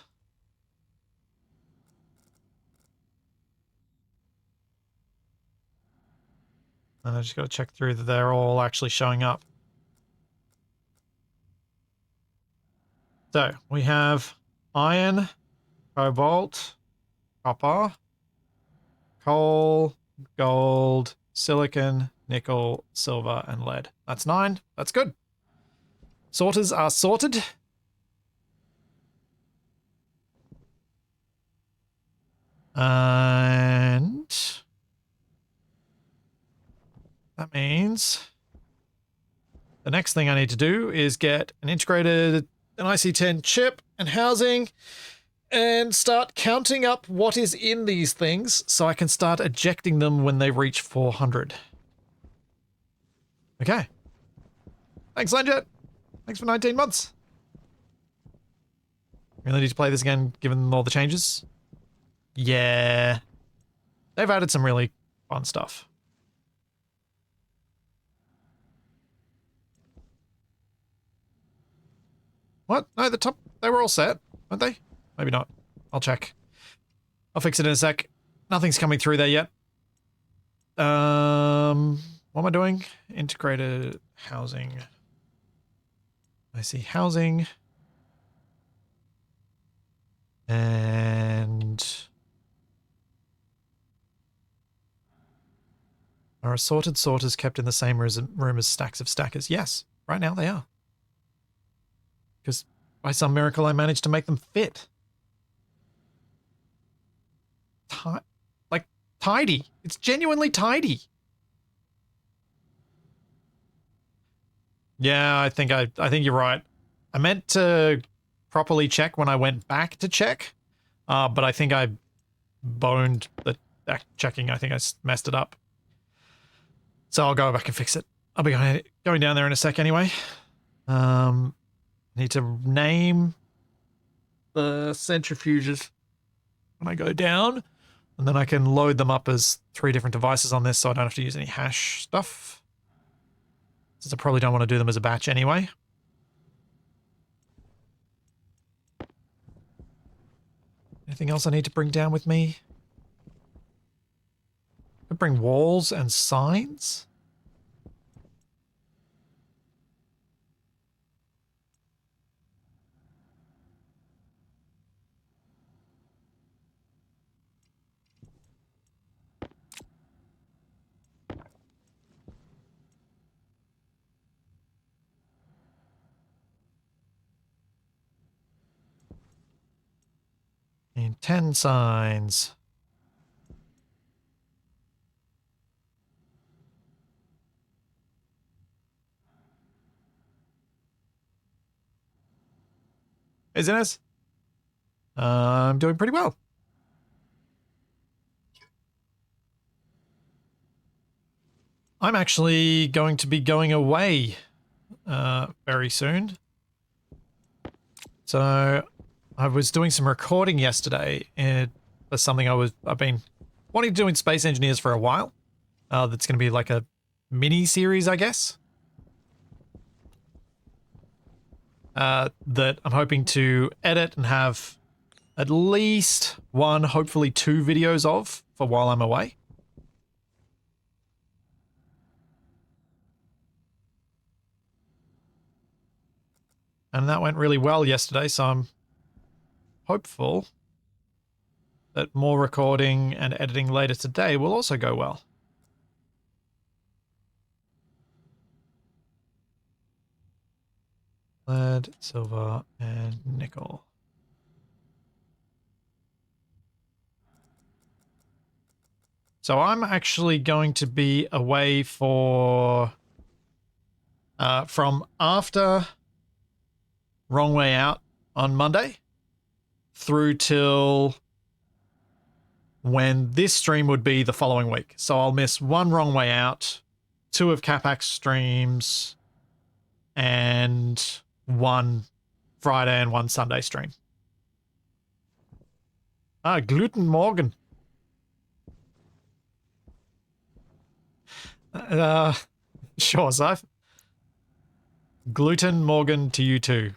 And I just got to check through that they're all actually showing up. So we have iron, cobalt, copper, coal, gold, silicon, nickel, silver, and lead. That's 9. That's good. Sorters are sorted. And that means the next thing I need to do is get an IC10 chip and housing and start counting up what is in these things so I can start ejecting them when they reach 400. Okay. Thanks, Landjet. Thanks for 19 months. Really need to play this again given all the changes? Yeah. They've added some really fun stuff. What? No, the top, they were all set, weren't they? Maybe not. I'll check. I'll fix it in a sec. Nothing's coming through there yet. What am I doing? Integrated housing. I see housing. And are assorted sorters kept in the same room as stacks of stackers? Yes, right now they are. Because by some miracle I managed to make them fit. Like, tidy. It's genuinely tidy. Yeah, I think you're right. I meant to properly check when I went back to check, but I think I boned the checking. I think I messed it up. So I'll go back and fix it. I'll be going down there in a sec anyway. Need to name the centrifuges when I go down, and then I can load them up as 3 different devices on this so I don't have to use any hash stuff. Since I probably don't want to do them as a batch anyway. Anything else I need to bring down with me? I bring walls and signs? And 10 signs. Hey, Zinnes. I'm doing pretty well. I'm actually going to be going away very soon. So I was doing some recording yesterday for something I've been wanting to do in Space Engineers for a while. That's going to be like a mini series, I guess. That I'm hoping to edit and have at least one, hopefully two videos of for while I'm away. And that went really well yesterday, so I'm hopeful that more recording and editing later today will also go well. Lead, silver, and nickel. So I'm actually going to be away for from after Wrong Way Out on Monday through till when this stream would be the following week. So I'll miss one Wrong Way Out, two of Capax streams, and one Friday and one Sunday stream. Gluten Morgan. Sure, Scythe. Gluten Morgan to you too.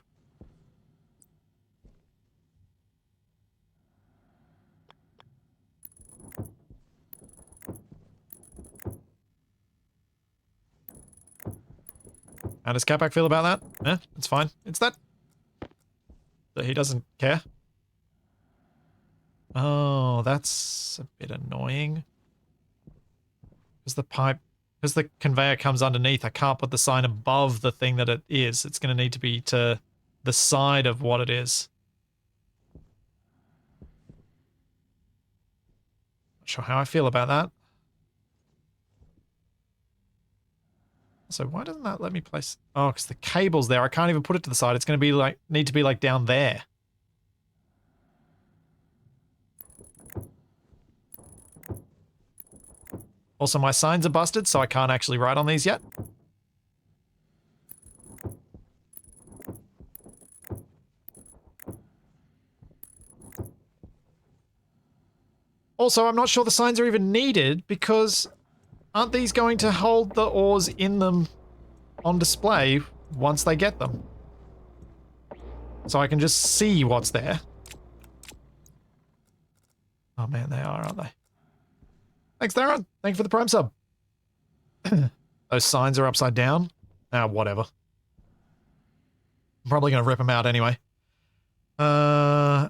How does Capac feel about that? Yeah, it's fine. It's that he doesn't care. Oh, that's a bit annoying. Because the conveyor comes underneath, I can't put the sign above the thing that it is. It's going to need to be to the side of what it is. Not sure how I feel about that. So why doesn't that let me place... Oh, because the cable's there. I can't even put it to the side. It's going to be like... need to be like down there. Also, my signs are busted, so I can't actually write on these yet. Also, I'm not sure the signs are even needed because aren't these going to hold the ores in them on display once they get them? So I can just see what's there. Oh man, they are, aren't they? Thanks, Theron. Thank you for the Prime sub. Those signs are upside down. Whatever. I'm probably going to rip them out anyway. I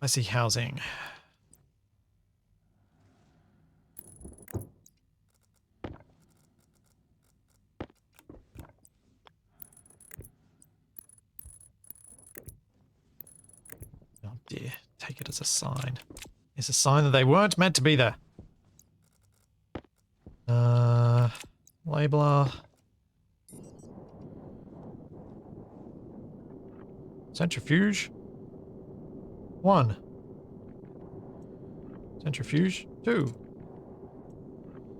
see housing. Oh dear. Take it as a sign. It's a sign that they weren't meant to be there. Labeler. Centrifuge. 1. Centrifuge. 2.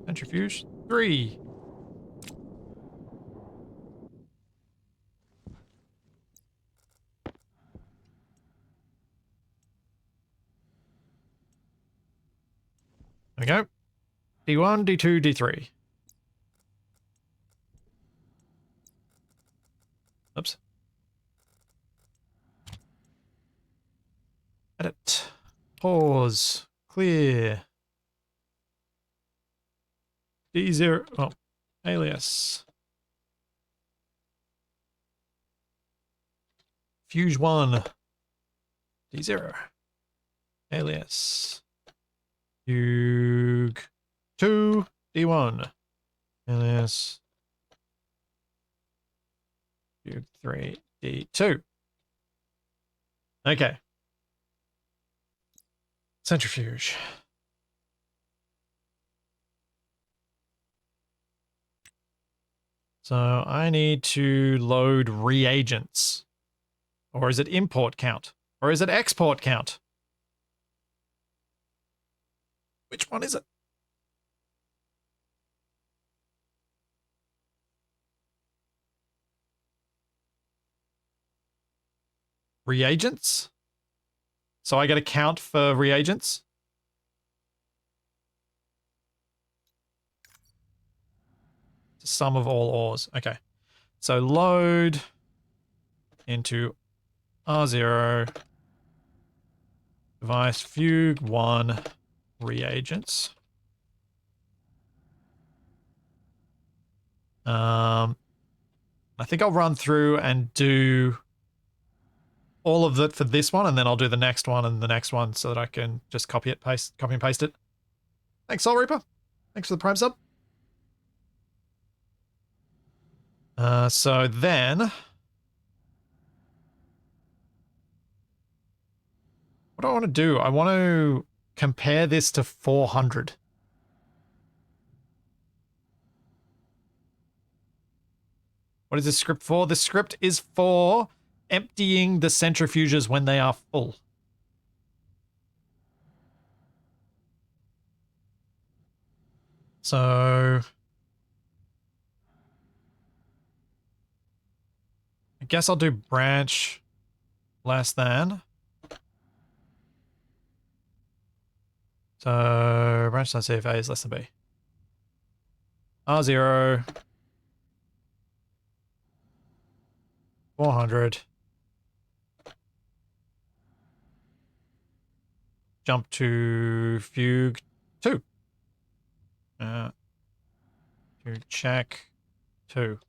Centrifuge. 3. There we go. D1, D2, D3. Oops. Edit. Pause. Clear. D0. Oh. Alias. Fuge 1. D0. Alias. Fugue 2. D1. Alias. Fugue 3. D2. Okay. Centrifuge. So I need to load reagents. Or is it import count? Or is it export count? Which one is it? Reagents? So I get a count for reagents? Sum of all ores. Okay. So load into R0 device fugue 1 reagents. I think I'll run through and do all of it for this one, and then I'll do the next one and the next one so that I can just copy and paste it. Thanks, Soul Reaper. Thanks for the Prime sub. So then, what do I want to do? I want to compare this to 400. What is this script for? This script is for emptying the centrifuges when they are full. So I guess I'll do branch less than. So branch let's see if A is less than B. R0 400. Jump to fugue 2. To check 2.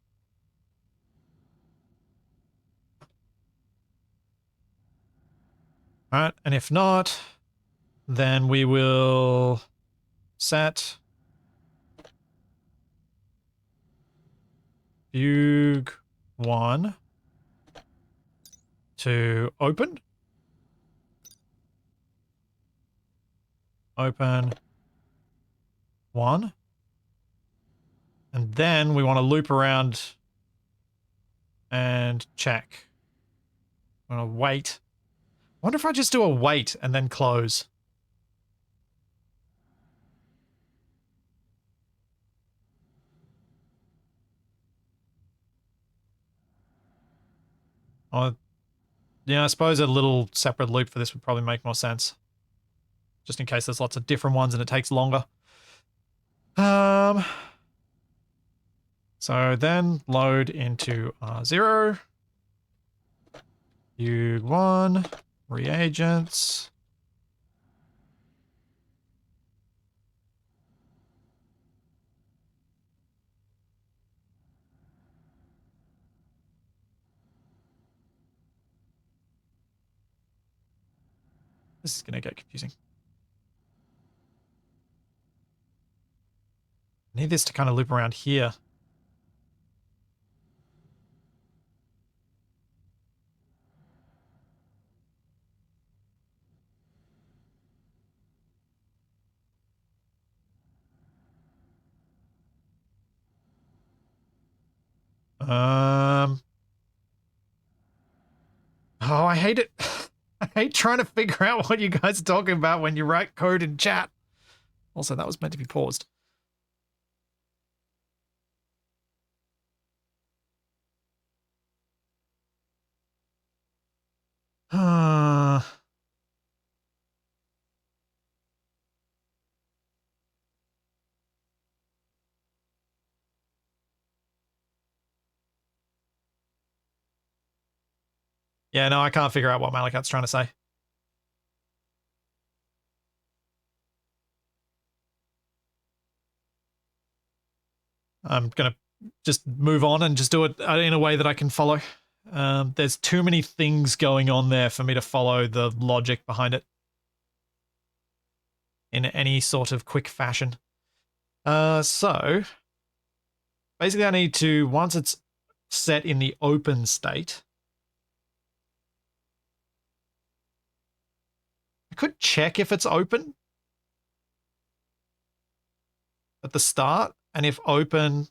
Alright, and if not, then we will set fugue 1 to open. Open 1. And then we want to loop around and check. I'm going to wait. I wonder if I just do a wait and then close. Oh, yeah, I suppose a little separate loop for this would probably make more sense. Just in case there's lots of different ones and it takes longer. So then load into R0. Fugue 1. Reagents. This is going to get confusing. I need this to kind of loop around here. Oh, I hate it. I hate trying to figure out what you guys are talking about when you write code in chat. Also, that was meant to be paused. Yeah, no, I can't figure out what Malakat's trying to say. I'm going to just move on and just do it in a way that I can follow. There's too many things going on there for me to follow the logic behind it in any sort of quick fashion. So basically I need to, once it's set in the open state, I could check if it's open at the start, and if open,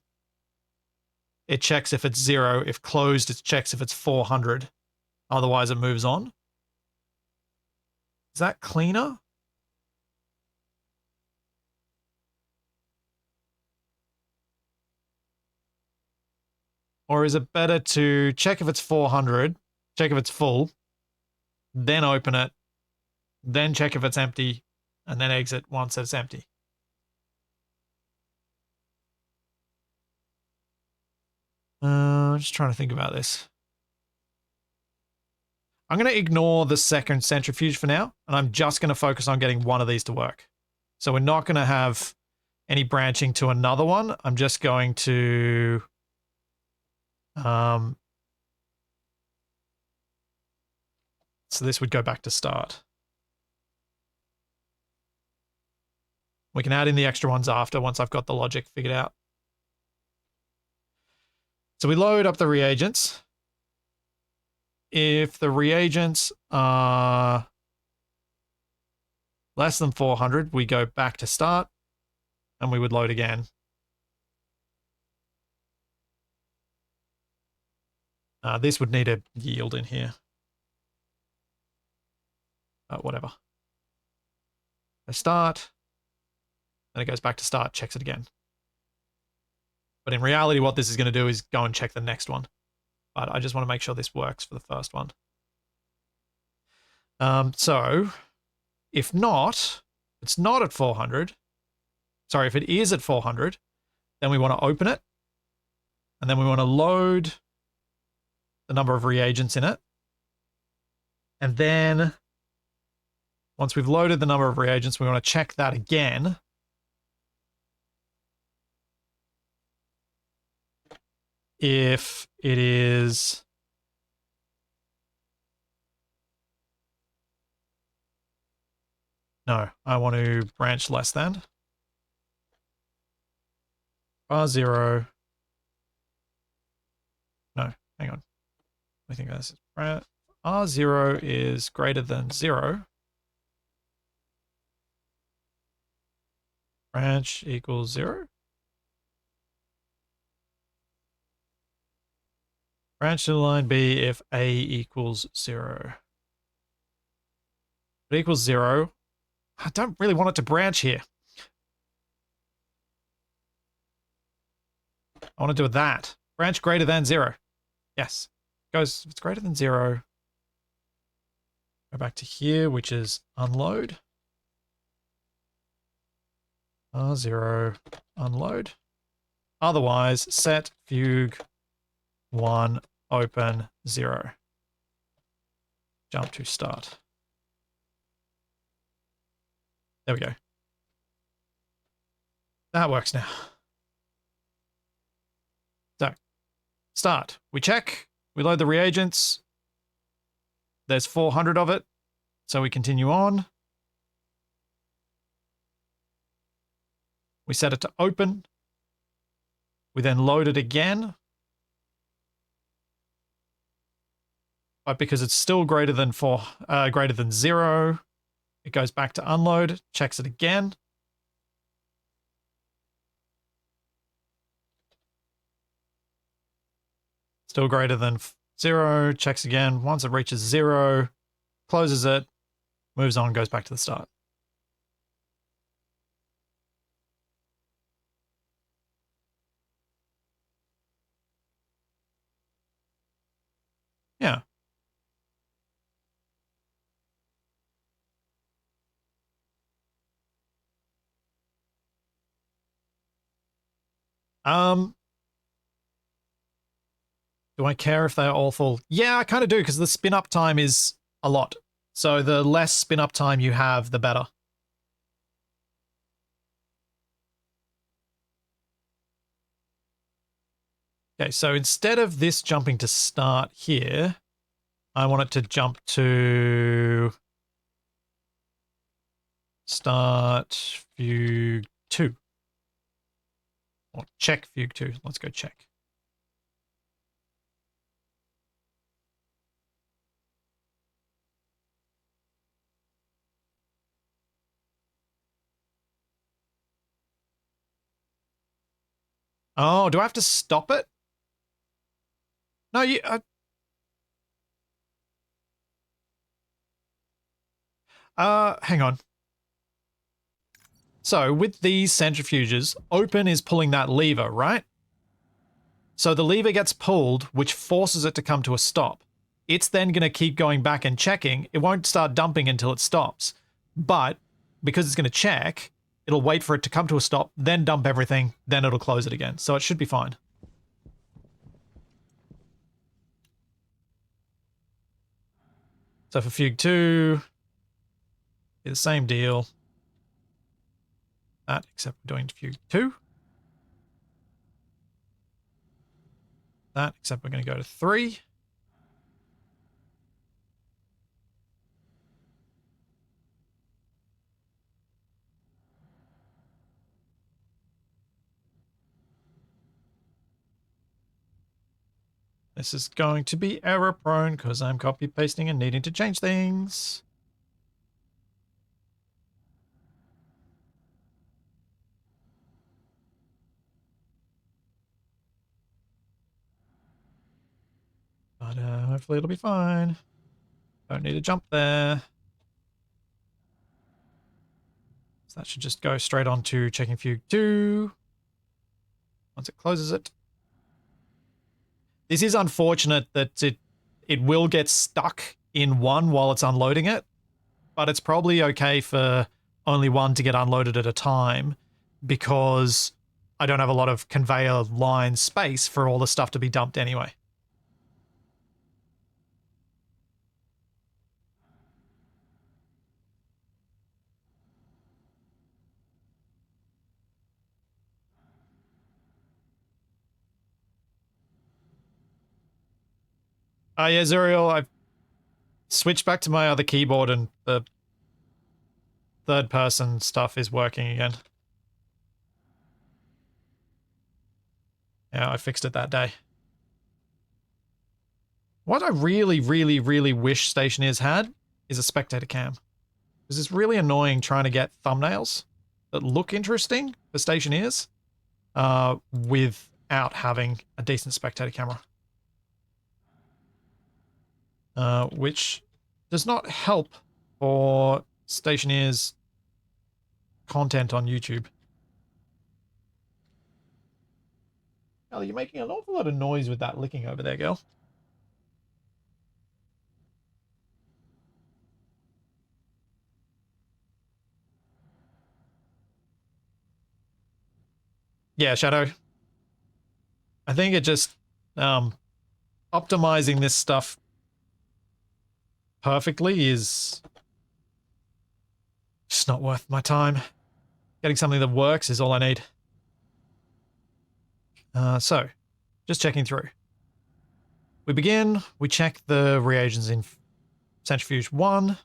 it checks if it's 0. If closed, it checks if it's 400. Otherwise, it moves on. Is that cleaner? Or is it better to check if it's 400, check if it's full, then open it, then check if it's empty, and then exit once it's empty? Just trying to think about this. I'm going to ignore the second centrifuge for now, and I'm just going to focus on getting one of these to work. So we're not going to have any branching to another one. I'm just going to... so this would go back to start. We can add in the extra ones after, once I've got the logic figured out. So we load up the reagents. If the reagents are less than 400, we go back to start, and we would load again. This would need a yield in here. Whatever. So start, then it goes back to start, checks it again. But in reality, what this is going to do is go and check the next one. But I just want to make sure this works for the first one. So if not, it's not at 400. Sorry, if it is at 400, then we want to open it. And then we want to load the number of reagents in it. And then once we've loaded the number of reagents, we want to check that again. If it is... No, I want to branch less than. R0. No, hang on. I think this is R0 is greater than 0. Branch equals 0. Branch to line B if A equals 0. If it equals 0, I don't really want it to branch here. I want to do that. Branch greater than 0. Yes. Goes, if it's greater than 0, go back to here, which is unload. R0, unload. Otherwise, set fugue 1, open 0. Jump to start. There we go. That works now. So, start. We check. We load the reagents. There's 400 of it. So we continue on. We set it to open. We then load it again. But because it's still greater than 0, it goes back to unload, checks it again. Still greater than 0, checks again. Once it reaches 0, closes it, moves on, goes back to the start. Yeah. Do I care if they're all full? Yeah, I kind of do, because the spin up time is a lot. So the less spin up time you have, the better. Okay, so instead of this jumping to start here, I want it to jump to start fugue 2. Or check fugue 2. Let's go check. Oh, do I have to stop it? No, you... Hang on. So with these centrifuges, open is pulling that lever, right? So the lever gets pulled, which forces it to come to a stop. It's then going to keep going back and checking. It won't start dumping until it stops. But because it's going to check, it'll wait for it to come to a stop, then dump everything, then it'll close it again. So it should be fine. So for Fugue 2, the same deal. That, except we're doing Fugue 2. That, except we're going to go to 3. This is going to be error prone because I'm copy pasting and needing to change things. But hopefully it'll be fine. Don't need to jump there. So that should just go straight on to checking Fugue 2. Once it closes it. This is unfortunate that it will get stuck in one while it's unloading it, but it's probably okay for only one to get unloaded at a time because I don't have a lot of conveyor line space for all the stuff to be dumped anyway. Yeah, Zuriel, I've switched back to my other keyboard and the third person stuff is working again. Yeah, I fixed it that day. What I really, really, really wish Stationeers had is a spectator cam. Because it's really annoying trying to get thumbnails that look interesting for Stationeers without having a decent spectator camera. Which does not help for Stationeers content on YouTube. Ellie, you're making an awful lot of noise with that licking over there, girl. Yeah, Shadow. I think it just optimizing this stuff perfectly is just not worth my time. Getting something that works is all I need. So, just checking through. We begin, we check the reagents in centrifuge 1.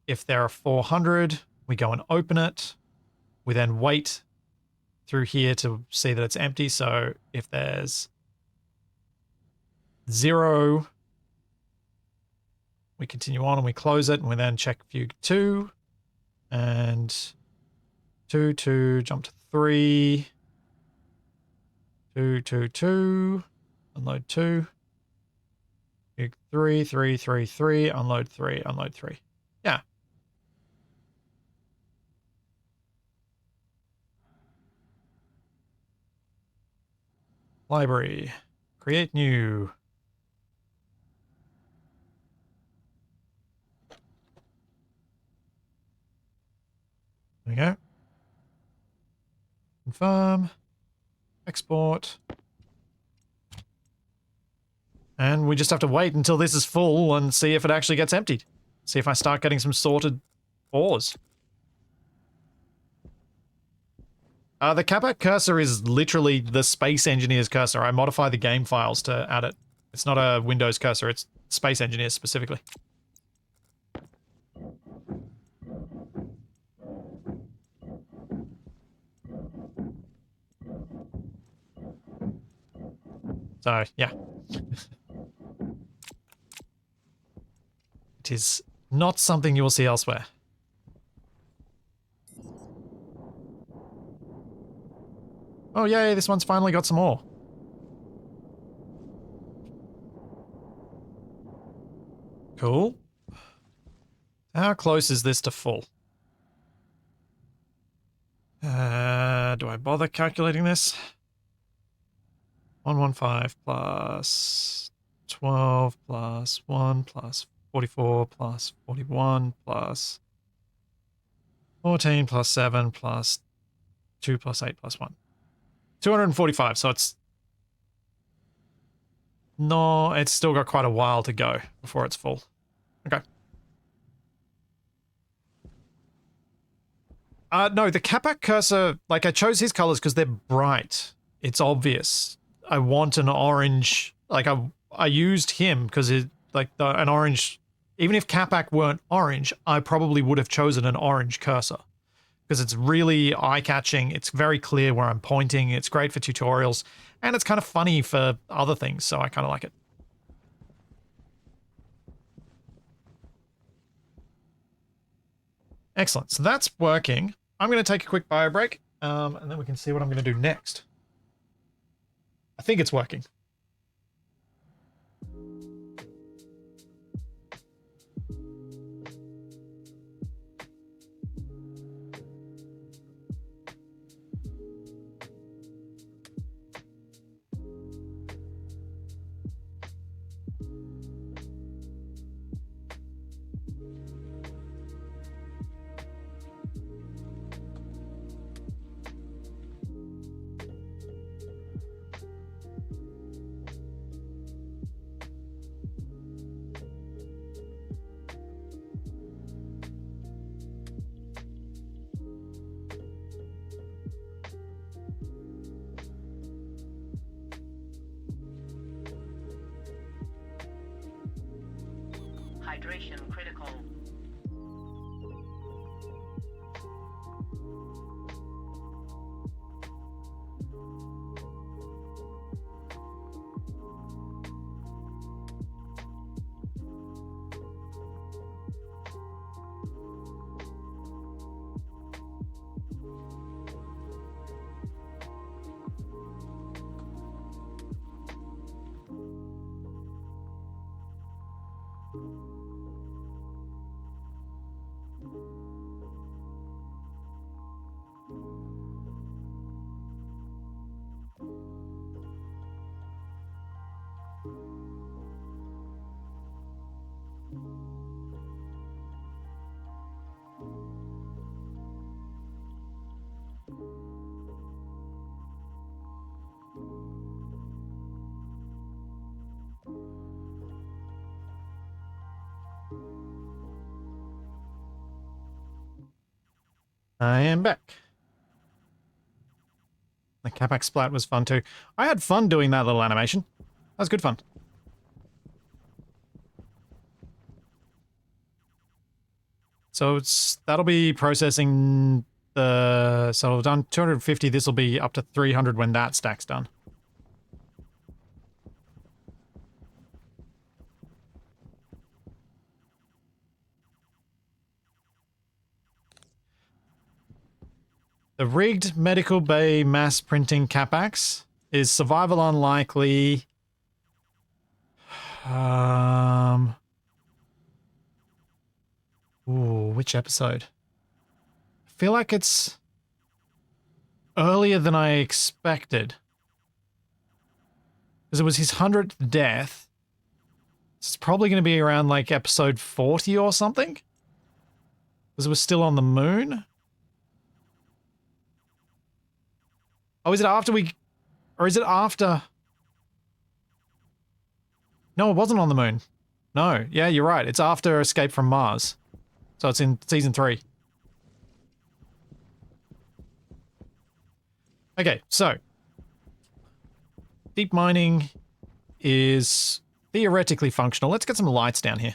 If there are 400, we go and open it. We then wait through here to see that it's empty. So if there's 0, we continue on and we close it, and we then check Fugue 2 and 2, jump to 3, 2, unload 2, Fugue 3, unload 3, unload 3. Yeah. Library. Create new. There we go. Confirm. Export. And we just have to wait until this is full and see if it actually gets emptied. See if I start getting some sorted ores. The Capac cursor is literally the Space Engineers cursor. I modify the game files to add it. It's not a Windows cursor, it's Space Engineers specifically. So, yeah. It is not something you will see elsewhere. Oh yay, this one's finally got some more. Cool. How close is this to full? Do I bother calculating this? 115 plus 12 plus 1 plus 44 plus 41 plus 14 plus 7 plus 2 plus 8 plus 1. 245, so it's... No, it's still got quite a while to go before it's full. Okay. No, the Capac cursor, like I chose his colors because they're bright. It's obvious. I want an orange, like I used him because an orange, even if Capac weren't orange, I probably would have chosen an orange cursor because it's really eye-catching. It's very clear where I'm pointing. It's great for tutorials and it's kind of funny for other things. So I kind of like it. Excellent. So that's working. I'm going to take a quick bio break, and then we can see what I'm going to do next. I think it's working. Hydration critical. I am back. The Capac splat was fun too. I had fun doing that little animation. That was good fun. So that'll be processing so I've done 250, this will be up to 300 when that stack's done. The rigged medical bay mass printing Capax is survival unlikely. Ooh, which episode? I feel like it's earlier than I expected. Because it was his 100th death. It's probably going to be around like episode 40 or something. Because it was still on the moon. Oh, is it after or is it after? No, it wasn't on the moon. No, yeah, you're right. It's after Escape from Mars. So it's in season 3. Okay, so deep mining is theoretically functional. Let's get some lights down here.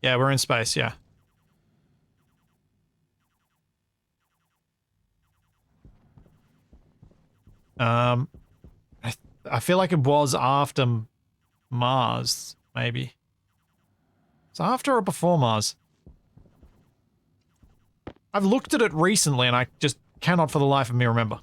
Yeah, we're in space, yeah. I feel like it was after Mars, maybe. It's after or before Mars? I've looked at it recently and I just cannot for the life of me remember.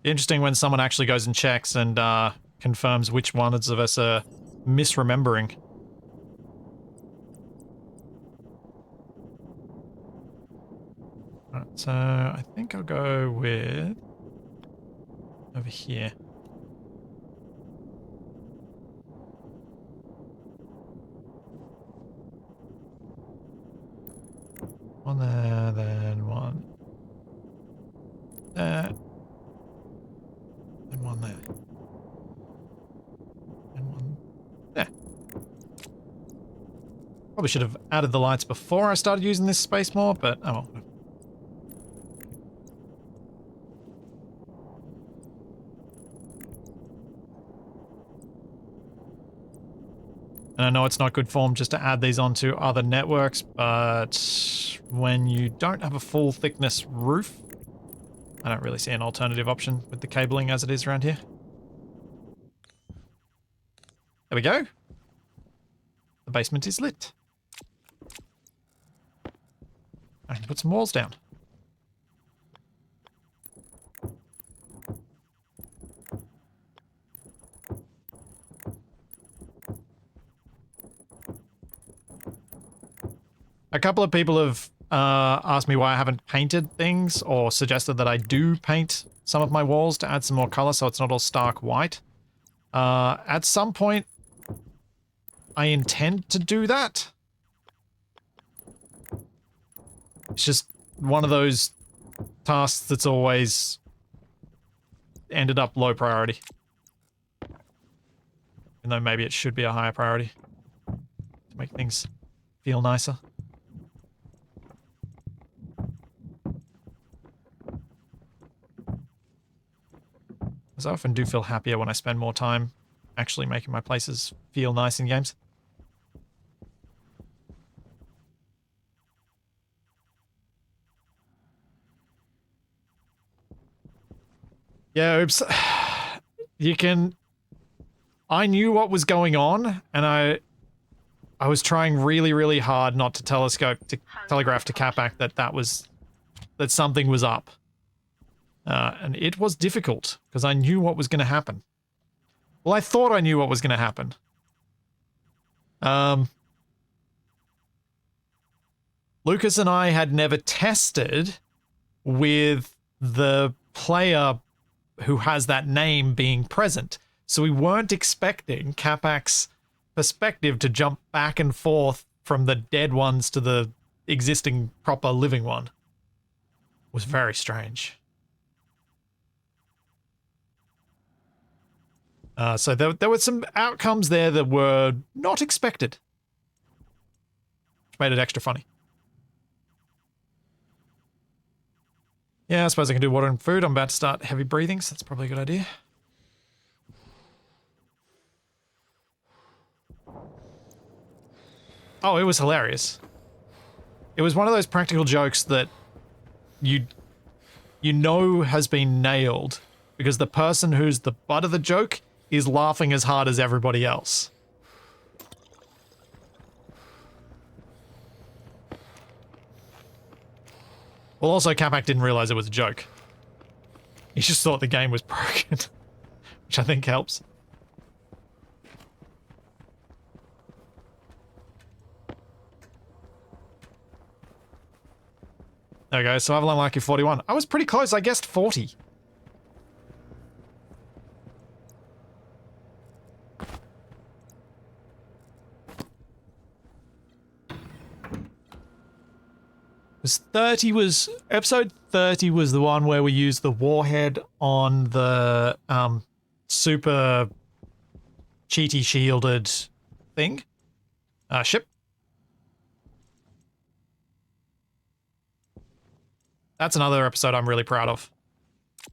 Interesting when someone actually goes and checks and confirms which ones of us are misremembering. Alright, so I think I'll go with over here. One there, then one there, and one there, and one there. Probably should have added the lights before I started using this space more, but oh well. And I know it's not good form just to add these onto other networks, but when you don't have a full thickness roof, I don't really see an alternative option with the cabling as it is around here. There we go. The basement is lit. I can put some walls down. A couple of people have asked me why I haven't painted things or suggested that I do paint some of my walls to add some more color so it's not all stark white. At some point, I intend to do that. It's just one of those tasks that's always ended up low priority. Even though maybe it should be a higher priority to make things feel nicer. Because I often do feel happier when I spend more time actually making my places feel nice in games. Yeah, oops. You can... I knew what was going on, and I was trying really, really hard not to telegraph to Capac that something was up. And it was difficult, because I knew what was going to happen. Well, I thought I knew what was going to happen. Lucas and I had never tested with the player who has that name being present. So we weren't expecting Capac's perspective to jump back and forth from the dead ones to the existing proper living one. It was very strange. So there were some outcomes there that were not expected, which made it extra funny. Yeah, I suppose I can do water and food. I'm about to start heavy breathing, so that's probably a good idea. Oh, it was hilarious. It was one of those practical jokes that you know has been nailed because the person who's the butt of the joke is laughing as hard as everybody else. Well, also, Capac didn't realize it was a joke. He just thought the game was broken, which I think helps. There we go, survival unlucky 41. I was pretty close, I guessed 40. Episode 30 was the one where we used the warhead on the super cheaty shielded thing. Ship. That's another episode I'm really proud of.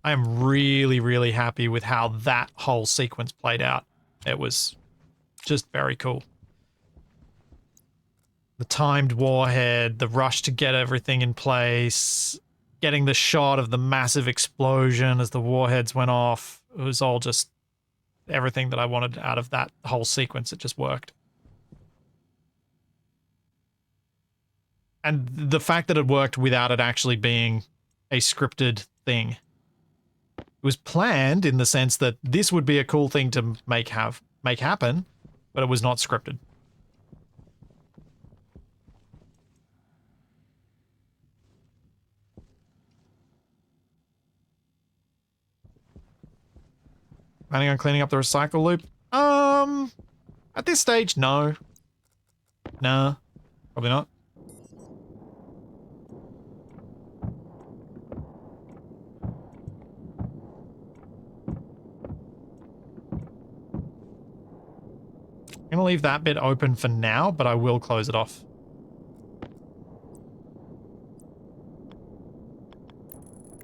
I am really, really happy with how that whole sequence played out. It was just very cool. The timed warhead, the rush to get everything in place, getting the shot of the massive explosion as the warheads went off. It was all just everything that I wanted out of that whole sequence. It just worked. And the fact that it worked without it actually being a scripted thing It was planned in the sense that this would be a cool thing to make happen, but it was not scripted. Planning on cleaning up the recycle loop? At this stage, no. Nah, probably not. I'm gonna leave that bit open for now, but I will close it off.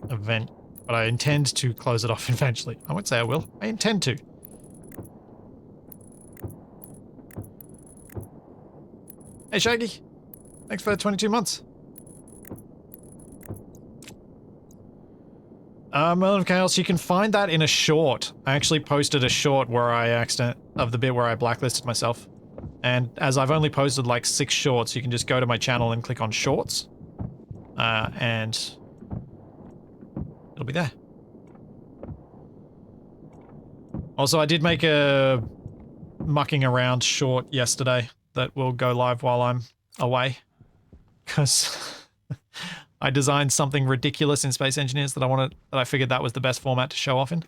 But I intend to close it off eventually. I won't say I will. I intend to. Hey, Shaggy. Thanks for 22 months. Merlin of Chaos, you can find that in a short. I actually posted a short where of the bit where I blacklisted myself. And as I've only posted like 6 shorts, you can just go to my channel and click on shorts. And it'll be there. Also, I did make a mucking around short yesterday that will go live while I'm away. Because I designed something ridiculous in Space Engineers that I figured that was the best format to show off in.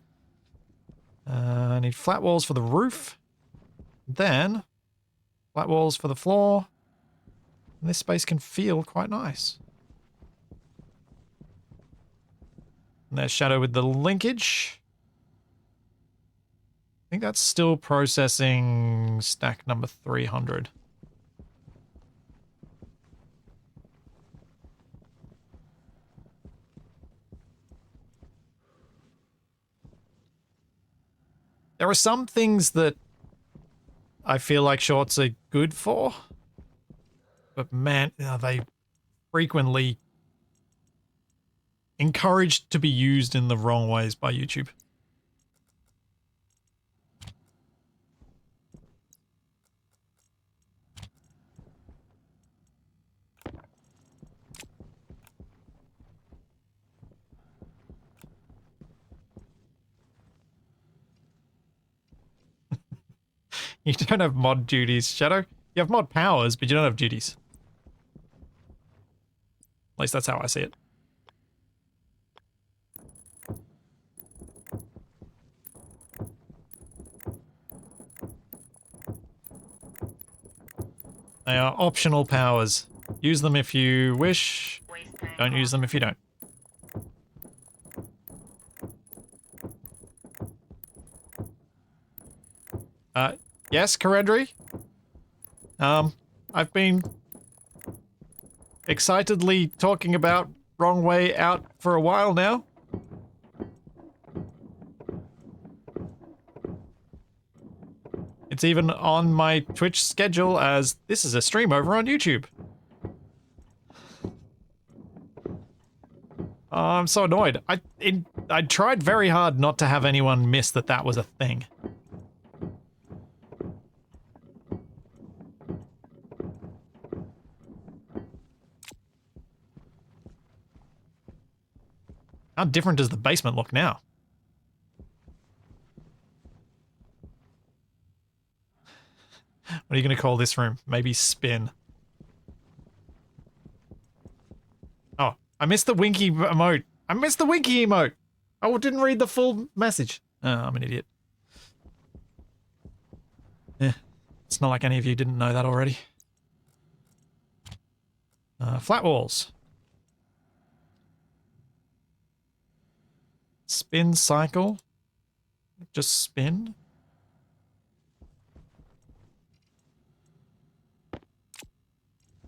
I need flat walls for the roof. Then, flat walls for the floor. And this space can feel quite nice. And there's Shadow with the linkage. I think that's still processing stack number 300. There are some things that I feel like shorts are good for, but man, are they frequently encouraged to be used in the wrong ways by YouTube. You don't have mod duties, Shadow. You have mod powers, but you don't have duties. At least that's how I see it. They are optional powers. Use them if you wish. Don't use them if you don't. Yes, Karendri? I've been excitedly talking about Wrong Way Out for a while now. It's even on my Twitch schedule as this is a stream over on YouTube. I'm so annoyed. I tried very hard not to have anyone miss that was a thing. How different does the basement look now? What are you going to call this room? Maybe spin. Oh, I missed the winky emote. I missed the winky emote. I didn't read the full message. Oh, I'm an idiot. It's not like any of you didn't know that already. Flat walls. Spin cycle. Just spin.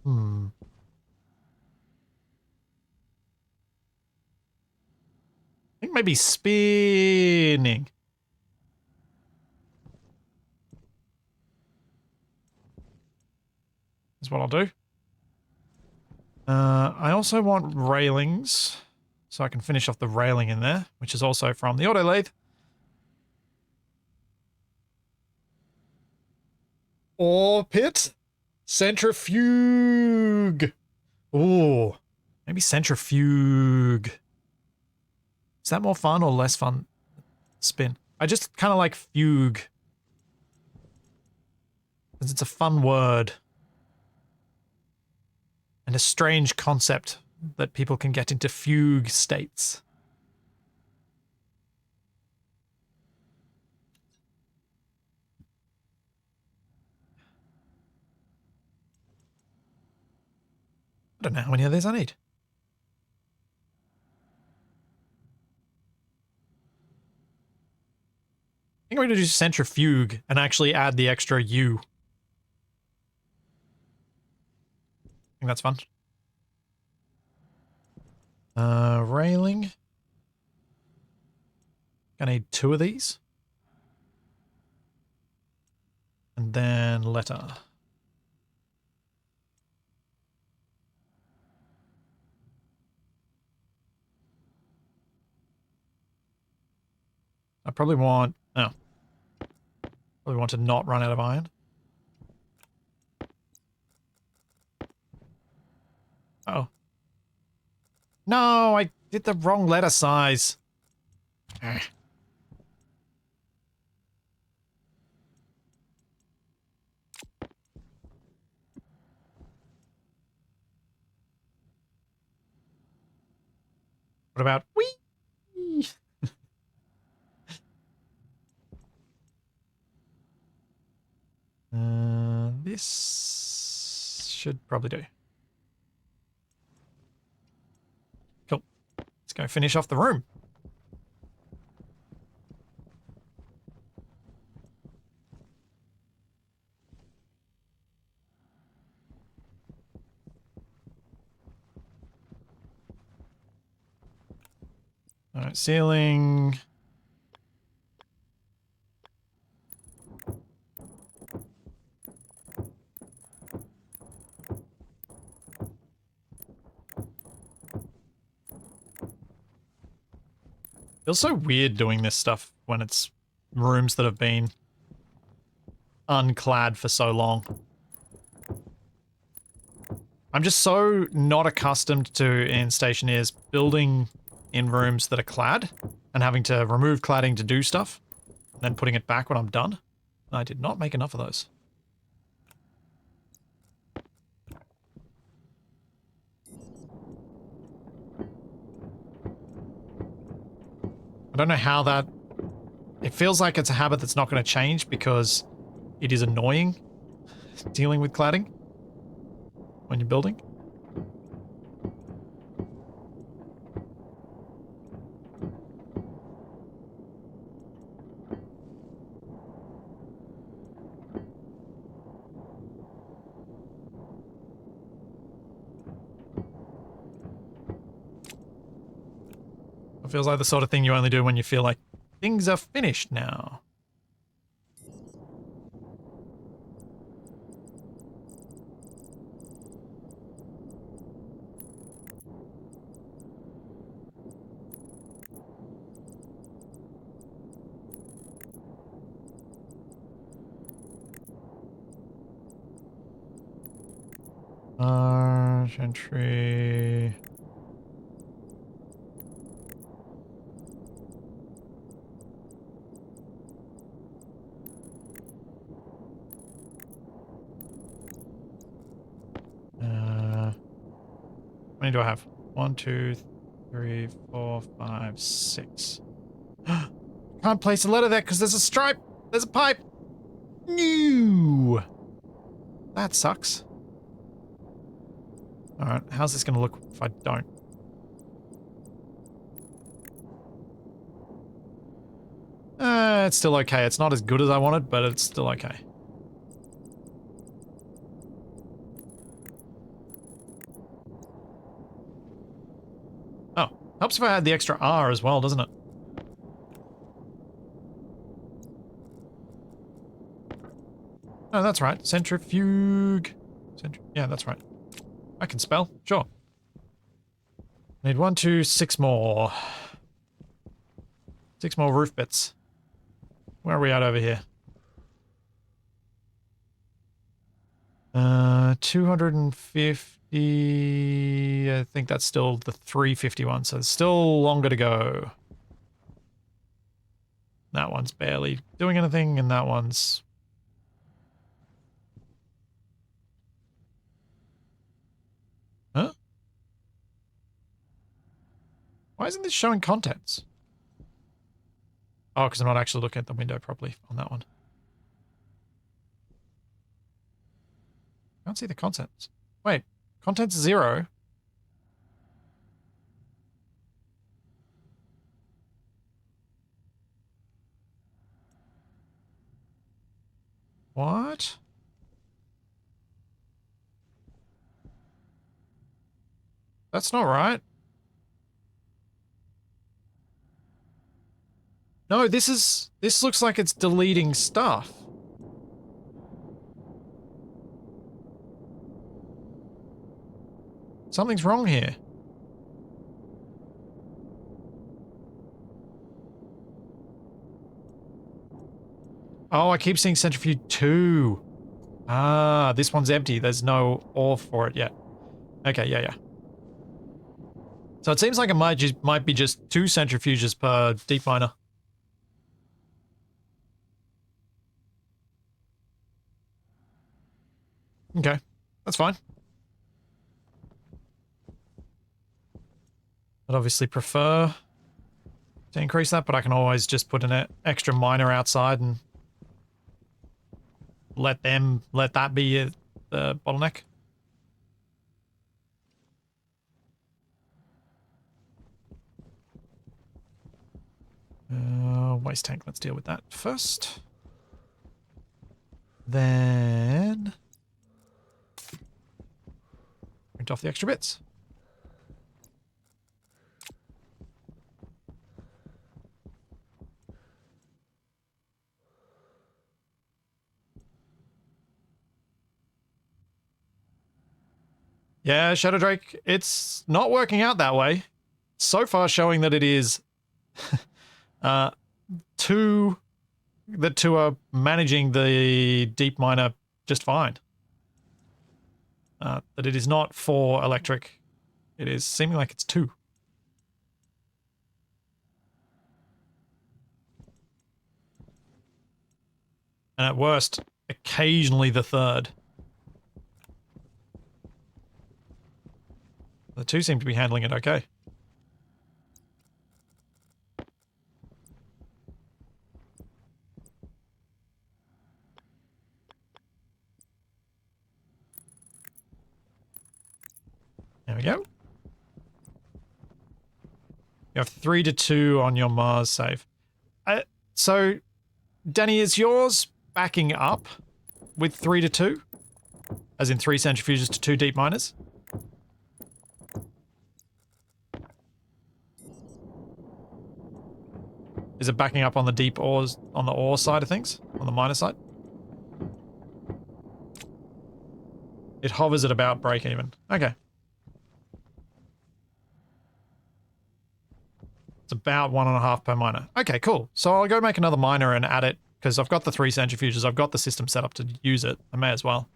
I think maybe spinning. Is what I'll do. I also want railings, so I can finish off the railing in there, which is also from the auto lathe. Or pit. Centrifuge. Ooh, maybe centrifuge. Is that more fun or less fun? spin. I just kind of like fugue. Because it's a fun word. And a strange concept that people can get into fugue states. I don't know how many of these I need. I think I'm going to do centrifuge and actually add the extra U. I think that's fun. Railing. Gonna need 2 of these. And then letter. I probably want... Oh. Probably want to not run out of iron. Oh. No, I did the wrong letter size. What about... Whee! This should probably do. Cool. Let's go finish off the room. All right, ceiling. Feels so weird doing this stuff when it's rooms that have been unclad for so long. I'm just so not accustomed to, in Stationeers, building in rooms that are clad and having to remove cladding to do stuff, and then putting it back when I'm done. I did not make enough of those. I don't know how that... It feels like it's a habit that's not going to change because it is annoying dealing with cladding when you're building. It feels like the sort of thing you only do when you feel like things are finished now. Entry. How many do I have? 1, 2, 3, 4, 5, 6. Can't place a letter there because there's a stripe. There's a pipe. No. That sucks. Alright, how's this going to look if I don't? It's still okay. It's not as good as I wanted, but it's still okay. Oh, helps if I had the extra R as well, doesn't it? Oh, that's right. Centrifuge. Yeah, that's right. I can spell. Sure. Need 1, 2, 6 more. 6 more roof bits. Where are we at over here? 250. I think that's still the 351, so there's still longer to go. That one's barely doing anything, and that one's... Huh? Why isn't this showing contents? Oh, because I'm not actually looking at the window properly on that one. Can't see the contents. Wait, contents 0. What? That's not right. No, this looks like it's deleting stuff. Something's wrong here. Oh, I keep seeing centrifuge 2. Ah, this one's empty. There's no ore for it yet. Okay, yeah. So it seems like it might be just 2 centrifuges per deep miner. Okay, that's fine. I'd obviously prefer to increase that, but I can always just put an extra miner outside and let that be the bottleneck. Waste tank, let's deal with that first. Then print off the extra bits. Yeah, Shadow Drake, it's not working out that way. So far showing that it is the two are managing the deep miner just fine. That it is not 4 electric. It is seeming like it's 2. And at worst, occasionally the 3rd. The 2 seem to be handling it okay. There we go. You have 3 to 2 on your Mars save. So, Danny, is yours backing up with 3 to 2? As in 3 centrifuges to 2 deep miners? Is it backing up on the deep ores, on the ore side of things? On the miner side? It hovers at about break even. Okay. It's about 1.5 per miner. Okay, cool. So I'll go make another miner and add it, because I've got the 3 centrifuges. I've got the system set up to use it. I may as well.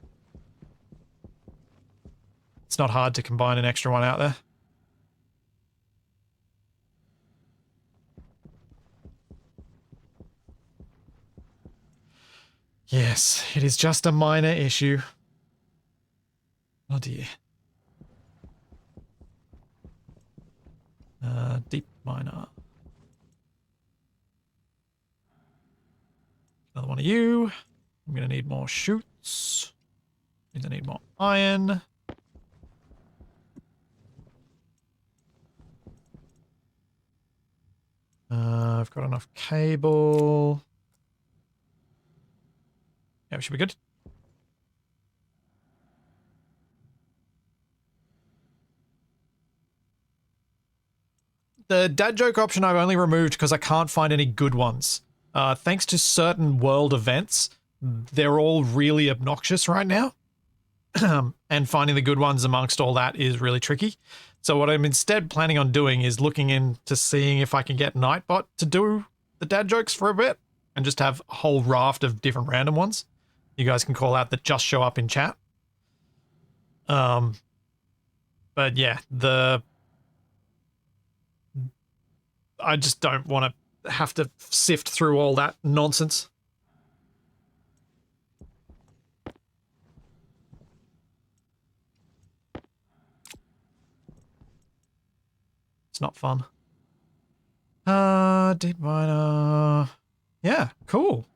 It's not hard to combine an extra one out there. Yes, it is just a minor issue. Oh dear. Deep miner. Another one of you. I'm gonna need more chutes. I need more iron. I've got enough cable. Yeah, we should be good. The dad joke option I've only removed because I can't find any good ones. Thanks to certain world events, they're all really obnoxious right now. And finding the good ones amongst all that is really tricky. So what I'm instead planning on doing is looking into seeing if I can get Nightbot to do the dad jokes for a bit and just have a whole raft of different random ones you guys can call out that just show up in chat. But yeah, I just don't want to... have to sift through all that nonsense. It's not fun. Deep miner. Yeah, cool.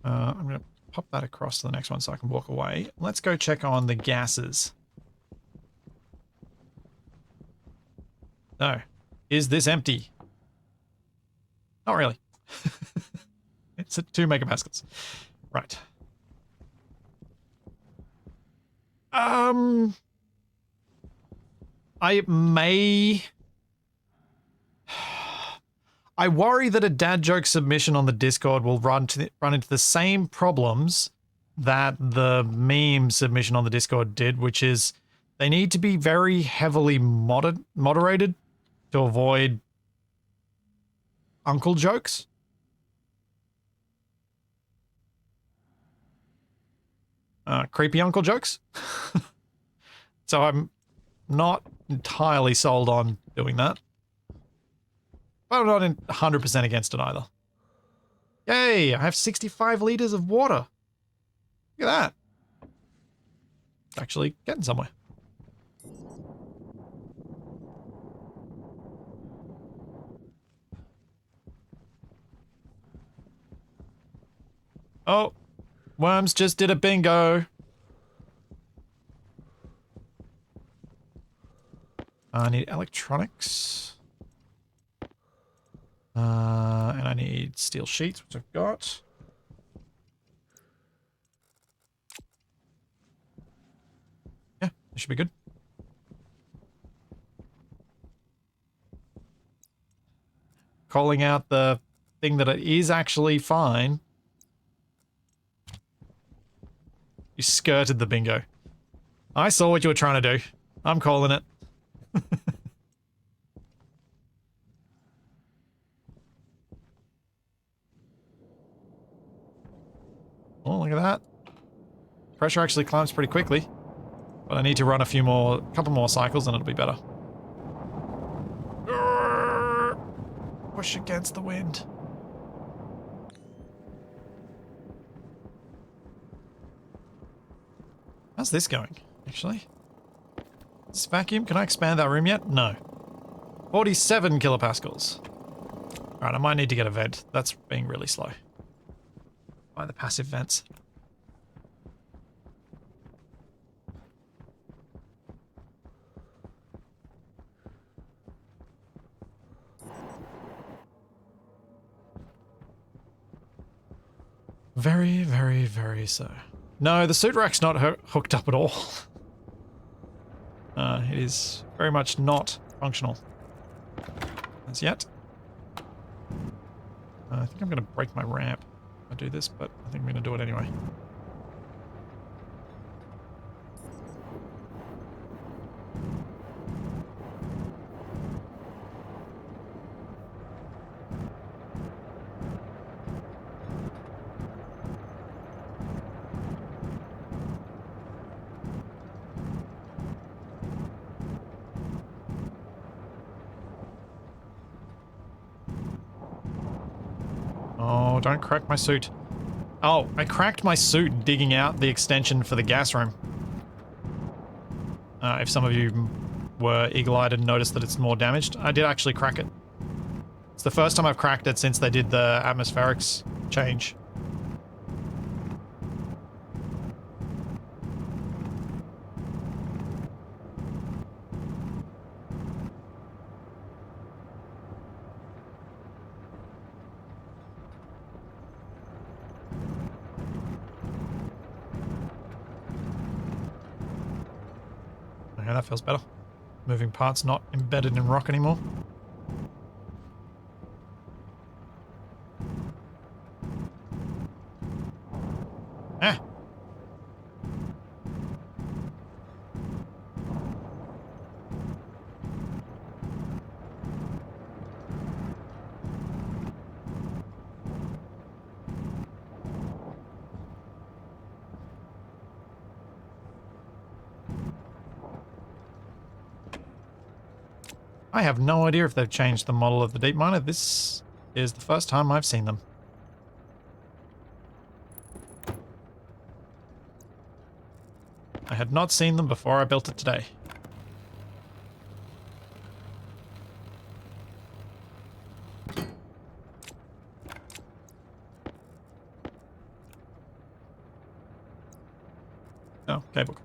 I'm going to pop that across to the next one so I can walk away. Let's go check on the gases. No. Is this empty? Not really. It's at 2 megapascals. Right. I may... I worry that a dad joke submission on the Discord will run into the same problems that the meme submission on the Discord did, which is they need to be very heavily moderated to avoid uncle jokes. Creepy uncle jokes. So I'm not entirely sold on doing that. But I'm not 100% against it either. Yay, I have 65 liters of water. Look at that. It's actually getting somewhere. Oh, worms just did a bingo. I need electronics. And I need steel sheets, which I've got. Yeah, it should be good. Calling out the thing that it is actually fine. You skirted the bingo. I saw what you were trying to do. I'm calling it. Oh, look at that. Pressure actually climbs pretty quickly. But I need to run a couple more cycles and it'll be better. Push against the wind. How's this going, actually? This vacuum, can I expand that room yet? No. 47 kilopascals. Alright, I might need to get a vent. That's being really slow. By the passive vents. Very, very, very so. No, the suit rack's not hooked up at all. It is very much not functional. As yet. I think I'm going to break my ramp. I do this, but I think I'm going to do it anyway. Oh, don't crack my suit. Oh, I cracked my suit digging out the extension for the gas room. If some of you were eagle-eyed and noticed that it's more damaged, I did actually crack it. It's the first time I've cracked it since they did the atmospherics change. Okay, that feels better. Moving parts not embedded in rock anymore. Ah! I have no idea if they've changed the model of the deep miner. This is the first time I've seen them. I had not seen them before I built it today. Oh, cable car.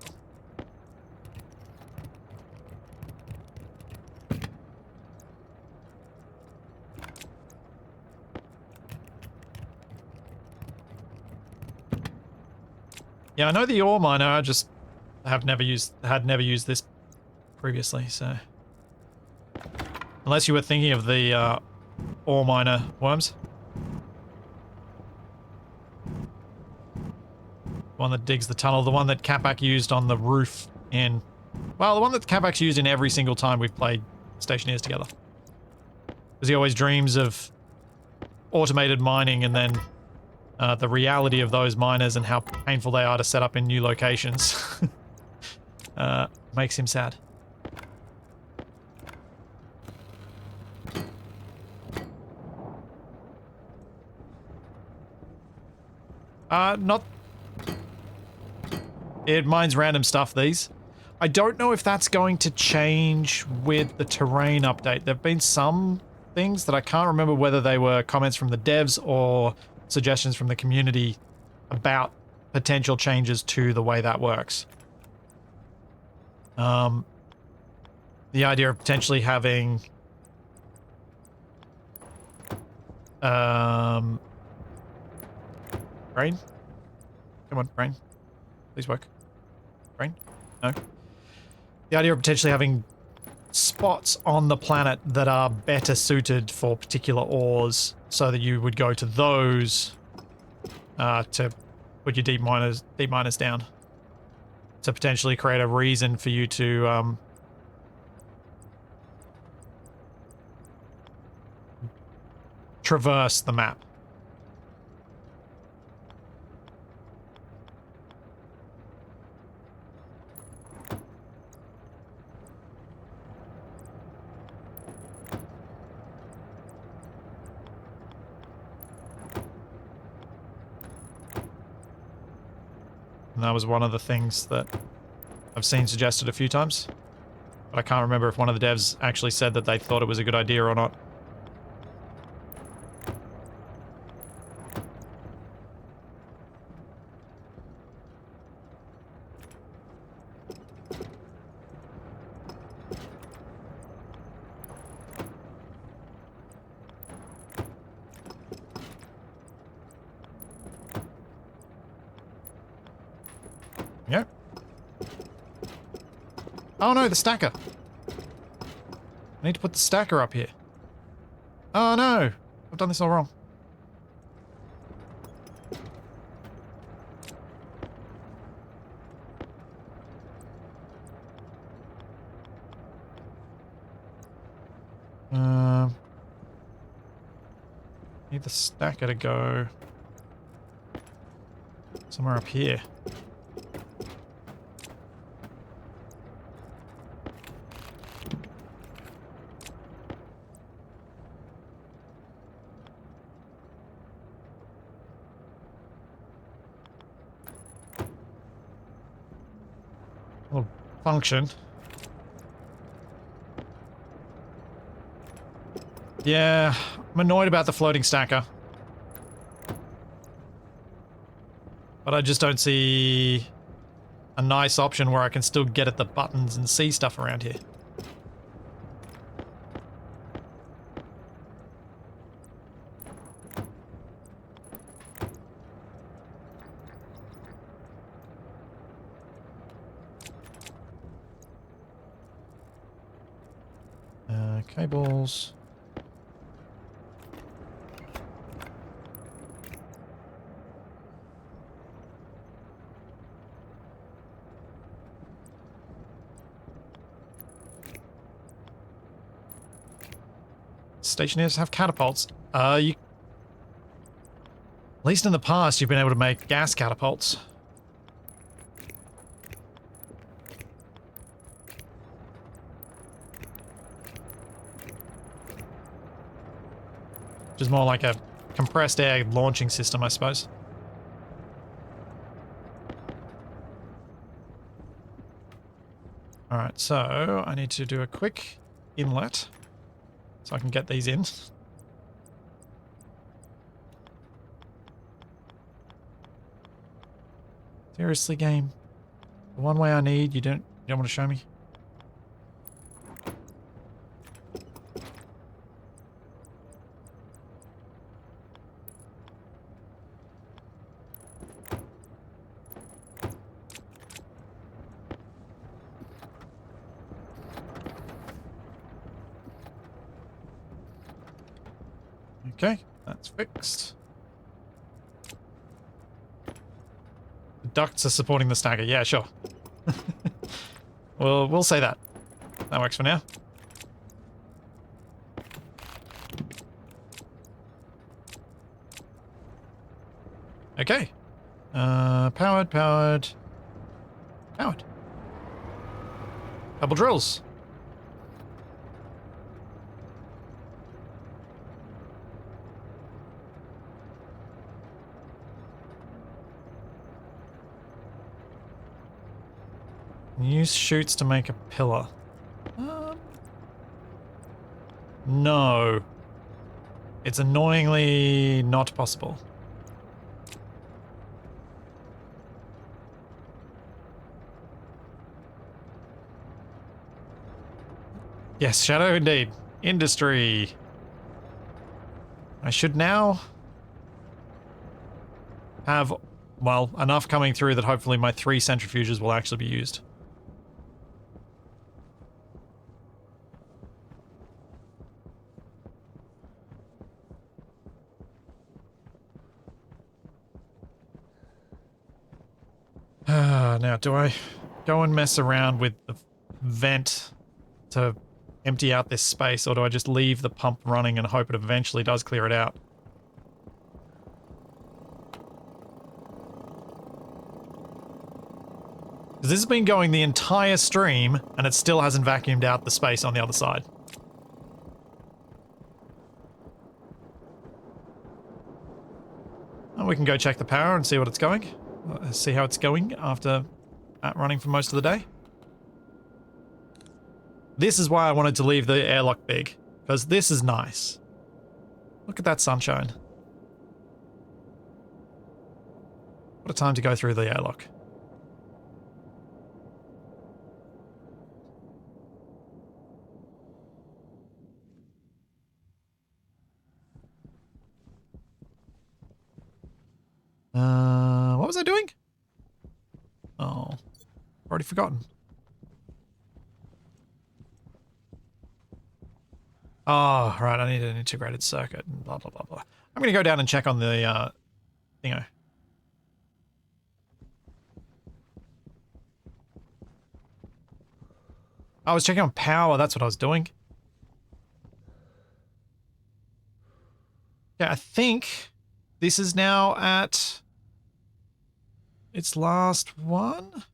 Yeah, I know the ore miner, I just had never used this previously, so. Unless you were thinking of the ore miner worms. One that digs the tunnel, the one that Capac used on the roof in... Well, the one that Capac's used in every single time we've played Stationeers together. Because he always dreams of automated mining and then the reality of those miners and how painful they are to set up in new locations makes him sad. Not... It mines random stuff, these. I don't know if that's going to change with the terrain update. There have been some things that I can't remember whether they were comments from the devs or suggestions from the community about potential changes to the way that works. The idea of potentially having... Brain? Come on, brain. Please work. Brain? No. The idea of potentially having spots on the planet that are better suited for particular ores so that you would go to those to put your deep miners down. To potentially create a reason for you to traverse the map. And that was one of the things that I've seen suggested a few times. But I can't remember if one of the devs actually said that they thought it was a good idea or not. Yeah. Oh no, the stacker. I need to put the stacker up here. Oh no, I've done this all wrong. Need the stacker to go somewhere up here. Will function. Yeah, I'm annoyed about the floating stacker. But I just don't see a nice option where I can still get at the buttons and see stuff around here. Cables. Stationeers have catapults. At least in the past, you've been able to make gas catapults. Which is more like a compressed air launching system, I suppose. Alright, so I need to do a quick inlet so I can get these in. Seriously, game? The one way I need, you don't want to show me? Okay, that's fixed. The ducts are supporting the stagger. Yeah, sure. Well, we'll say that. That works for now. Okay. Powered. Double drills. Use chutes to make a pillar. No. It's annoyingly not possible. Yes, shadow indeed. Industry. I should now have, well, enough coming through that hopefully my 3 centrifuges will actually be used. Now, do I go and mess around with the vent to empty out this space, or do I just leave the pump running and hope it eventually does clear it out? Because this has been going the entire stream, and it still hasn't vacuumed out the space on the other side. And we can go check the power and see what it's going. See how it's going after running for most of the day. This is why I wanted to leave the airlock big, because this is nice. Look at that sunshine. What a time to go through the airlock. What was I doing? Oh, already forgotten. Oh, right, I need an integrated circuit and blah, blah, blah, blah. I'm going to go down and check on the, thingo. I was checking on power, that's what I was doing. Yeah, I think this is now at its last one.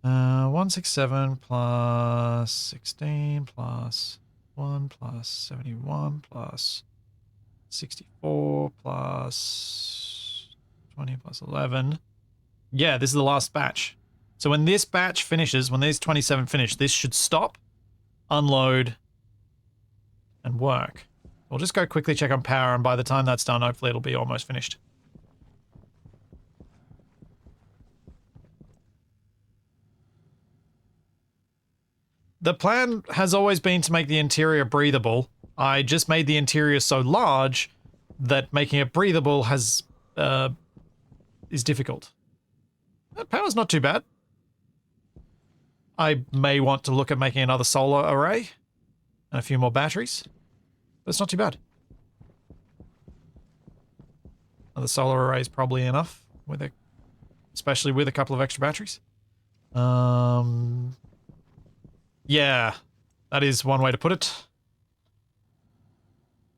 Uh, 167 plus 16 plus 1 plus 71 plus 64 plus 20 plus 11. Yeah, this is the last batch. So when this batch finishes, when these 27 finish, this should stop, unload, and work. We'll just go quickly check on power, and by the time that's done, hopefully it'll be almost finished. The plan has always been to make the interior breathable. I just made the interior so large that making it breathable has is difficult. Power's not too bad. I may want to look at making another solar array and a few more batteries, but it's not too bad. Another solar array is probably enough, with a, especially with a couple of extra batteries. Yeah, that is one way to put it.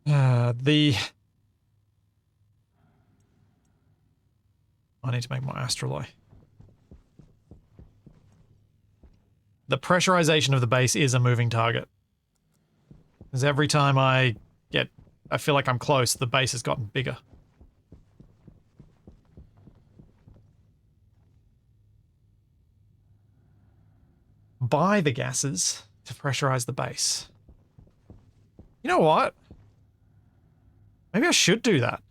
I need to make more astraloy. the pressurization of the base is a moving target. Because every time I feel like I'm close, the base has gotten bigger. Buy the gases to pressurize the base. You know what? Maybe I should do that.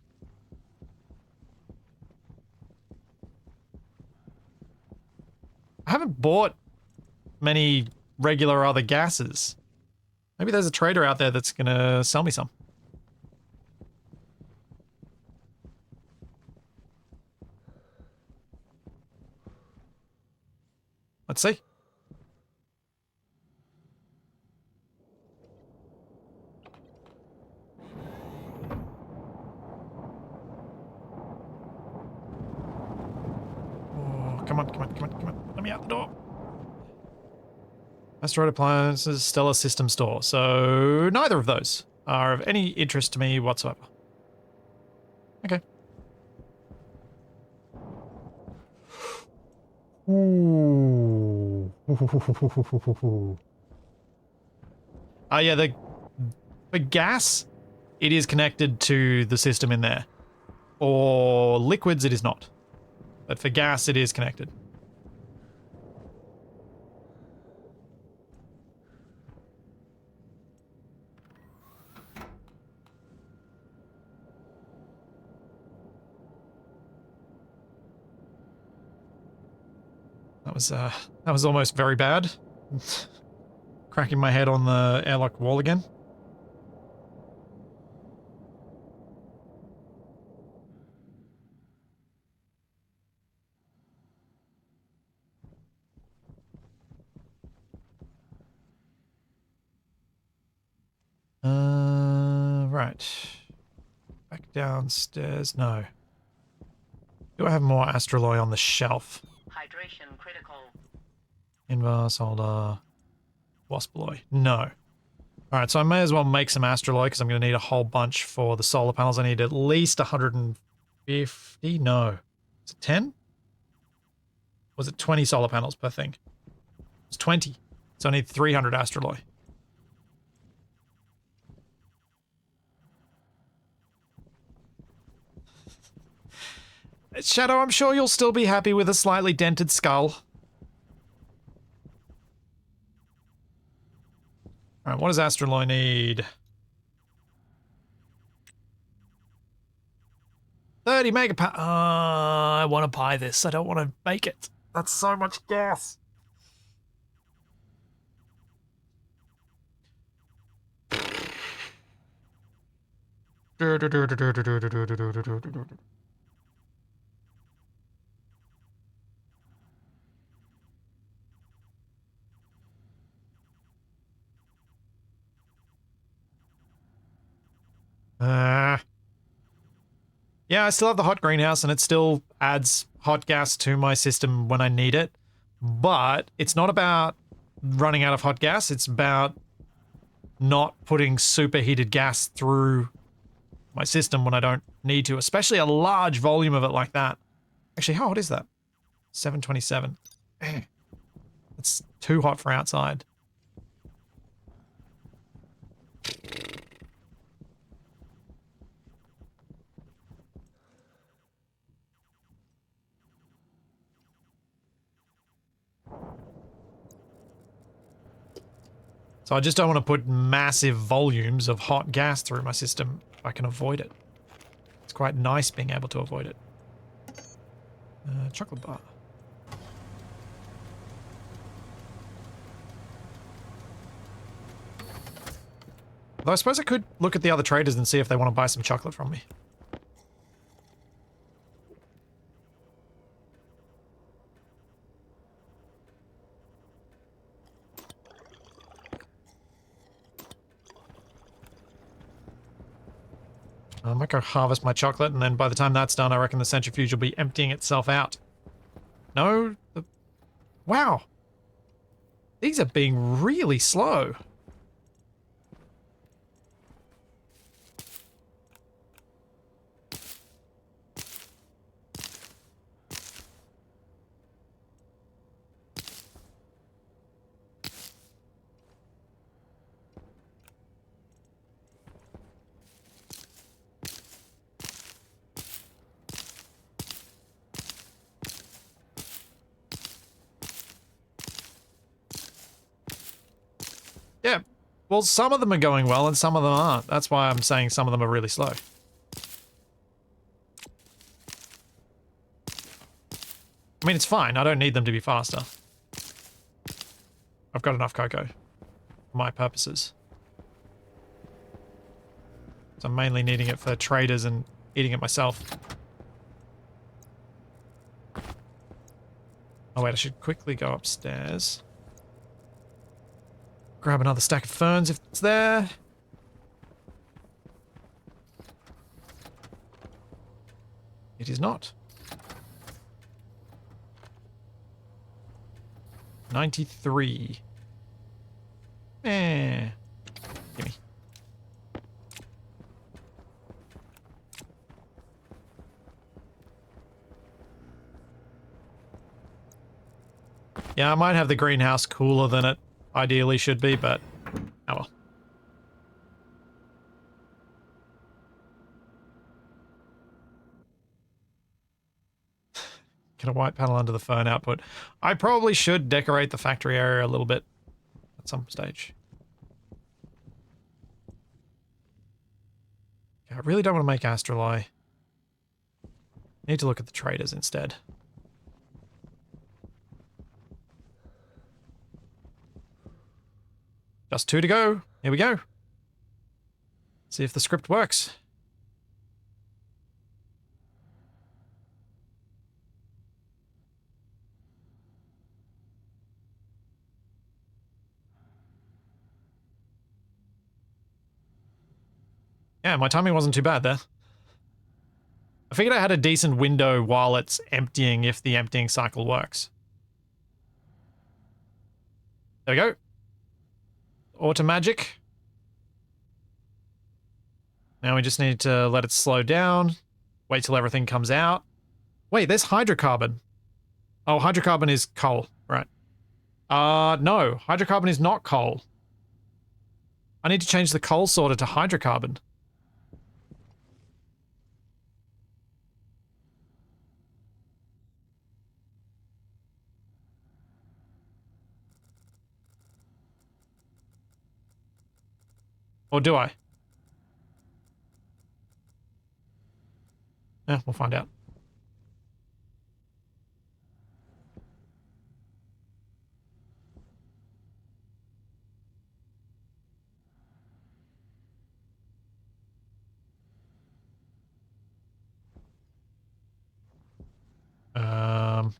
I haven't bought many regular other gases. Maybe there's a trader out there that's gonna sell me some. Let's see. Oh, come on, come on, come on, come on. Let me out the door. Asteroid Appliances, Stellar System Store. So neither of those are of any interest to me whatsoever. Okay. Ooh. Yeah, the gas, it is connected to the system in there. For liquids, it is not. But for gas, it is connected. That was almost very bad. Cracking my head on the airlock wall again. Right. Back downstairs. No. Do I have more astraloy on the shelf? Hydration critical. Invar, solder, waspaloy. No. Alright, so I may as well make some astraloy because I'm going to need a whole bunch for the solar panels. I need at least 150? No. Is it 10? Was it 20 solar panels per thing? It's 20. So I need 300 astraloy. Shadow, I'm sure you'll still be happy with a slightly dented skull. Alright, what does astraloy need? 30 megapower. I want to buy this. I don't want to make it. That's so much gas. Yeah, I still have the hot greenhouse and it still adds hot gas to my system when I need it. But it's not about running out of hot gas. It's about not putting superheated gas through my system when I don't need to, especially a large volume of it like that. Actually, how hot is that? 727. It's too hot for outside. So I just don't want to put massive volumes of hot gas through my system if I can avoid it. It's quite nice being able to avoid it. Chocolate bar. Though I suppose I could look at the other traders and see if they want to buy some chocolate from me. I might go harvest my chocolate, and then by the time that's done, I reckon the centrifuge will be emptying itself out. No? Wow. These are being really slow. Well, some of them are going well and some of them aren't. That's why I'm saying some of them are really slow. I mean, it's fine. I don't need them to be faster. I've got enough cocoa for my purposes. So I'm mainly needing it for traders and eating it myself. Oh wait, I should quickly go upstairs. Grab another stack of ferns if it's there. It is not. 93. Eh. Gimme. Yeah, I might have the greenhouse cooler than it ideally should be, but oh well. Get a white panel under the fern output. I probably should decorate the factory area a little bit at some stage. Yeah, I really don't want to make astrolae. Need to look at the traders instead. Just 2 to go. Here we go. See if the script works. Yeah, my timing wasn't too bad there. I figured I had a decent window while it's emptying if the emptying cycle works. There we go. Auto magic. Now we just need to let it slow down. Wait till everything comes out. Wait, there's hydrocarbon. Oh, hydrocarbon is coal. Right. No. Hydrocarbon is not coal. I need to change the coal sorter to hydrocarbon. Or do I? Yeah, we'll find out. Um.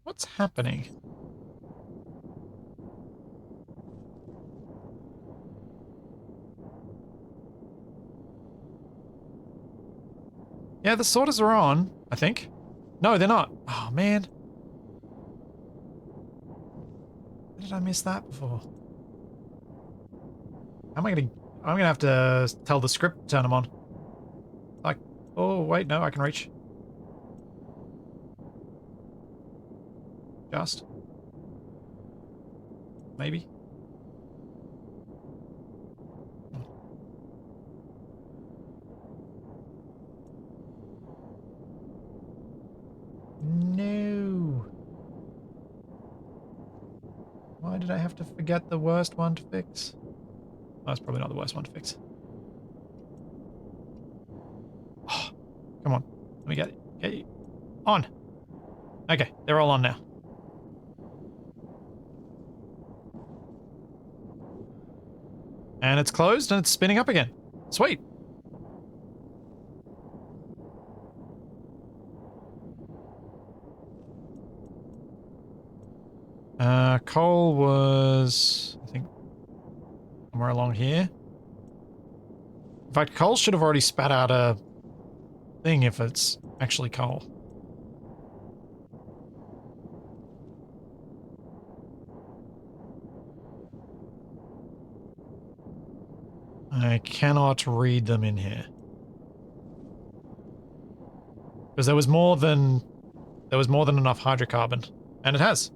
What's happening? Yeah, the sorters are on, I think. No, they're not. Oh, man. Where did I miss that before? How am I gonna... I'm gonna have to tell the script to turn them on. Like... Oh, wait, no, I can reach. Just. Maybe. No. Why did I have to forget the worst one to fix? That's probably not the worst one to fix. Oh, come on. Let me get you on. Okay, they're all on now. And it's closed and it's spinning up again. Sweet. Coal was, I think, somewhere along here. In fact, coal should have already spat out a thing if it's actually coal. I cannot read them in here. Because there was more than enough hydrocarbon. And it has.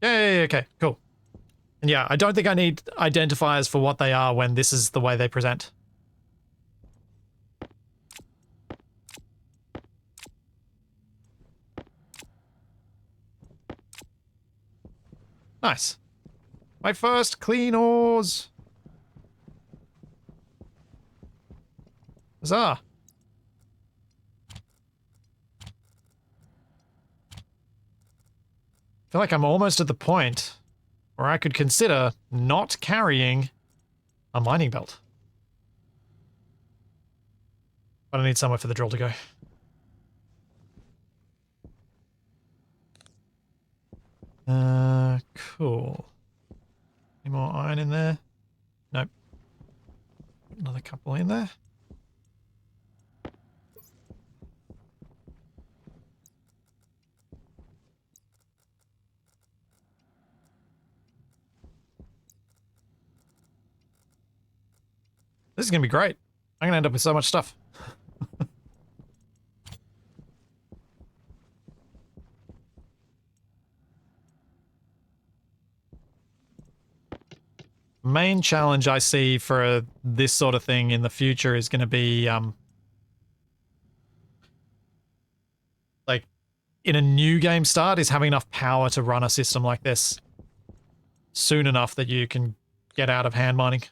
Yay, okay, cool. And yeah, I don't think I need identifiers for what they are when this is the way they present. Nice. My first clean ores. Huzzah. I feel like I'm almost at the point where I could consider not carrying a mining belt. But I need somewhere for the drill to go. Cool. Any more iron in there? Nope. Another couple in there. This is going to be great. I'm going to end up with so much stuff. Main challenge I see for this sort of thing in the future is going to be, like, in a new game start, is having enough power to run a system like this soon enough that you can get out of hand mining.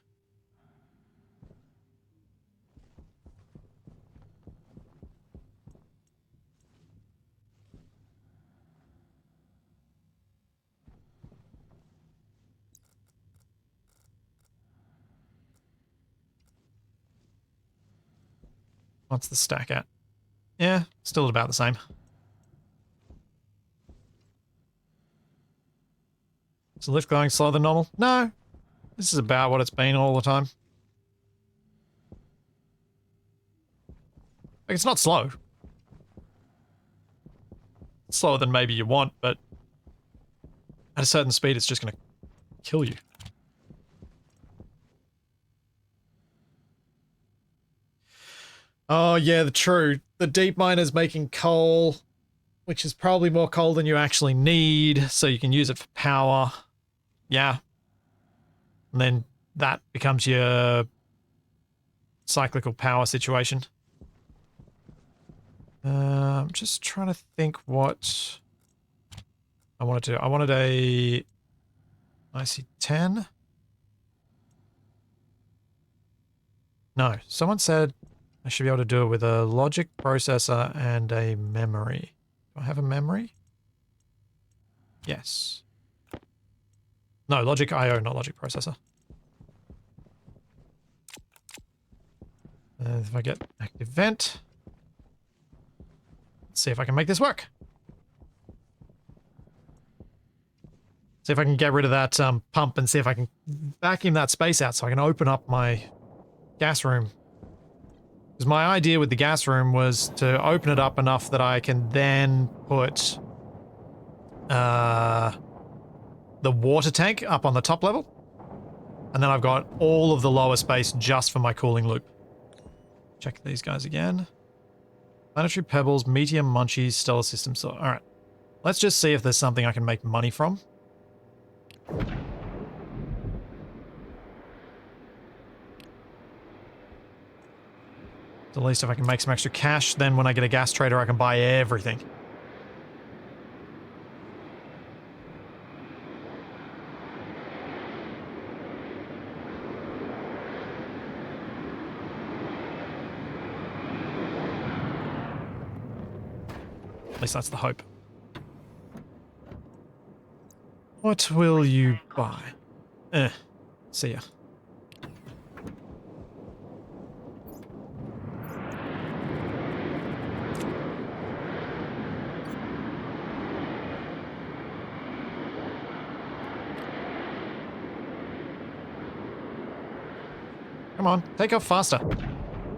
What's the stack at? Yeah, still about the same. Is the lift going slower than normal? No. This is about what it's been all the time. Like, it's not slow. It's slower than maybe you want, but at a certain speed, it's just going to kill you. Oh, yeah, the deep miner's making coal, which is probably more coal than you actually need, so you can use it for power. Yeah. And then that becomes your cyclical power situation. I'm just trying to think what I wanted to do. I wanted a IC10. No, someone said I should be able to do it with a logic processor and a memory. Do I have a memory? Yes. No, logic IO, not logic processor. And if I get active vent, let's see if I can make this work. See if I can get rid of that pump and see if I can vacuum that space out so I can open up my gas room. Because my idea with the gas room was to open it up enough that I can then put the water tank up on the top level. And then I've got all of the lower space just for my cooling loop. Check these guys again. Planetary pebbles, meteor munchies, stellar systems. So, alright. Let's just see if there's something I can make money from. At least if I can make some extra cash, then when I get a gas trader, I can buy everything. At least that's the hope. What will you buy? See ya. Come on, take off faster.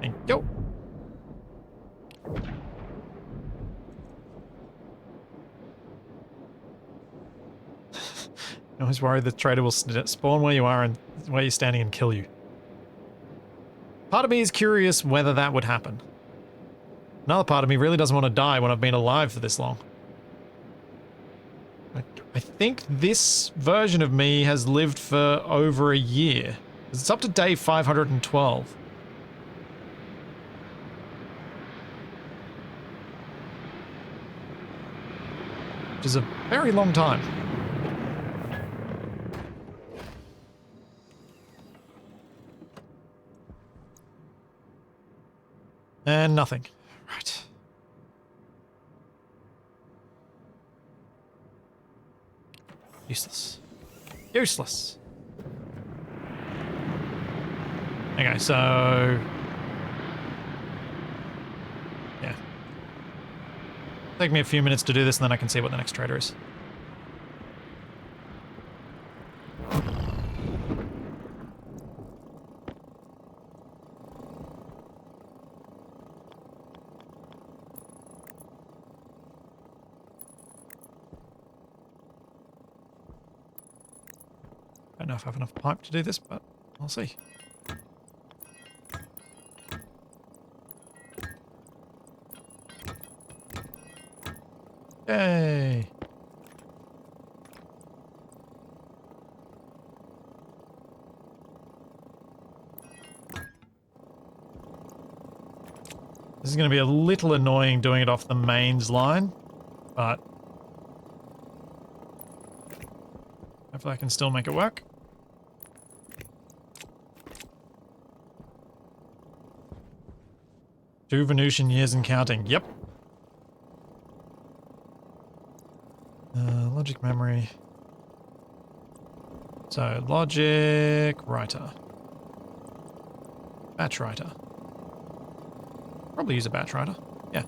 And go. I always worry the trader will spawn where you are and where you're standing and kill you. Part of me is curious whether that would happen. Another part of me really doesn't want to die when I've been alive for this long. I think this version of me has lived for over a year. It's up to day 512. Which is a very long time. And nothing. Right. Useless. Useless. Okay, so... yeah. Take me a few minutes to do this and then I can see what the next trader is. I don't know if I have enough pipe to do this, but I'll see. Yay! This is going to be a little annoying doing it off the mains line, but hopefully I can still make it work. Two Venusian years and counting. Yep. Logic memory. So, logic writer. Batch writer. Probably use a batch writer. Yeah.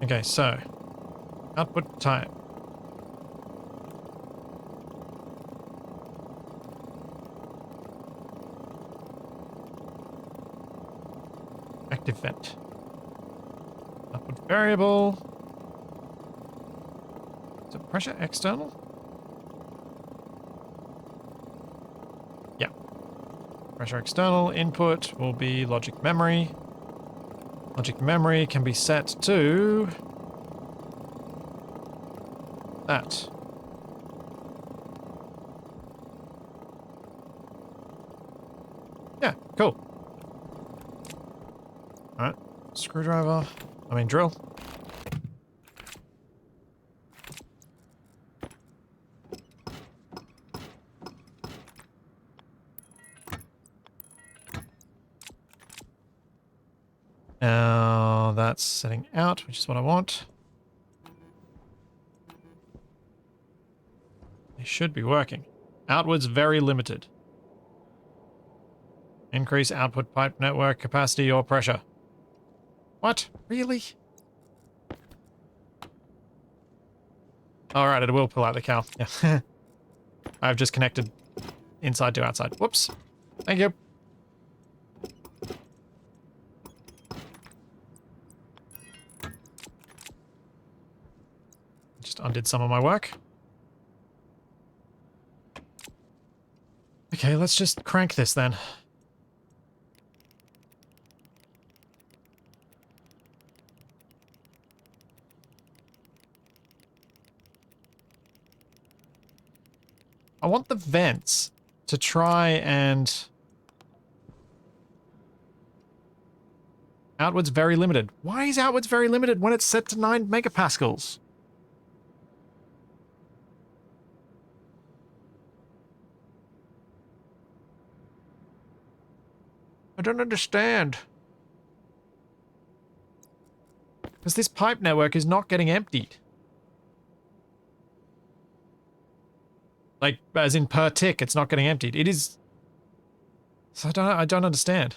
Okay, so output type. Active vent. Output variable. Is it pressure external? Yeah. Pressure external input will be logic memory. Logic memory can be set to that. Yeah, cool. Alright, screwdriver, drill. Now that's setting out, which is what I want. They should be working. Outwards very limited. Increase output pipe network capacity or pressure. What? Really? Alright, it will pull out the cow. Yeah. I've just connected inside to outside. Whoops. Thank you. Just undid some of my work. Okay, let's just crank this then. I want the vents to try and... Outwards very limited. Why is outwards very limited when it's set to 9 megapascals? I don't understand. Because this pipe network is not getting emptied. Like, as in per tick, it's not getting emptied. It is... So I don't understand.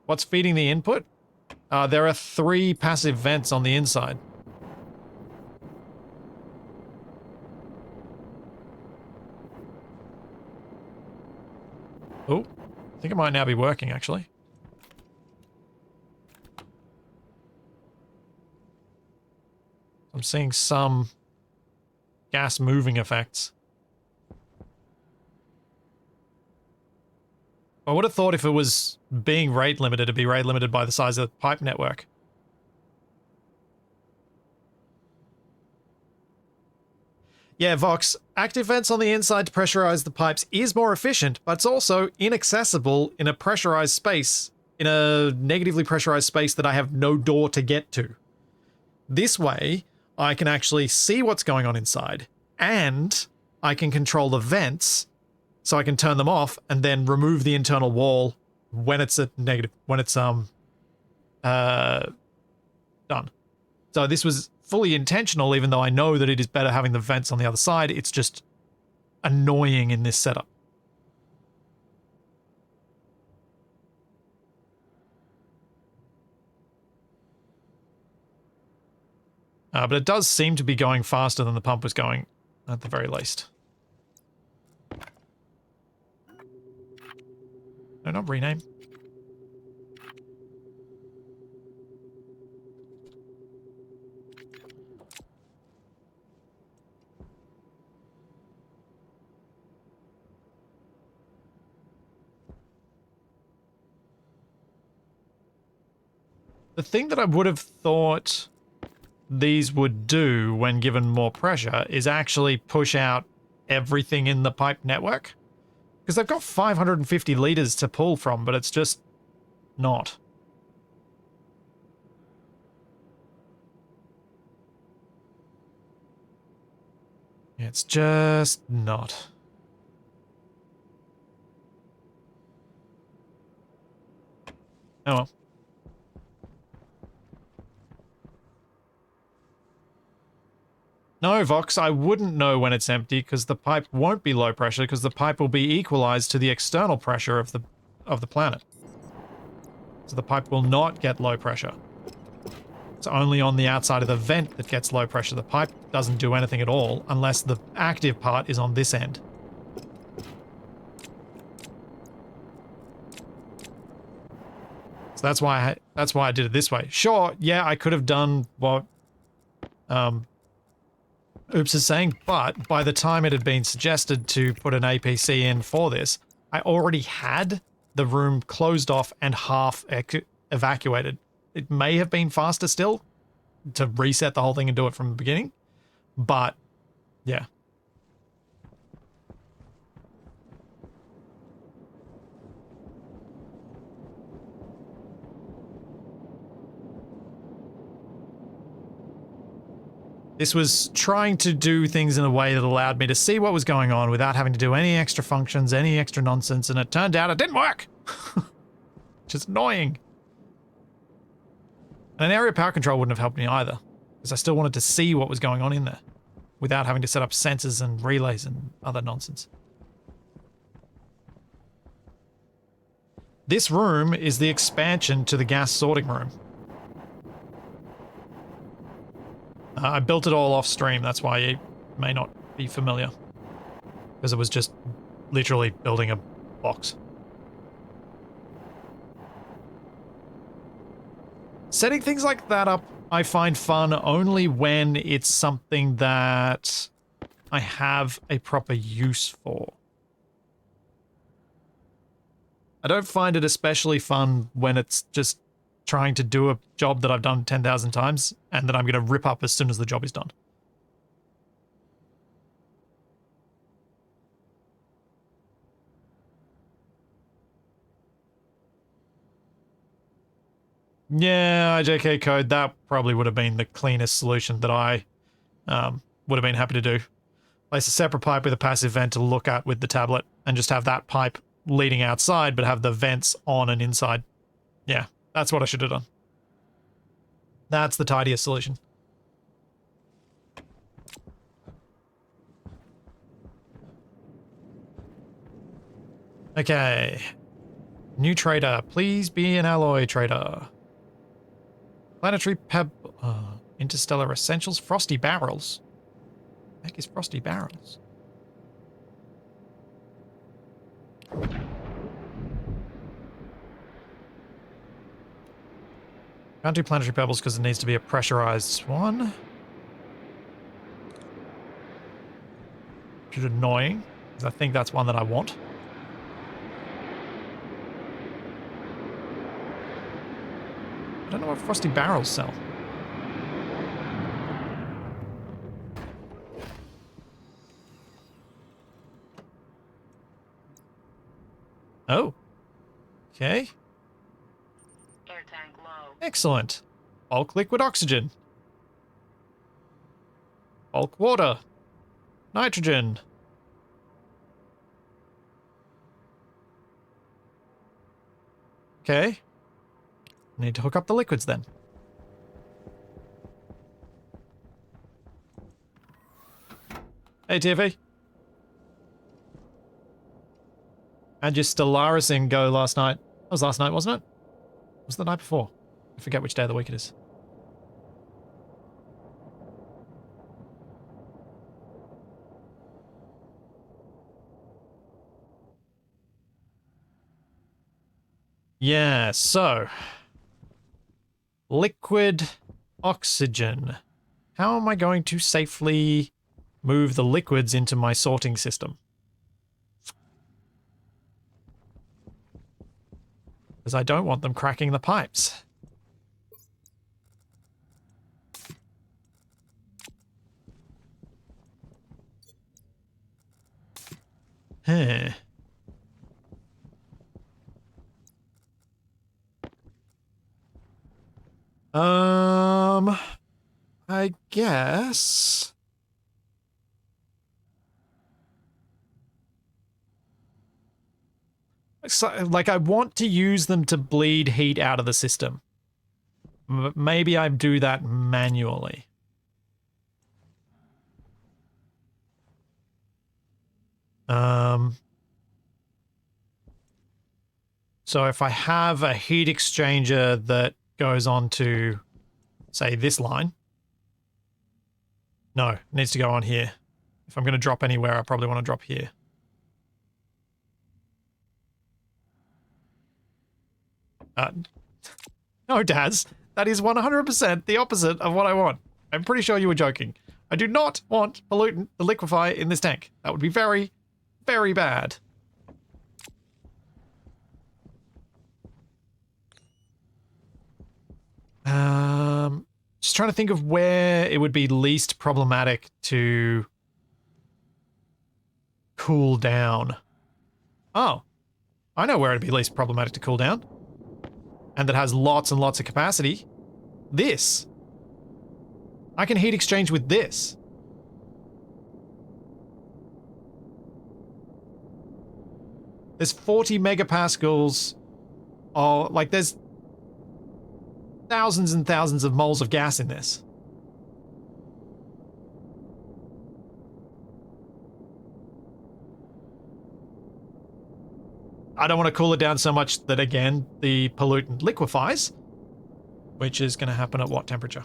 What's feeding the input? There are 3 passive vents on the inside. Oh. I think it might now be working, actually. I'm seeing some gas moving effects. I would have thought if it was being rate limited, it'd be rate limited by the size of the pipe network. Yeah, Vox, active vents on the inside to pressurize the pipes is more efficient, but it's also inaccessible in a pressurized space, in a negatively pressurized space that I have no door to get to. This way, I can actually see what's going on inside, and I can control the vents, so I can turn them off and then remove the internal wall when it's at negative, when it's done. So this was fully intentional, even though I know that it is better having the vents on the other side. It's just annoying in this setup. But it does seem to be going faster than the pump was going, at the very least. No, not rename. The thing that I would have thought these would do when given more pressure is actually push out everything in the pipe network. Because they've got 550 liters to pull from, but it's just not. It's just not. Oh well. No, Vox, I wouldn't know when it's empty because the pipe won't be low pressure because the pipe will be equalized to the external pressure of the planet. So the pipe will not get low pressure. It's only on the outside of the vent that gets low pressure. The pipe doesn't do anything at all unless the active part is on this end. So that's why I did it this way. Sure, yeah, I could have done what Oops is saying, but by the time it had been suggested to put an APC in for this, I already had the room closed off and half evacuated. It may have been faster still to reset the whole thing and do it from the beginning, but yeah. This was trying to do things in a way that allowed me to see what was going on without having to do any extra functions, any extra nonsense, and it turned out it didn't work! Which is annoying. And an area power control wouldn't have helped me either, because I still wanted to see what was going on in there, without having to set up sensors and relays and other nonsense. This room is the expansion to the gas sorting room. I built it all off stream, that's why it may not be familiar. Because it was just literally building a box. Setting things like that up, I find fun only when it's something that I have a proper use for. I don't find it especially fun when it's just trying to do a job that I've done 10,000 times and that I'm going to rip up as soon as the job is done. Yeah, IJK code, that probably would have been the cleanest solution that I would have been happy to do. Place a separate pipe with a passive vent to look at with the tablet and just have that pipe leading outside but have the vents on and inside. Yeah, that's what I should have done. That's the tidiest solution. Okay. New trader. Please be an alloy trader. Planetary Interstellar Essentials. Frosty Barrels. What the heck is Frosty Barrels? Can't do planetary pebbles because it needs to be a pressurized one. Which is annoying, because I think that's one that I want. I don't know what frosty barrels sell. Oh. Okay. Air tank low. Excellent. Bulk liquid oxygen. Bulk water. Nitrogen. Okay. Need to hook up the liquids then. Hey, TFE. How'd your Stellarising go last night? That was last night, wasn't it? It was the night before. I forget which day of the week it is. Yeah, so. Liquid oxygen. How am I going to safely move the liquids into my sorting system? Because I don't want them cracking the pipes. Huh. I guess. So, like, I want to use them to bleed heat out of the system. Maybe I do that manually. So if I have a heat exchanger that goes on to, say, this line. No, it needs to go on here. If I'm going to drop anywhere, I probably want to drop here. No, Daz. That is 100% the opposite of what I want. I'm pretty sure you were joking. I do not want pollutant to liquefy in this tank. That would be very, very bad. Just trying to think of where it would be least problematic to cool down. Oh, I know where it'd be least problematic to cool down. And that has lots and lots of capacity. This. I can heat exchange with this. There's 40 megapascals. Oh, like there's thousands and thousands of moles of gas in this. I don't want to cool it down so much that, again, the pollutant liquefies, which is going to happen at what temperature?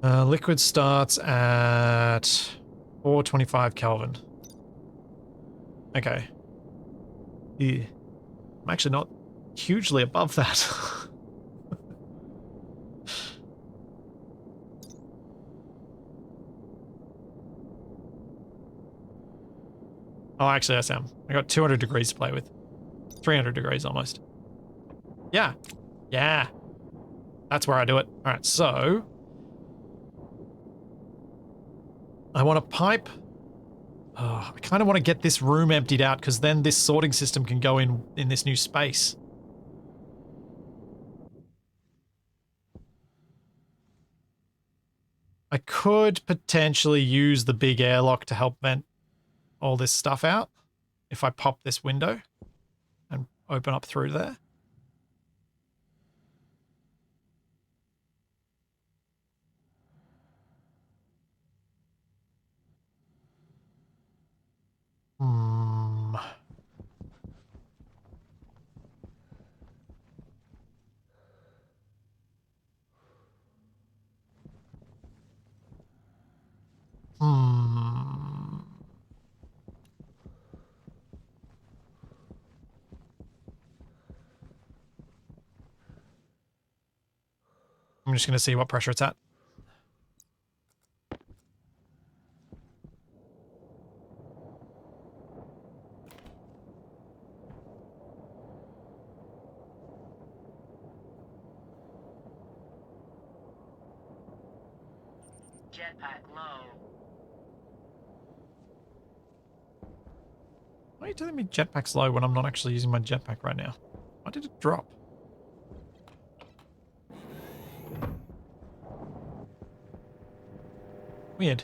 Liquid starts at 425 Kelvin. Okay. Yeah. I'm actually not hugely above that. Oh, actually, I am. I got 200 degrees to play with. 300 degrees almost. Yeah. Yeah. That's where I do it. All right, so I want a pipe. Oh, I kind of want to get this room emptied out because then this sorting system can go in this new space. I could potentially use the big airlock to help vent all this stuff out if I pop this window and open up through there. Hmm. Hmm. I'm just going to see what pressure it's at. Jetpack low. Why are you telling me jetpack's low when I'm not actually using my jetpack right now? Why did it drop? Weird.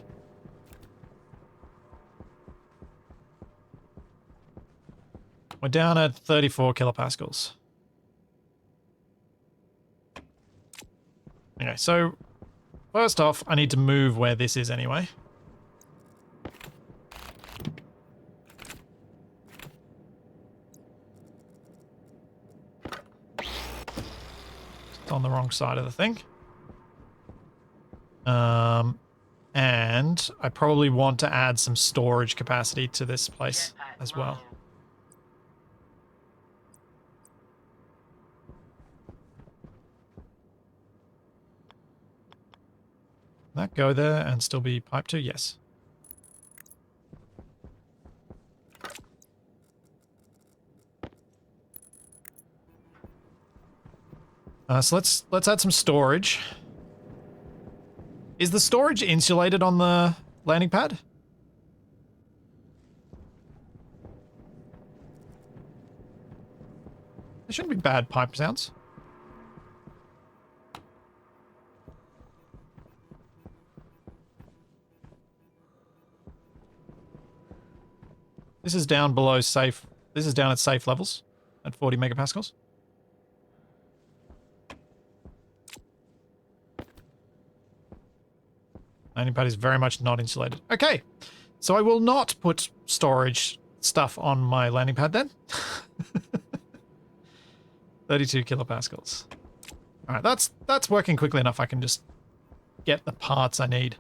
We're down at 34 kilopascals. Okay, so first off, I need to move where this is anyway. It's on the wrong side of the thing. And I probably want to add some storage capacity to this place Jetpack as well. low. Can that go there and still be pipe to? Yes. So let's add some storage. Is the storage insulated on the landing pad? There shouldn't be bad pipe sounds. This is down below safe. This is down at safe levels at 40 megapascals. Landing pad is very much not insulated. Okay, so I will not put storage stuff on my landing pad then. 32 kilopascals. All right, that's working quickly enough. I can just get the parts I need.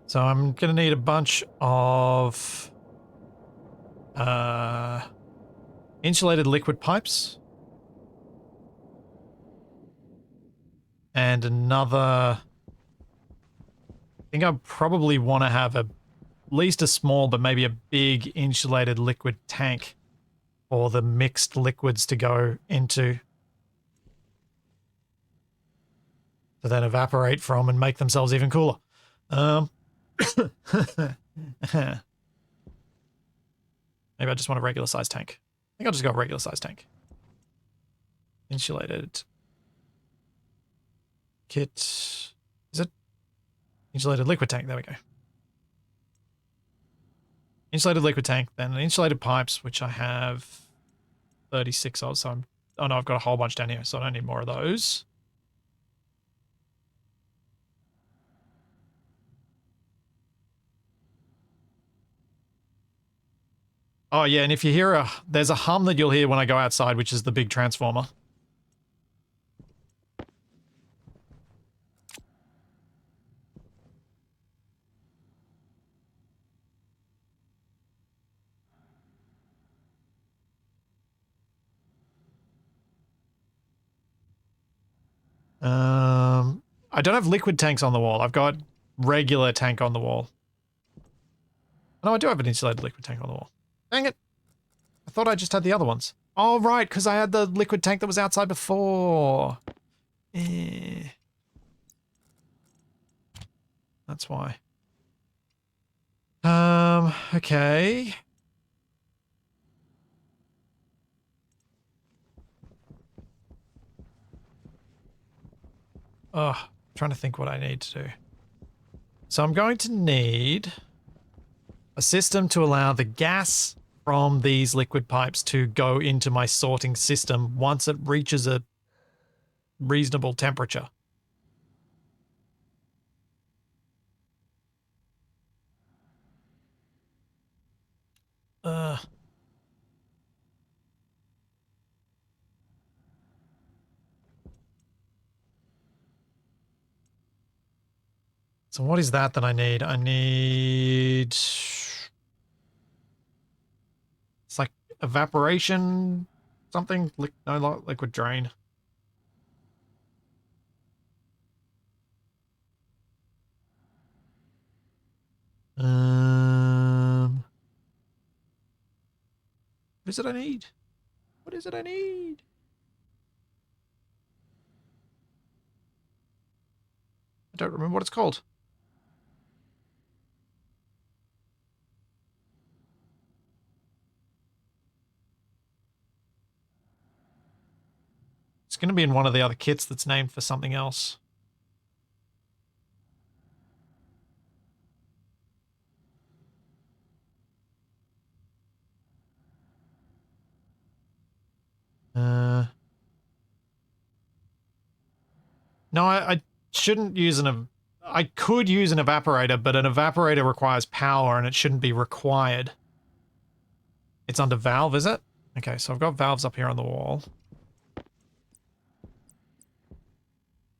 So I'm going to need a bunch of insulated liquid pipes. And another... I think I probably want to have at least a small, but maybe a big insulated liquid tank for the mixed liquids to go into. To then evaporate from and make themselves even cooler. Maybe I just want a regular size tank. I think I'll just go a regular size tank. Insulated kit. Is it? Insulated liquid tank. There we go. Insulated liquid tank, then insulated pipes, which I have 36 of. So I'm... Oh no, I've got a whole bunch down here, so I don't need more of those. Oh yeah, and if you hear there's a hum that you'll hear when I go outside, which is the big transformer. I don't have liquid tanks on the wall. I've got regular tank on the wall. No, I do have an insulated liquid tank on the wall. Dang it. I thought I just had the other ones. Oh, right, because I had the liquid tank that was outside before. That's why. Okay. Oh, I'm trying to think what I need to do. So I'm going to need a system to allow the gas from these liquid pipes to go into my sorting system once it reaches a reasonable temperature. So what is that I need? I need... It's like evaporation something? No, liquid drain. What is it I need? What is it I need? I don't remember what it's called. It's going to be in one of the other kits that's named for something else. No, I shouldn't use I could use an evaporator, but an evaporator requires power and it shouldn't be required. It's under valve, is it? Okay, so I've got valves up here on the wall.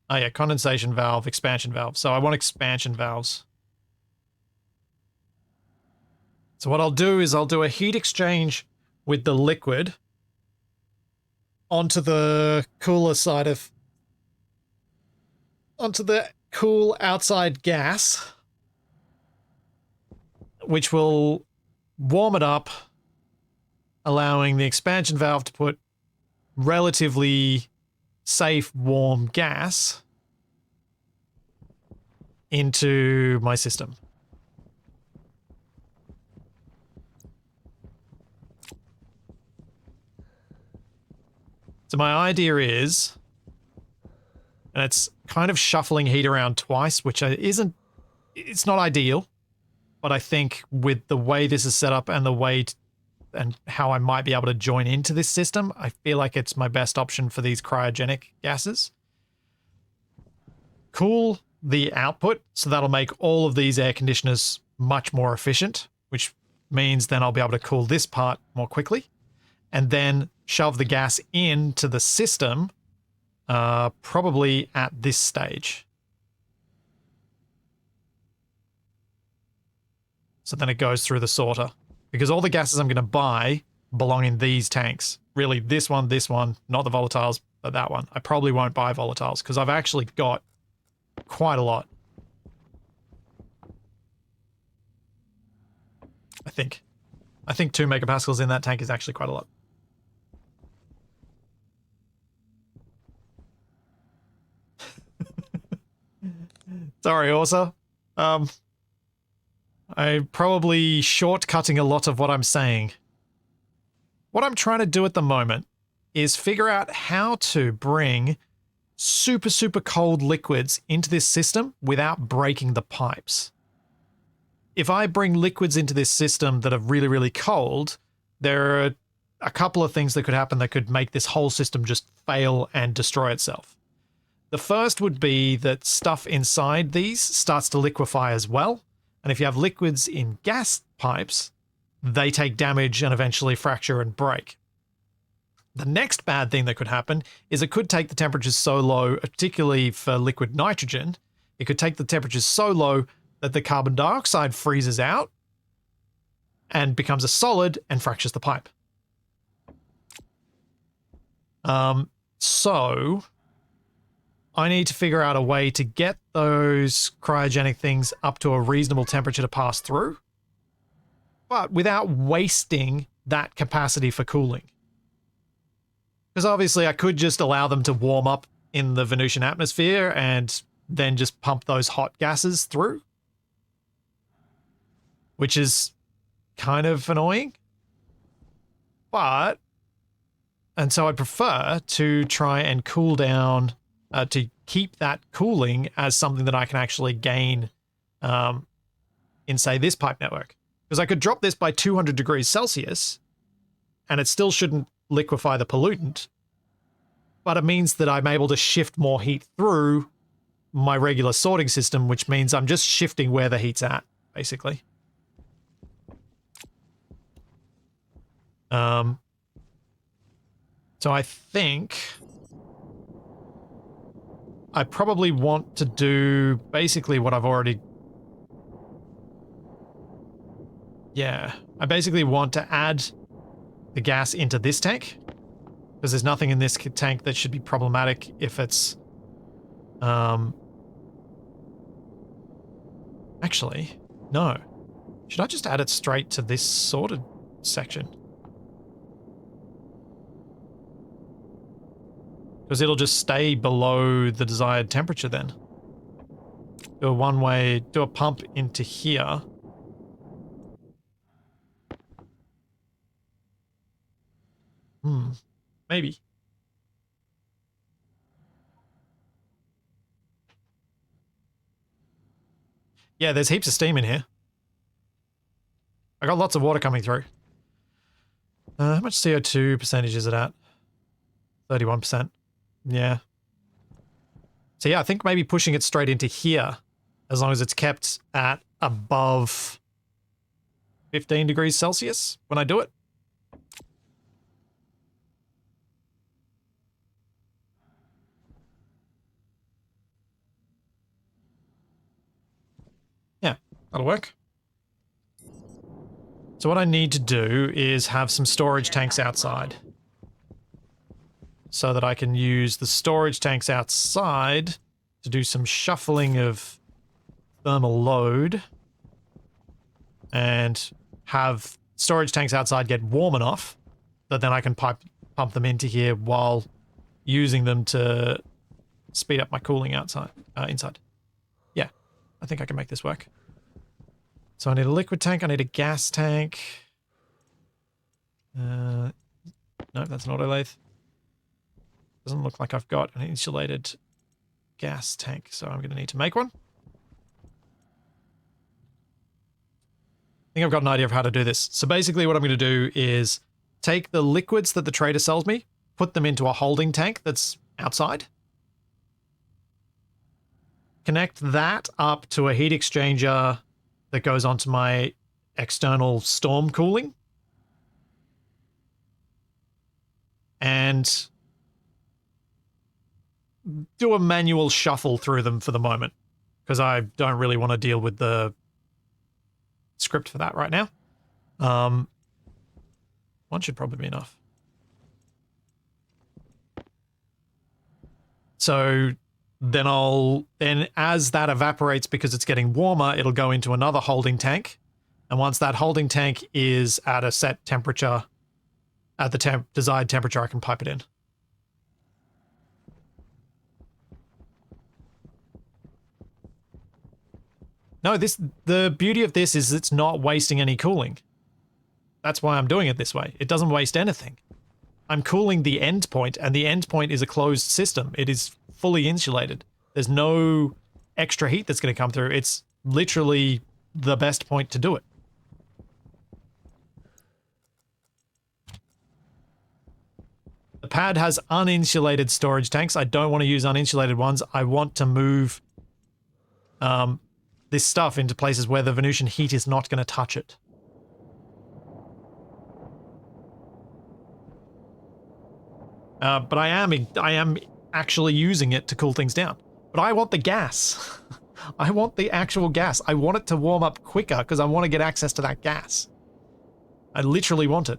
Oh yeah, condensation valve, expansion valve. So I want expansion valves. So what I'll do is I'll do a heat exchange with the liquid onto the cooler side of... onto the cool outside gas, which will warm it up, allowing the expansion valve to put relatively safe, warm gas into my system. So my idea is, and it's kind of shuffling heat around twice, which it's not ideal, but I think with the way this is set up and the way and how I might be able to join into this system, I feel like it's my best option for these cryogenic gases. Cool the output, so that'll make all of these air conditioners much more efficient, which means then I'll be able to cool this part more quickly, and then shove the gas into the system probably at this stage. So then it goes through the sorter. Because all the gases I'm going to buy belong in these tanks. Really, this one, not the volatiles, but that one. I probably won't buy volatiles because I've actually got quite a lot. I think 2 megapascals in that tank is actually quite a lot. Sorry, Orsa. I'm probably shortcutting a lot of what I'm saying. What I'm trying to do at the moment is figure out how to bring super, super cold liquids into this system without breaking the pipes. If I bring liquids into this system that are really, really cold, there are a couple of things that could happen that could make this whole system just fail and destroy itself. The first would be that stuff inside these starts to liquefy as well. And if you have liquids in gas pipes, they take damage and eventually fracture and break. The next bad thing that could happen is it could take the temperatures so low, particularly for liquid nitrogen, it could take the temperatures so low that the carbon dioxide freezes out and becomes a solid and fractures the pipe. So I need to figure out a way to get those cryogenic things up to a reasonable temperature to pass through, but without wasting that capacity for cooling. Because obviously I could just allow them to warm up in the Venusian atmosphere and then just pump those hot gases through, which is kind of annoying. And so I'd prefer to try and cool down, to keep that cooling as something that I can actually gain in, say, this pipe network. Because I could drop this by 200 degrees Celsius and it still shouldn't liquefy the pollutant, but it means that I'm able to shift more heat through my regular sorting system, which means I'm just shifting where the heat's at, basically. So I think I probably want to do basically what I've already Yeah, I basically want to add the gas into this tank because there's nothing in this tank that should be problematic if it's actually no. Should I just add it straight to this sorted section? Because it'll just stay below the desired temperature then. Do a one-way, do a pump into here. Maybe. Yeah, there's heaps of steam in here. I got lots of water coming through. How much CO2 percentage is it at? 31%. Yeah. So yeah, I think maybe pushing it straight into here, as long as it's kept at above 15 degrees Celsius when I do it. Yeah, that'll work. So what I need to do is have some storage tanks outside so that I can use the storage tanks outside to do some shuffling of thermal load and have storage tanks outside get warm enough that then I can pump them into here while using them to speed up my cooling outside, inside. Yeah, I think I can make this work. So I need a liquid tank, I need a gas tank. No, that's an auto lathe. Doesn't look like I've got an insulated gas tank, so I'm going to need to make one. I think I've got an idea of how to do this. So basically what I'm going to do is take the liquids that the trader sells me, put them into a holding tank that's outside, connect that up to a heat exchanger that goes onto my external storm cooling, and do a manual shuffle through them for the moment, because I don't really want to deal with the script for that right now. One should probably be enough. So then as that evaporates because it's getting warmer, it'll go into another holding tank. And once that holding tank is at a set temperature, at the desired temperature, I can pipe it in. No, the beauty of this is it's not wasting any cooling. That's why I'm doing it this way. It doesn't waste anything. I'm cooling the end point, and the end point is a closed system. It is fully insulated. There's no extra heat that's going to come through. It's literally the best point to do it. The pad has uninsulated storage tanks. I don't want to use uninsulated ones. I want to move this stuff into places where the Venusian heat is not going to touch it. But I am actually using it to cool things down. But I want the gas. I want the actual gas. I want it to warm up quicker because I want to get access to that gas. I literally want it.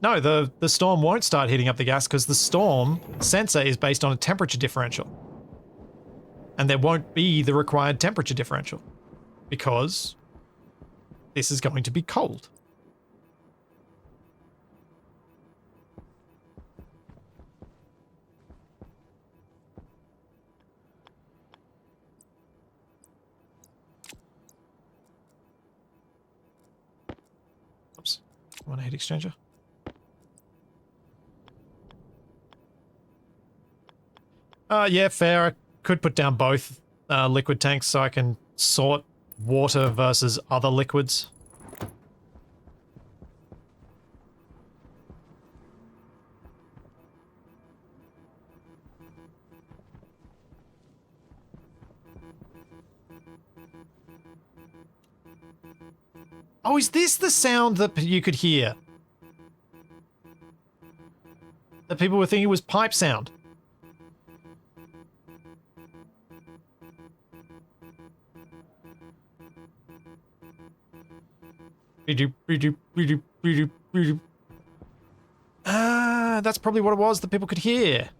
No, the storm won't start heating up the gas because the storm sensor is based on a temperature differential. And there won't be the required temperature differential because this is going to be cold. Oops, I want a heat exchanger. Yeah, fair. I could put down both liquid tanks so I can sort water versus other liquids. Oh, is this the sound that you could hear? That people were thinking was pipe sound? Ah, that's probably what it was that people could hear.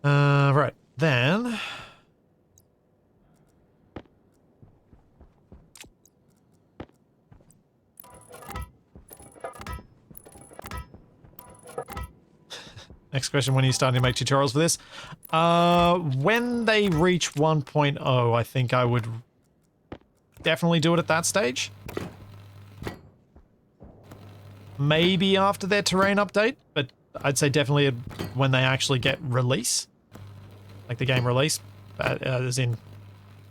Right. Then... Next question, when are you starting to make tutorials for this? When they reach 1.0, I think I would definitely do it at that stage. Maybe after their terrain update, but I'd say definitely when they actually get release. Like the game release, as in,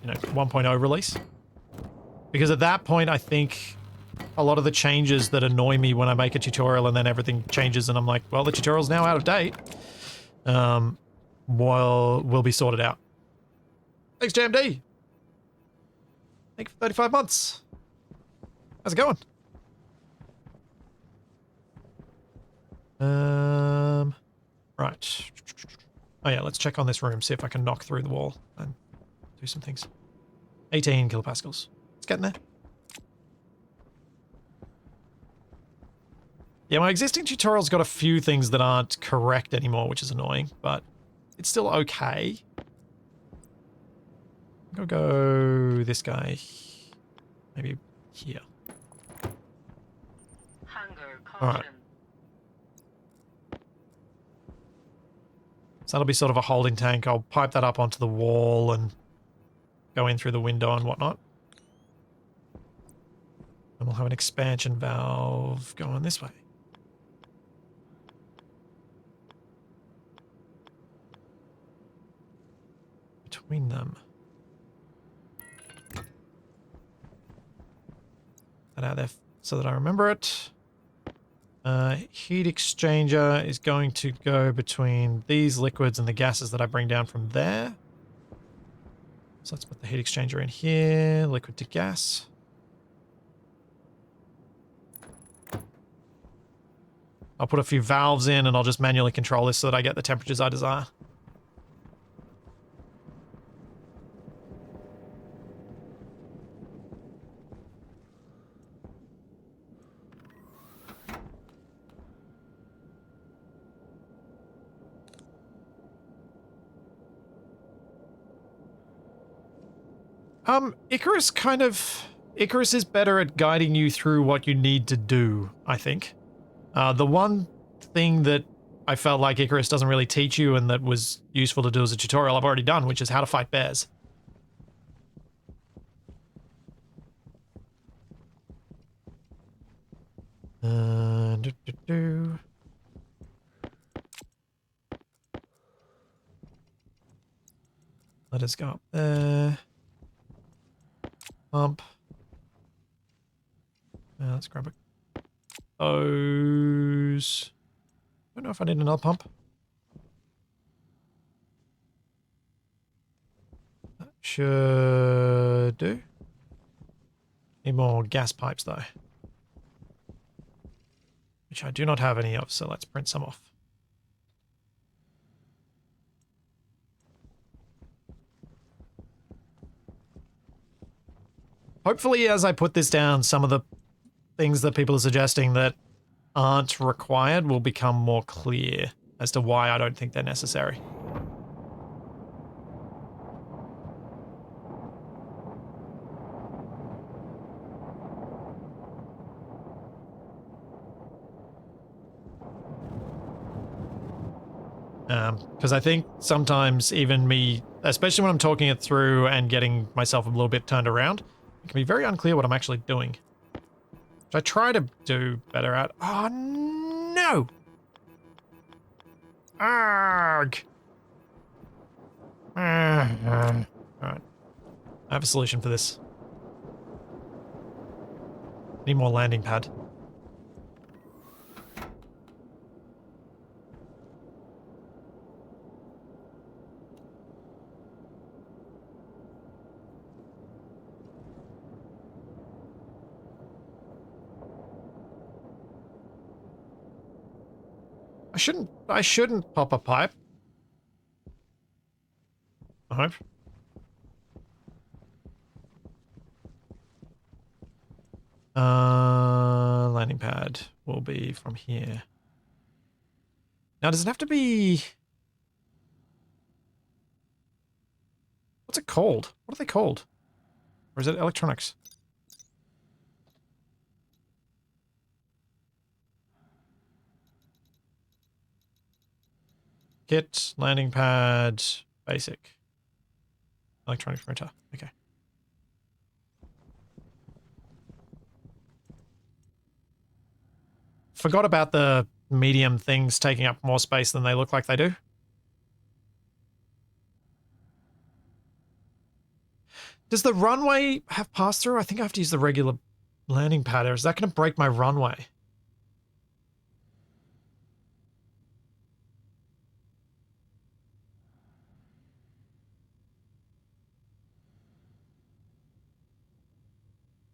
1.0 release. Because at that point, I think a lot of the changes that annoy me when I make a tutorial and then everything changes and I'm like, well, the tutorial's now out of date, will be sorted out. Thanks, JMD. Thank you for 35 months. How's it going? Right. Oh yeah, let's check on this room, see if I can knock through the wall and do some things. 18 kilopascals. It's getting there. Yeah, my existing tutorial's got a few things that aren't correct anymore, which is annoying, but it's still okay. I'll go this guy. Maybe here. Hunger, All right. caution. So that'll be sort of a holding tank. I'll pipe that up onto the wall and go in through the window and whatnot. And we'll have an expansion valve going this way. Between them. That out there so that I remember it. Heat exchanger is going to go between these liquids and the gases that I bring down from there. So let's put the heat exchanger in here, liquid to gas. I'll put a few valves in and I'll just manually control this so that I get the temperatures I desire. Icarus is better at guiding you through what you need to do, I think. The one thing that I felt like Icarus doesn't really teach you and that was useful to do as a tutorial I've already done, which is how to fight bears. Let us go up there. Pump. Let's grab it. Those. I don't know if I need another pump. That should do. Need more gas pipes though. Which I do not have any of, so let's print some off. Hopefully, as I put this down, some of the things that people are suggesting that aren't required will become more clear as to why I don't think they're necessary. Because I think sometimes even me, especially when I'm talking it through and getting myself a little bit turned around, it can be very unclear what I'm actually doing. Which I try to do better at. Oh, no! Arg! Alright. I have a solution for this. Need more landing pad. I shouldn't pop a pipe. I hope. Landing pad will be from here. Now, does it have to be... What's it called? What are they called? Or is it electronics? Kit, landing pad, basic. Electronic printer. Okay. Forgot about the medium things taking up more space than they look like they do. Does the runway have pass-through? I think I have to use the regular landing pad. Or is that going to break my runway?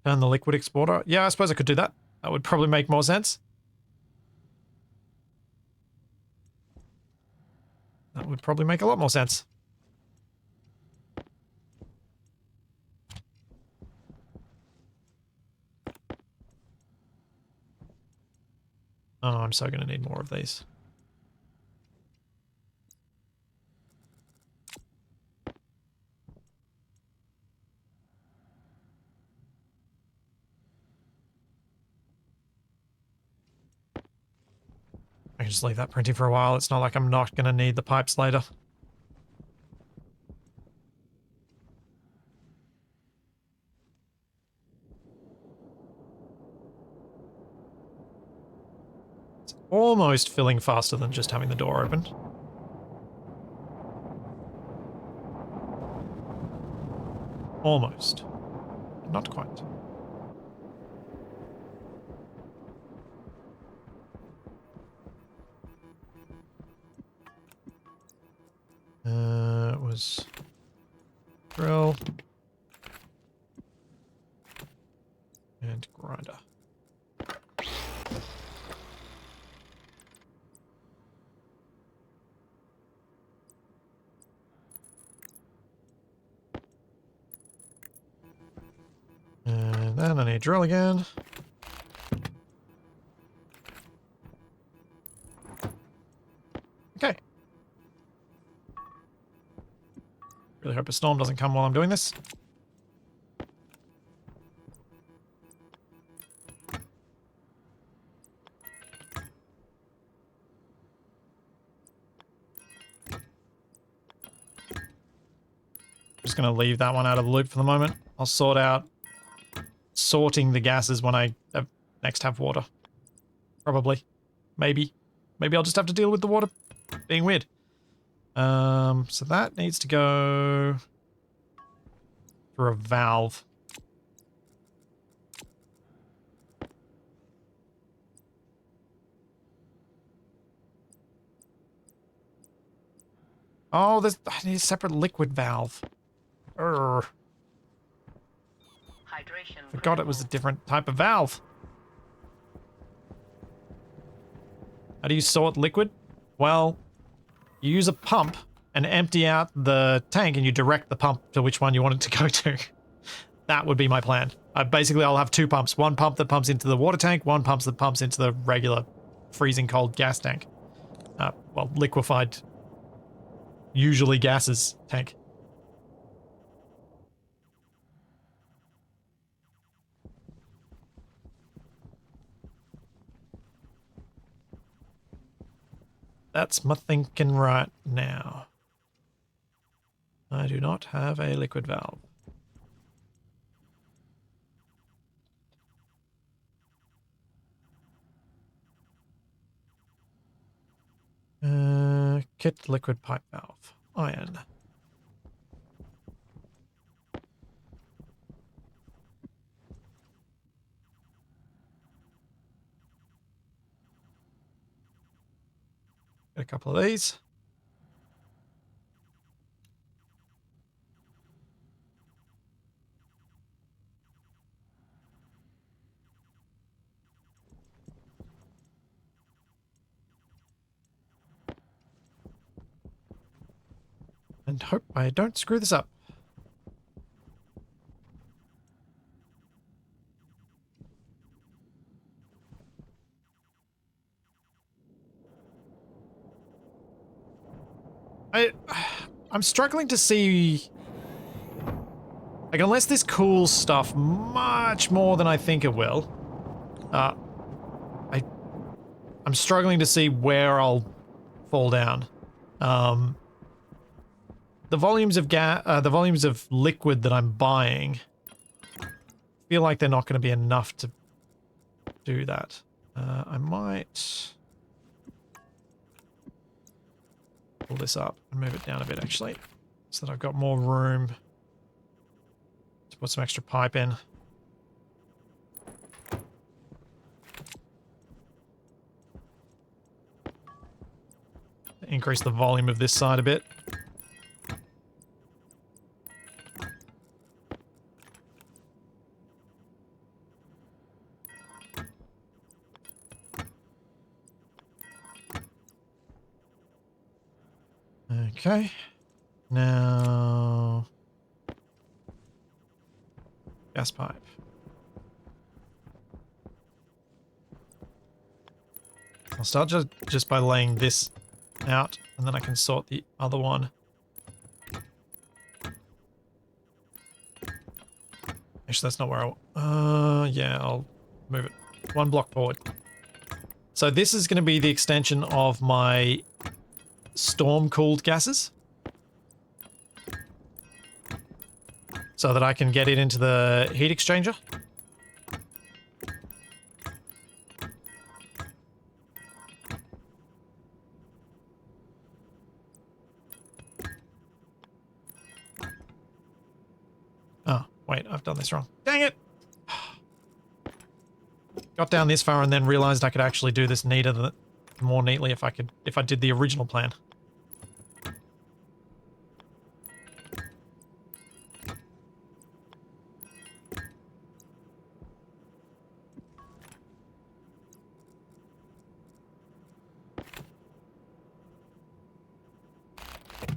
Turn the liquid exporter. Yeah, I suppose I could do that. That would probably make more sense. That would probably make a lot more sense. Oh, I'm so going to need more of these. I can just leave that printing for a while. It's not like I'm not going to need the pipes later. It's almost filling faster than just having the door open. Almost. Not quite. It was drill and grinder. And then I need drill again. Okay. Really hope a storm doesn't come while I'm doing this. Just going to leave that one out of the loop for the moment. I'll sort out sorting the gases when I next have water. Probably. Maybe. Maybe I'll just have to deal with the water being weird. So that needs to go through a valve. Oh, I need a separate liquid valve. Urgh. Hydration. Forgot it was a different type of valve. How do you sort liquid? Well, you use a pump and empty out the tank and you direct the pump to which one you want it to go to. That would be my plan. Basically, I'll have two pumps. One pump that pumps into the water tank, one pump that pumps into the regular freezing cold gas tank. Well, liquefied, usually gases tank. That's my thinking right now. I do not have a liquid valve. Kit liquid pipe valve. Iron. Get a couple of these. And hope I don't screw this up. I'm struggling to see... Like, unless this cools stuff much more than I think it will, I'm struggling to see where I'll fall down. The volumes of the volumes of liquid that I'm buying feel like they're not going to be enough to do that. I might pull this up and move it down a bit, actually, so that I've got more room to put some extra pipe in. Increase the volume of this side a bit. Okay. Now... gas pipe. I'll start just by laying this out, and then I can sort the other one. Actually, that's not where yeah, I'll move it one block forward. So this is going to be the extension of my storm-cooled gases, so that I can get it into the heat exchanger. Oh, wait, I've done this wrong. Dang it! Got down this far and then realized I could actually do this more neatly if I did the original plan.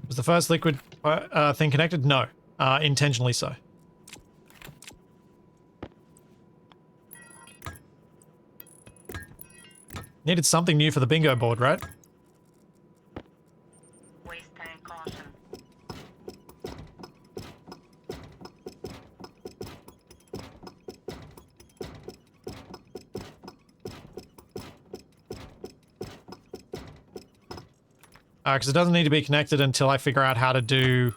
Was the first liquid thing connected? No. Intentionally so. Needed something new for the bingo board, right? Waste tank caution. Because it doesn't need to be connected until I figure out how to do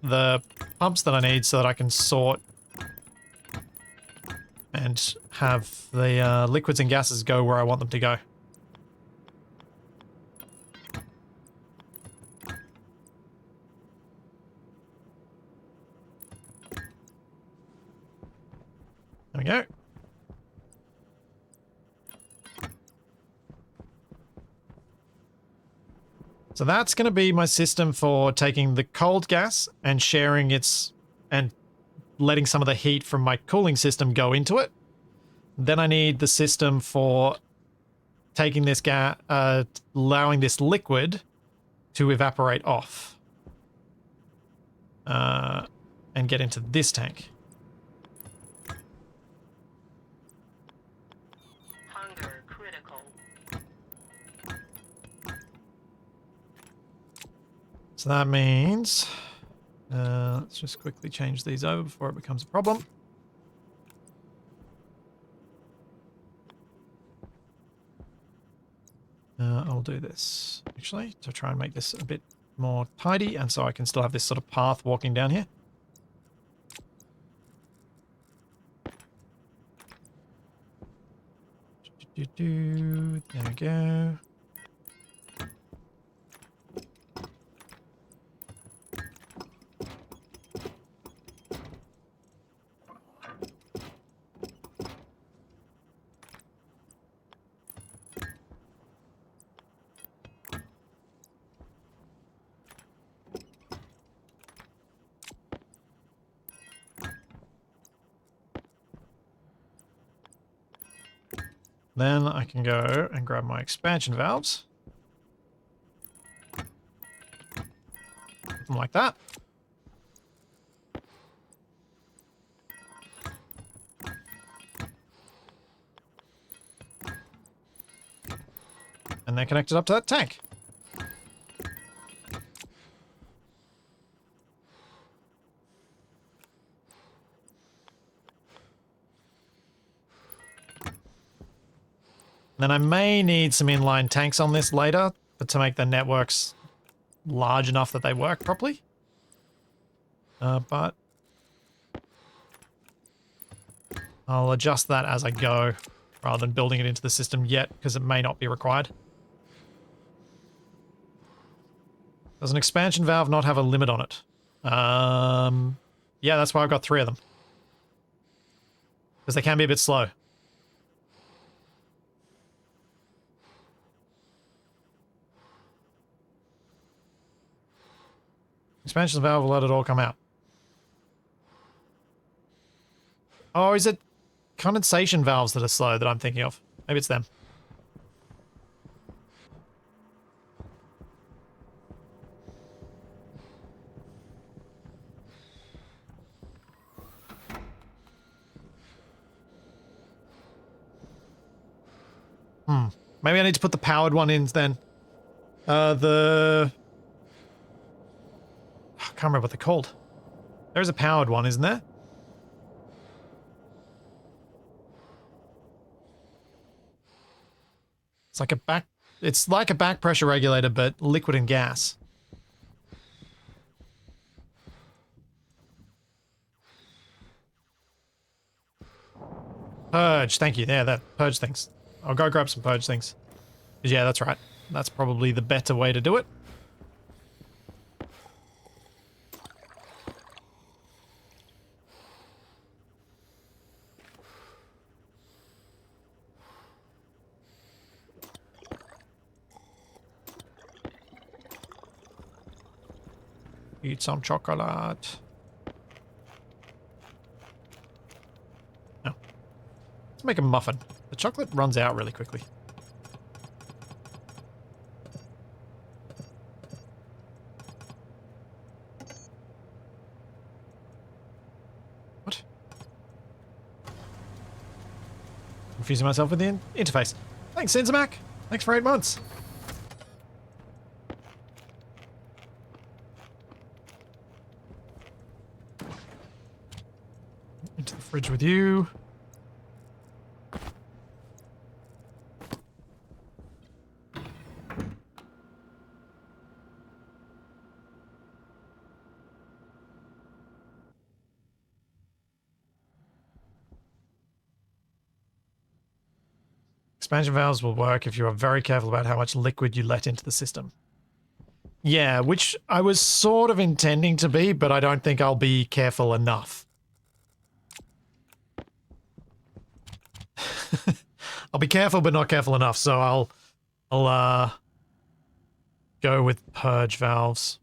the pumps that I need so that I can sort and have the liquids and gases go where I want them to go. There we go. So that's going to be my system for taking the cold gas and sharing and letting some of the heat from my cooling system go into it. Then I need the system for taking this gas, allowing this liquid to evaporate off and get into this tank. Hunger critical. So that means, let's just quickly change these over before it becomes a problem. I'll do this, actually, to try and make this a bit more tidy, and so I can still have this sort of path walking down here. There we go. Then I can go and grab my expansion valves. Put them like that. And they're connected up to that tank. Then I may need some inline tanks on this later to make the networks large enough that they work properly. But I'll adjust that as I go rather than building it into the system yet because it may not be required. Does an expansion valve not have a limit on it? Yeah, that's why I've got 3 of them. Because they can be a bit slow. Expansion valve will let it all come out. Oh, is it condensation valves that are slow that I'm thinking of? Maybe it's them. Maybe I need to put the powered one in then. I can't remember what they're called. There's a powered one, isn't there? It's like a back pressure regulator, but liquid and gas. Purge, thank you. Yeah, that purge things. I'll go grab some purge things. Yeah, that's right. That's probably the better way to do it. Eat some chocolate. Oh. Let's make a muffin. The chocolate runs out really quickly. What? Confusing myself with the interface. Thanks, Sinzamac. Thanks for 8 months. Into the fridge with you. Expansion valves will work if you are very careful about how much liquid you let into the system. Yeah, which I was sort of intending to be, but I don't think I'll be careful enough. I'll be careful, but not careful enough, so I'll go with purge valves.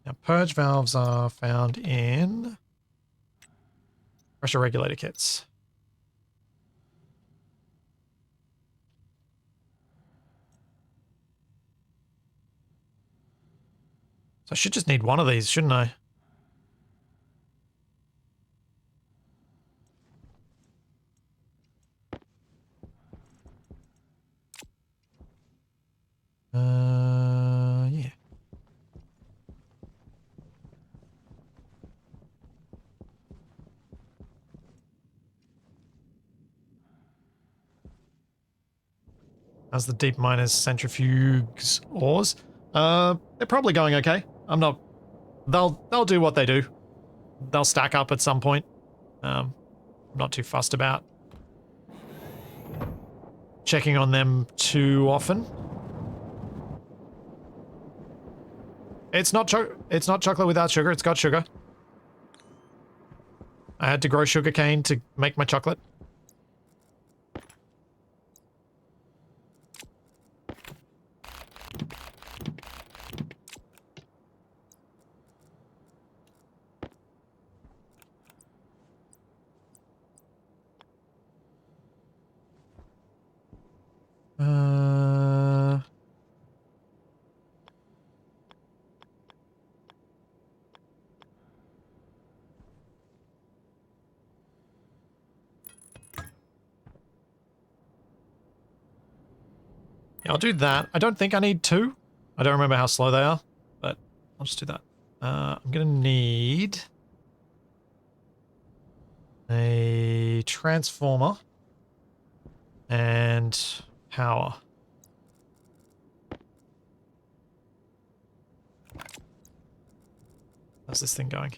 Now, purge valves are found in pressure regulator kits. So I should just need one of these, shouldn't I? Yeah. How's the deep miners centrifuges ores? They're probably going okay. I'm not. They'll do what they do. They'll stack up at some point. I'm not too fussed about checking on them too often. It's not chocolate without sugar. It's got sugar. I had to grow sugar cane to make my chocolate. Yeah, I'll do that. I don't think I need 2. I don't remember how slow they are, but I'll just do that. I'm gonna need a transformer and power. How's this thing going?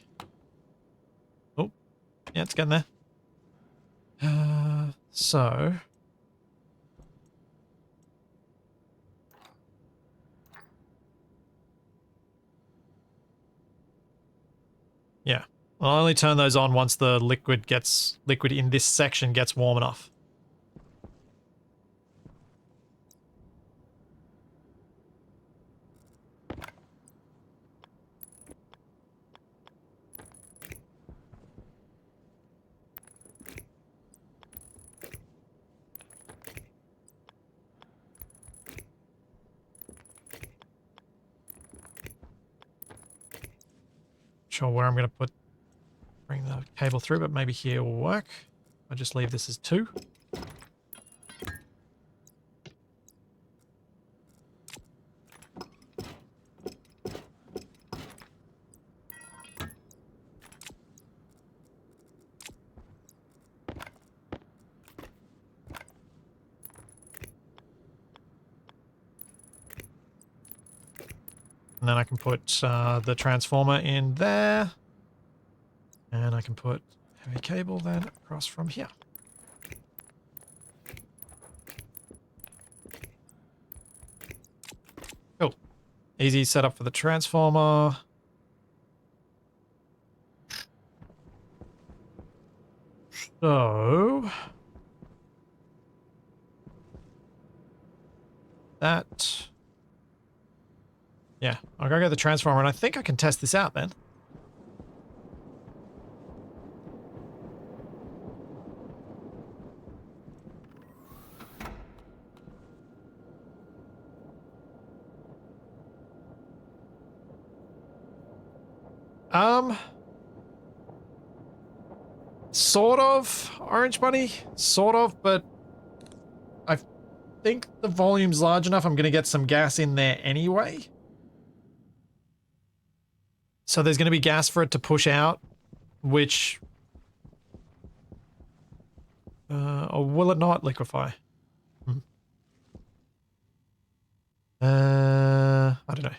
Oh, yeah, it's getting there. So... yeah. I'll only turn those on once the liquid in this section gets warm enough. Sure where I'm going to bring the cable through, but maybe here will work. I'll just leave this as 2. And then I can put the transformer in there. And I can put heavy cable then across from here. Cool. Easy setup for the transformer. So... that... yeah, I'll go get the transformer, and I think I can test this out then. Sort of, Orange Bunny. Sort of, but I think the volume's large enough. I'm going to get some gas in there anyway. So there's going to be gas for it to push out, which... or will it not liquefy? I don't know.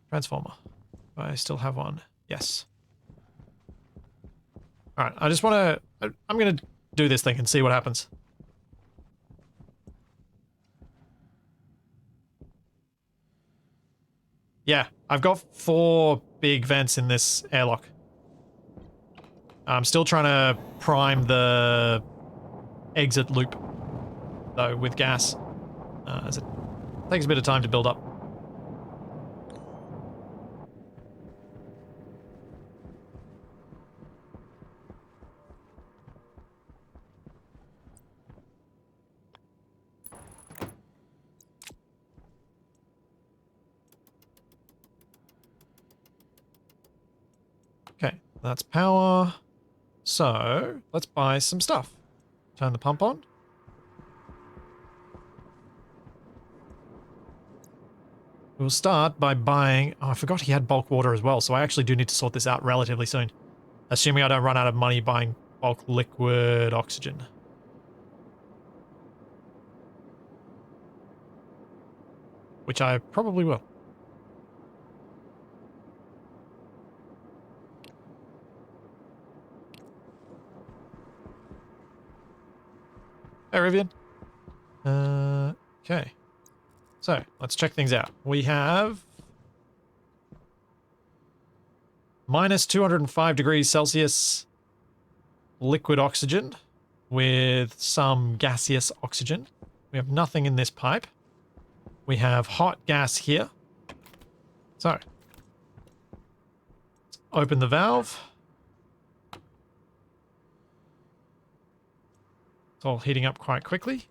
Transformer. Do I still have one? Yes. Alright, I just want to... I'm going to do this thing and see what happens. Yeah, I've got 4 big vents in this airlock. I'm still trying to prime the exit loop, though, with gas, as it takes a bit of time to build up. Okay, that's power. So, let's buy some stuff. Turn the pump on. We'll start by buying... oh, I forgot he had bulk water as well, so I actually do need to sort this out relatively soon. Assuming I don't run out of money buying bulk liquid oxygen. Which I probably will. Hey, Rivian. Okay. So, let's check things out. We have... minus 205 degrees Celsius liquid oxygen with some gaseous oxygen. We have nothing in this pipe. We have hot gas here. So, let's open the valve. It's all heating up quite quickly.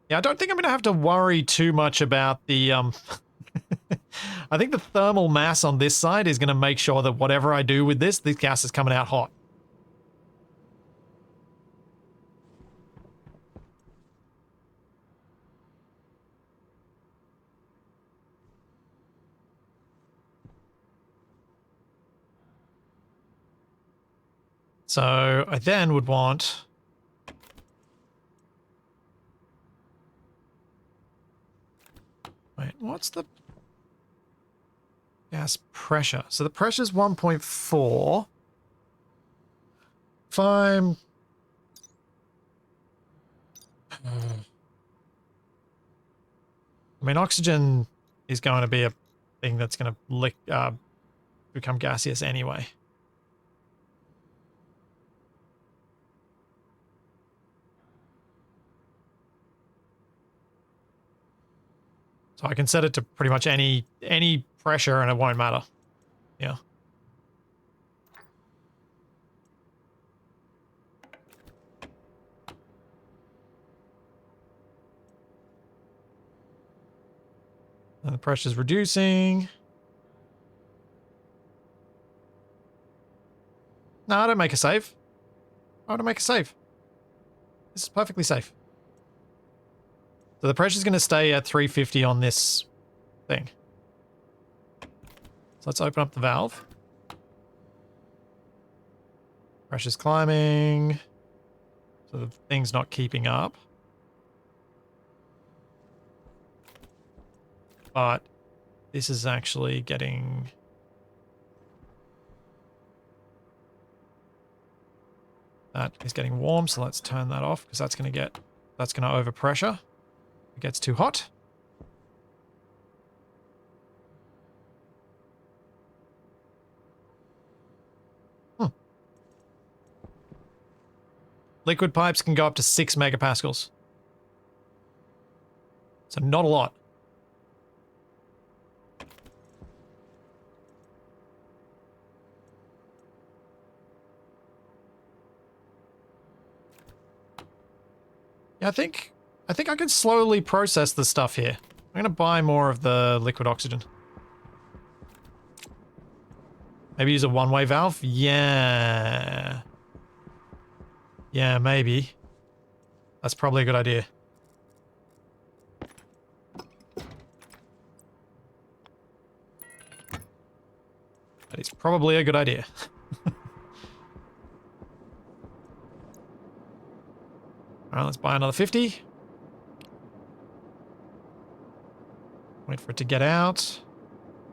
Yeah, I don't think I'm going to have to worry too much about the, I think the thermal mass on this side is going to make sure that whatever I do with this gas is coming out hot. So I then would want... Wait, what's the gas pressure? So the pressure's 1.4. If I'm... I mean, oxygen is going to be a thing that's going to become gaseous anyway. So I can set it to pretty much any pressure and it won't matter. Yeah. And the pressure's reducing. No, I don't make a save. I want to make a save. This is perfectly safe. So the pressure's going to stay at 350 on this thing. So let's open up the valve. Pressure's climbing. So the thing's not keeping up. But this is actually getting... That is getting warm, so let's turn that off because that's going to overpressure. It gets too hot. Liquid pipes can go up to 6 megapascals. So not a lot. Yeah, I think I can slowly process the stuff here. I'm going to buy more of the liquid oxygen. Maybe use a one-way valve? Yeah. Yeah, maybe. That's probably a good idea. That is probably a good idea. Alright, let's buy another 50. Wait for it to get out.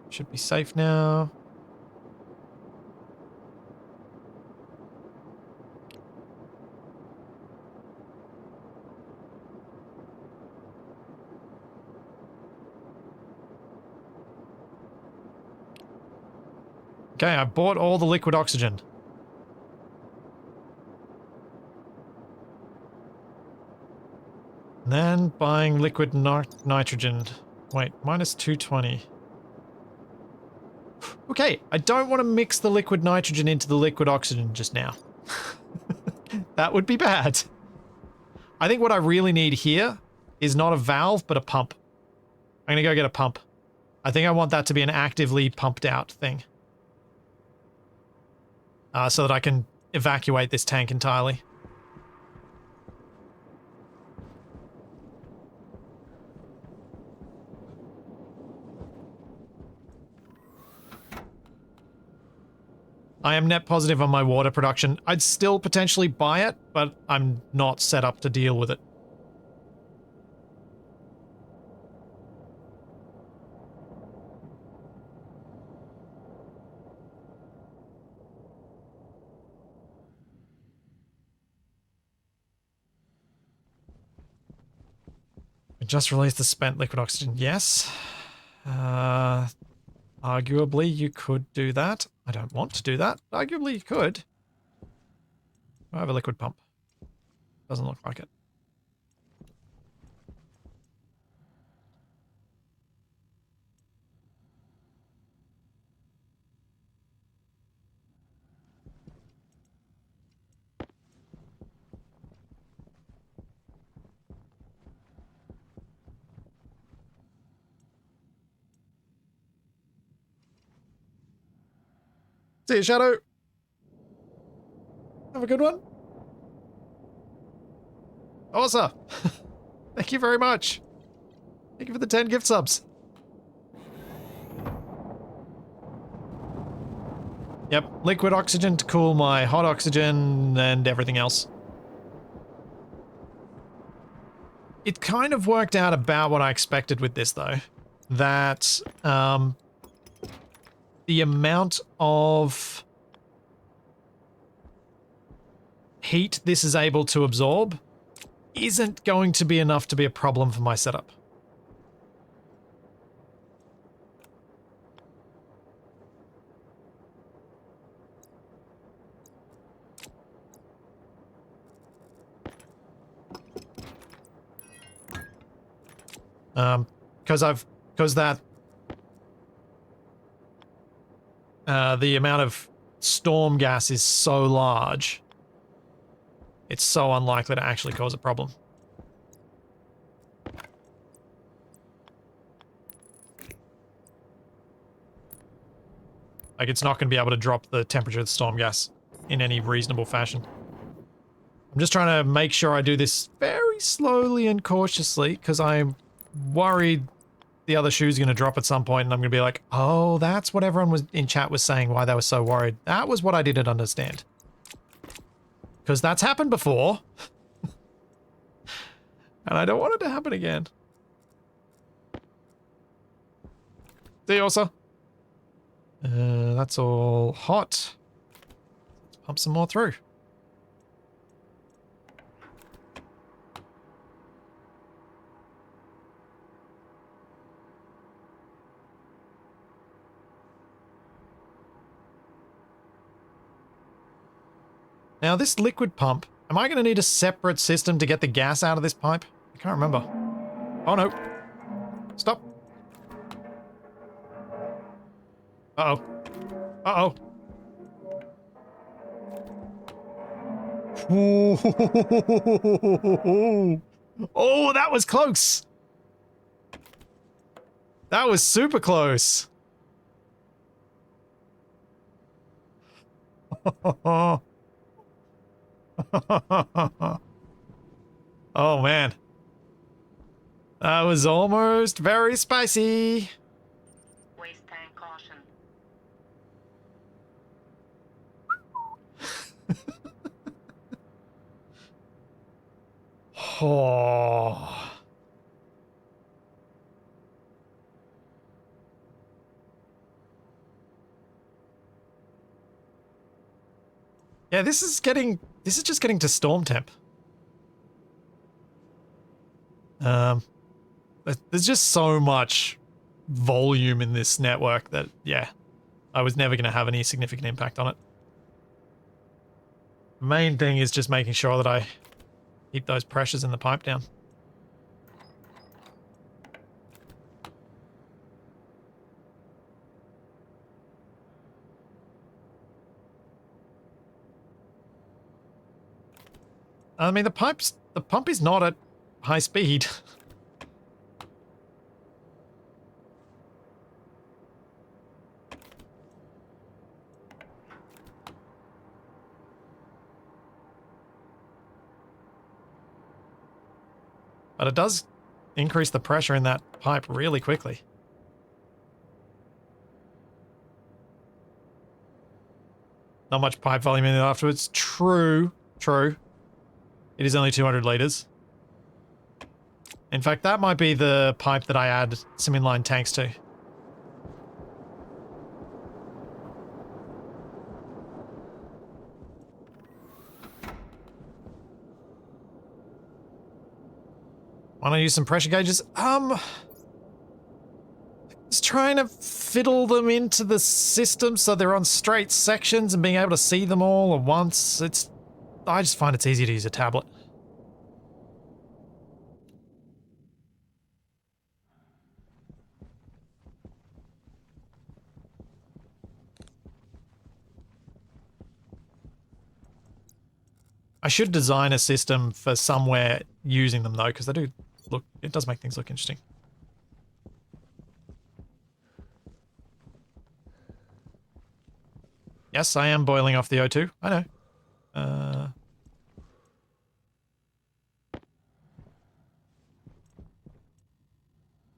Should be safe now. Okay, I bought all the liquid oxygen. And then buying liquid nitrogen. Wait, minus 220. Okay, I don't want to mix the liquid nitrogen into the liquid oxygen just now. That would be bad. I think what I really need here is not a valve, but a pump. I'm going to go get a pump. I think I want that to be an actively pumped out thing. So that I can evacuate this tank entirely. I am net positive on my water production. I'd still potentially buy it, but I'm not set up to deal with it. I just released the spent liquid oxygen. Yes. Arguably, you could do that. I don't want to do that. Arguably, you could. I have a liquid pump. Doesn't look like it. See you, Shadow. Have a good one. Awesome. Thank you very much. Thank you for the 10 gift subs. Yep, liquid oxygen to cool my hot oxygen and everything else. It kind of worked out about what I expected with this, though. That the amount of heat this is able to absorb isn't going to be enough to be a problem for my setup. Because that the amount of storm gas is so large, it's so unlikely to actually cause a problem. Like, it's not going to be able to drop the temperature of the storm gas in any reasonable fashion. I'm just trying to make sure I do this very slowly and cautiously, because I'm worried the other shoe's going to drop at some point, and I'm going to be like, oh, that's what everyone was in chat was saying, why they were so worried. That was what I didn't understand. Because that's happened before. And I don't want it to happen again. See you also. That's all hot. Let's pump some more through. Now this liquid pump, am I going to need a separate system to get the gas out of this pipe? I can't remember. Oh no. Stop. Uh-oh. Uh-oh. Oh, that was close. That was super close. Oh man. That was almost very spicy. Waste tank caution. Oh. Yeah, this is just getting to storm temp. There's just so much volume in this network that, yeah, I was never going to have any significant impact on it. The main thing is just making sure that I keep those pressures in the pipe down. I mean, the pump is not at high speed. But it does increase the pressure in that pipe really quickly. Not much pipe volume in it afterwards. True, true. It is only 200 liters. In fact, that might be the pipe that I add some inline tanks to. Want to use some pressure gauges? Just trying to fiddle them into the system so they're on straight sections and being able to see them all at once. I just find it's easier to use a tablet. I should design a system for somewhere using them though, because they do look, it does make things look interesting. Yes, I am boiling off the O2. I know.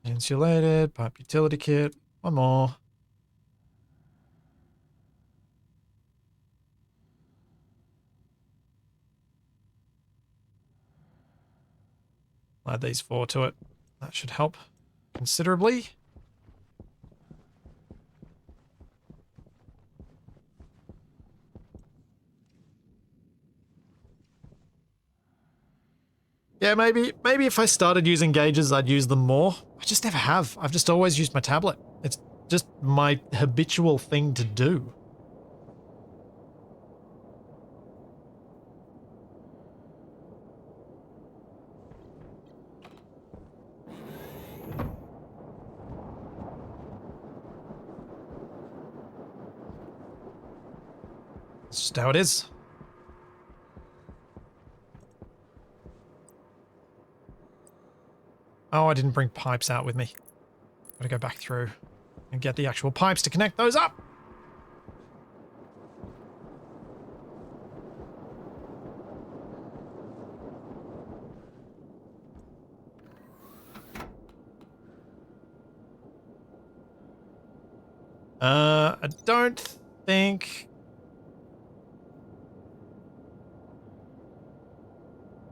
Insulated, pipe utility kit, one more. Add these 4 to it. That should help considerably. Yeah, maybe if I started using gauges, I'd use them more. I just never have. I've just always used my tablet. It's just my habitual thing to do. It's just how it is. Oh, I didn't bring pipes out with me. Gotta go back through and get the actual pipes to connect those up. I don't think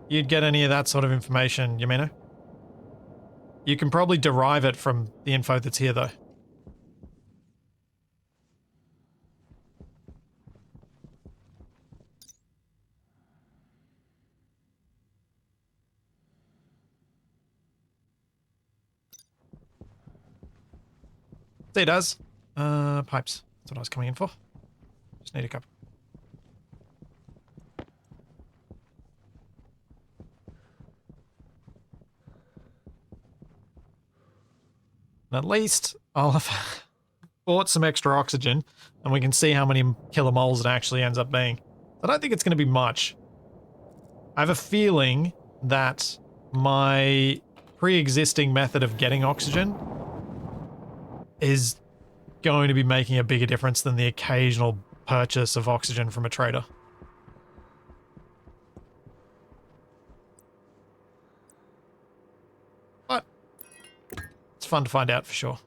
you'd get any of that sort of information, Yamino. You can probably derive it from the info that's here, though. See, it does. Pipes. That's what I was coming in for. Just need a couple. And at least I'll have bought some extra oxygen and we can see how many kilomoles it actually ends up being. I don't think it's going to be much. I have a feeling that my pre-existing method of getting oxygen is going to be making a bigger difference than the occasional purchase of oxygen from a trader. But it's fun to find out for sure.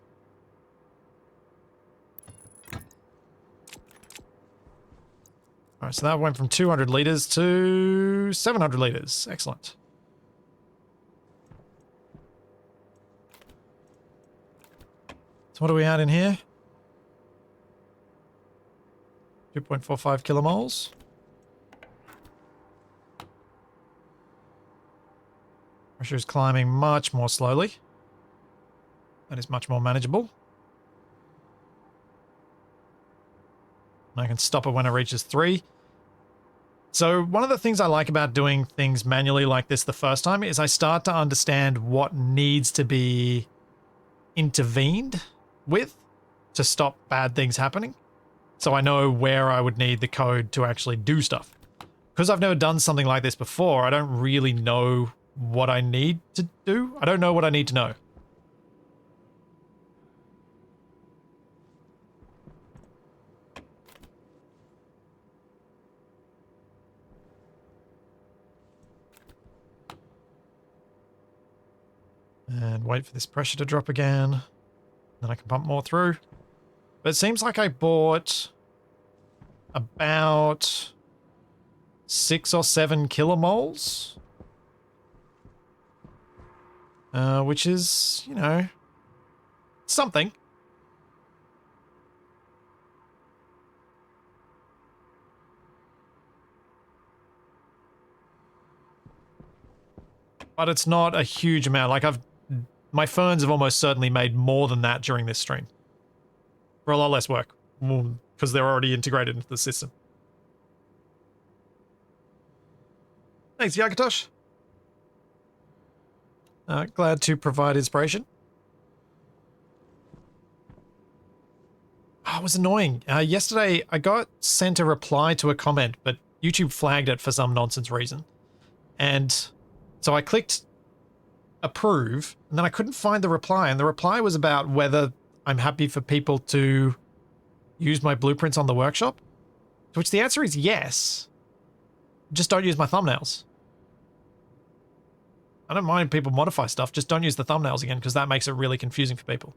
Alright, so that went from 200 liters to 700 liters. Excellent. So what are we at in here? 2.45 kilomoles. Pressure is climbing much more slowly. That is much more manageable. And I can stop it when it reaches 3. So one of the things I like about doing things manually like this the first time is I start to understand what needs to be intervened with to stop bad things happening. So I know where I would need the code to actually do stuff. Because I've never done something like this before, I don't really know what I need to do. I don't know what I need to know. And wait for this pressure to drop again. Then I can pump more through. But it seems like I bought about 6 or 7 kilomoles. Which is, you know, something. But it's not a huge amount. Like my ferns have almost certainly made more than that during this stream. For a lot less work. Because they're already integrated into the system. Thanks, Yakatosh. Glad to provide inspiration. Oh, it was annoying. Yesterday, I got sent a reply to a comment, but YouTube flagged it for some nonsense reason. And so I clicked approve, and then I couldn't find the reply. And the reply was about whether I'm happy for people to use my blueprints on the workshop. To which the answer is yes. Just don't use my thumbnails. I don't mind people modify stuff, just don't use the thumbnails again, because that makes it really confusing for people.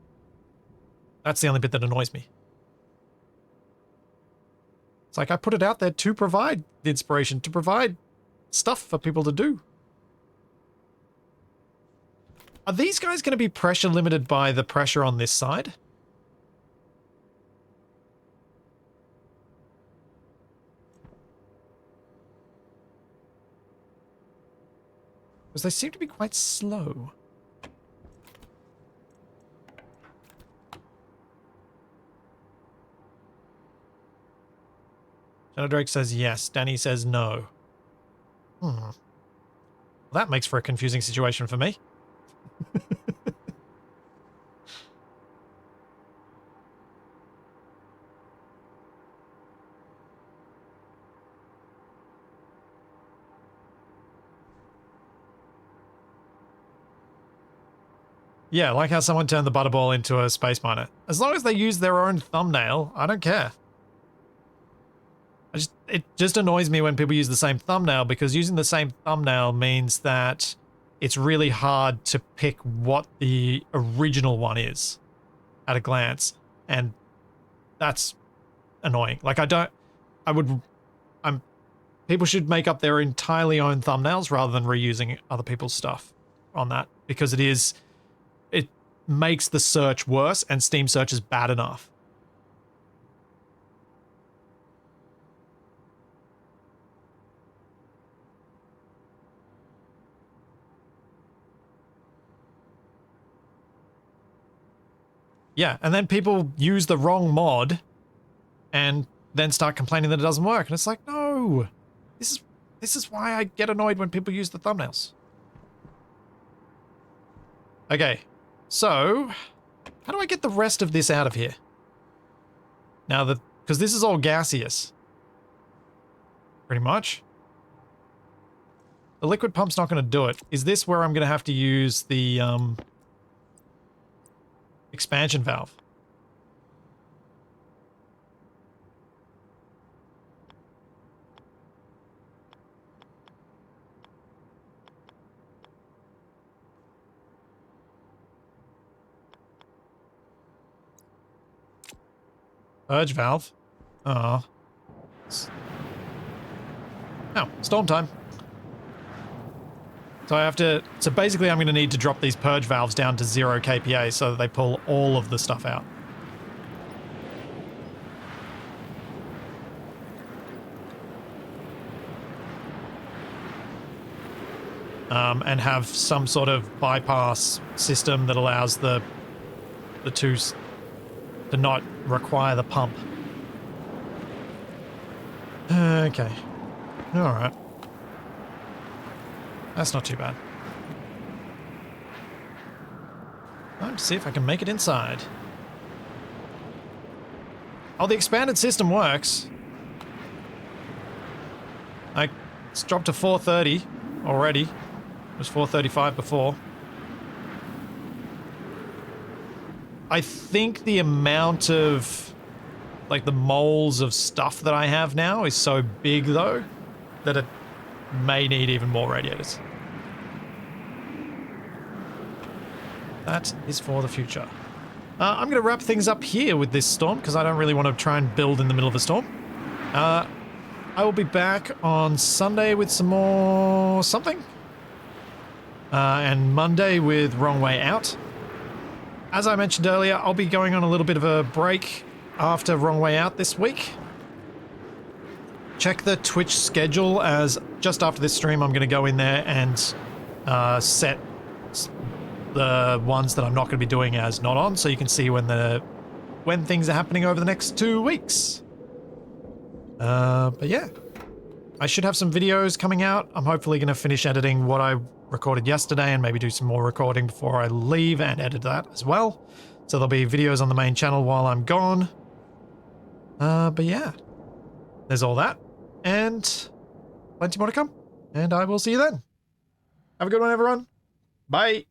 That's the only bit that annoys me. It's like I put it out there to provide the inspiration, to provide stuff for people to do. Are these guys going to be pressure limited by the pressure on this side? Because they seem to be quite slow. Shadow Drake says yes. Danny says no. Well, that makes for a confusing situation for me. Yeah, like how someone turned the Butterball into a space miner. As long as they use their own thumbnail, I don't care. It just annoys me when people use the same thumbnail, because using the same thumbnail means that it's really hard to pick what the original one is at a glance. And that's annoying. Like people should make up their entirely own thumbnails rather than reusing other people's stuff on that, because it makes the search worse, and Steam search is bad enough. Yeah, and then people use the wrong mod and then start complaining that it doesn't work. And it's like, no, this is why I get annoyed when people use the thumbnails. Okay, so how do I get the rest of this out of here? Now that, because this is all gaseous. Pretty much. The liquid pump's not going to do it. Is this where I'm going to have to use the expansion valve? Purge valve. Oh. Oh, storm time. So I have to, so basically I'm going to need to drop these purge valves down to 0 kPa so that they pull all of the stuff out. And have some sort of bypass system that allows the two to not require the pump. Okay. Alright. That's not too bad. Let's see if I can make it inside. Oh, the expanded system works. It's dropped to 430 already. It was 435 before. I think the amount of, like, the moles of stuff that I have now is so big, though, that it may need even more radiators. That is for the future. I'm going to wrap things up here with this storm, because I don't really want to try and build in the middle of a storm. I will be back on Sunday with some more something. And Monday with Wrong Way Out. As I mentioned earlier, I'll be going on a little bit of a break after Wrong Way Out this week. Check the Twitch schedule, as just after this stream I'm going to go in there and set the ones that I'm not going to be doing as not on, so you can see when things are happening over the next 2 weeks. But yeah, I should have some videos coming out. I'm hopefully going to finish editing what I recorded yesterday and maybe do some more recording before I leave and edit that as well. So there'll be videos on the main channel while I'm gone. But yeah, there's all that and plenty more to come. And I will see you then. Have a good one, everyone. Bye.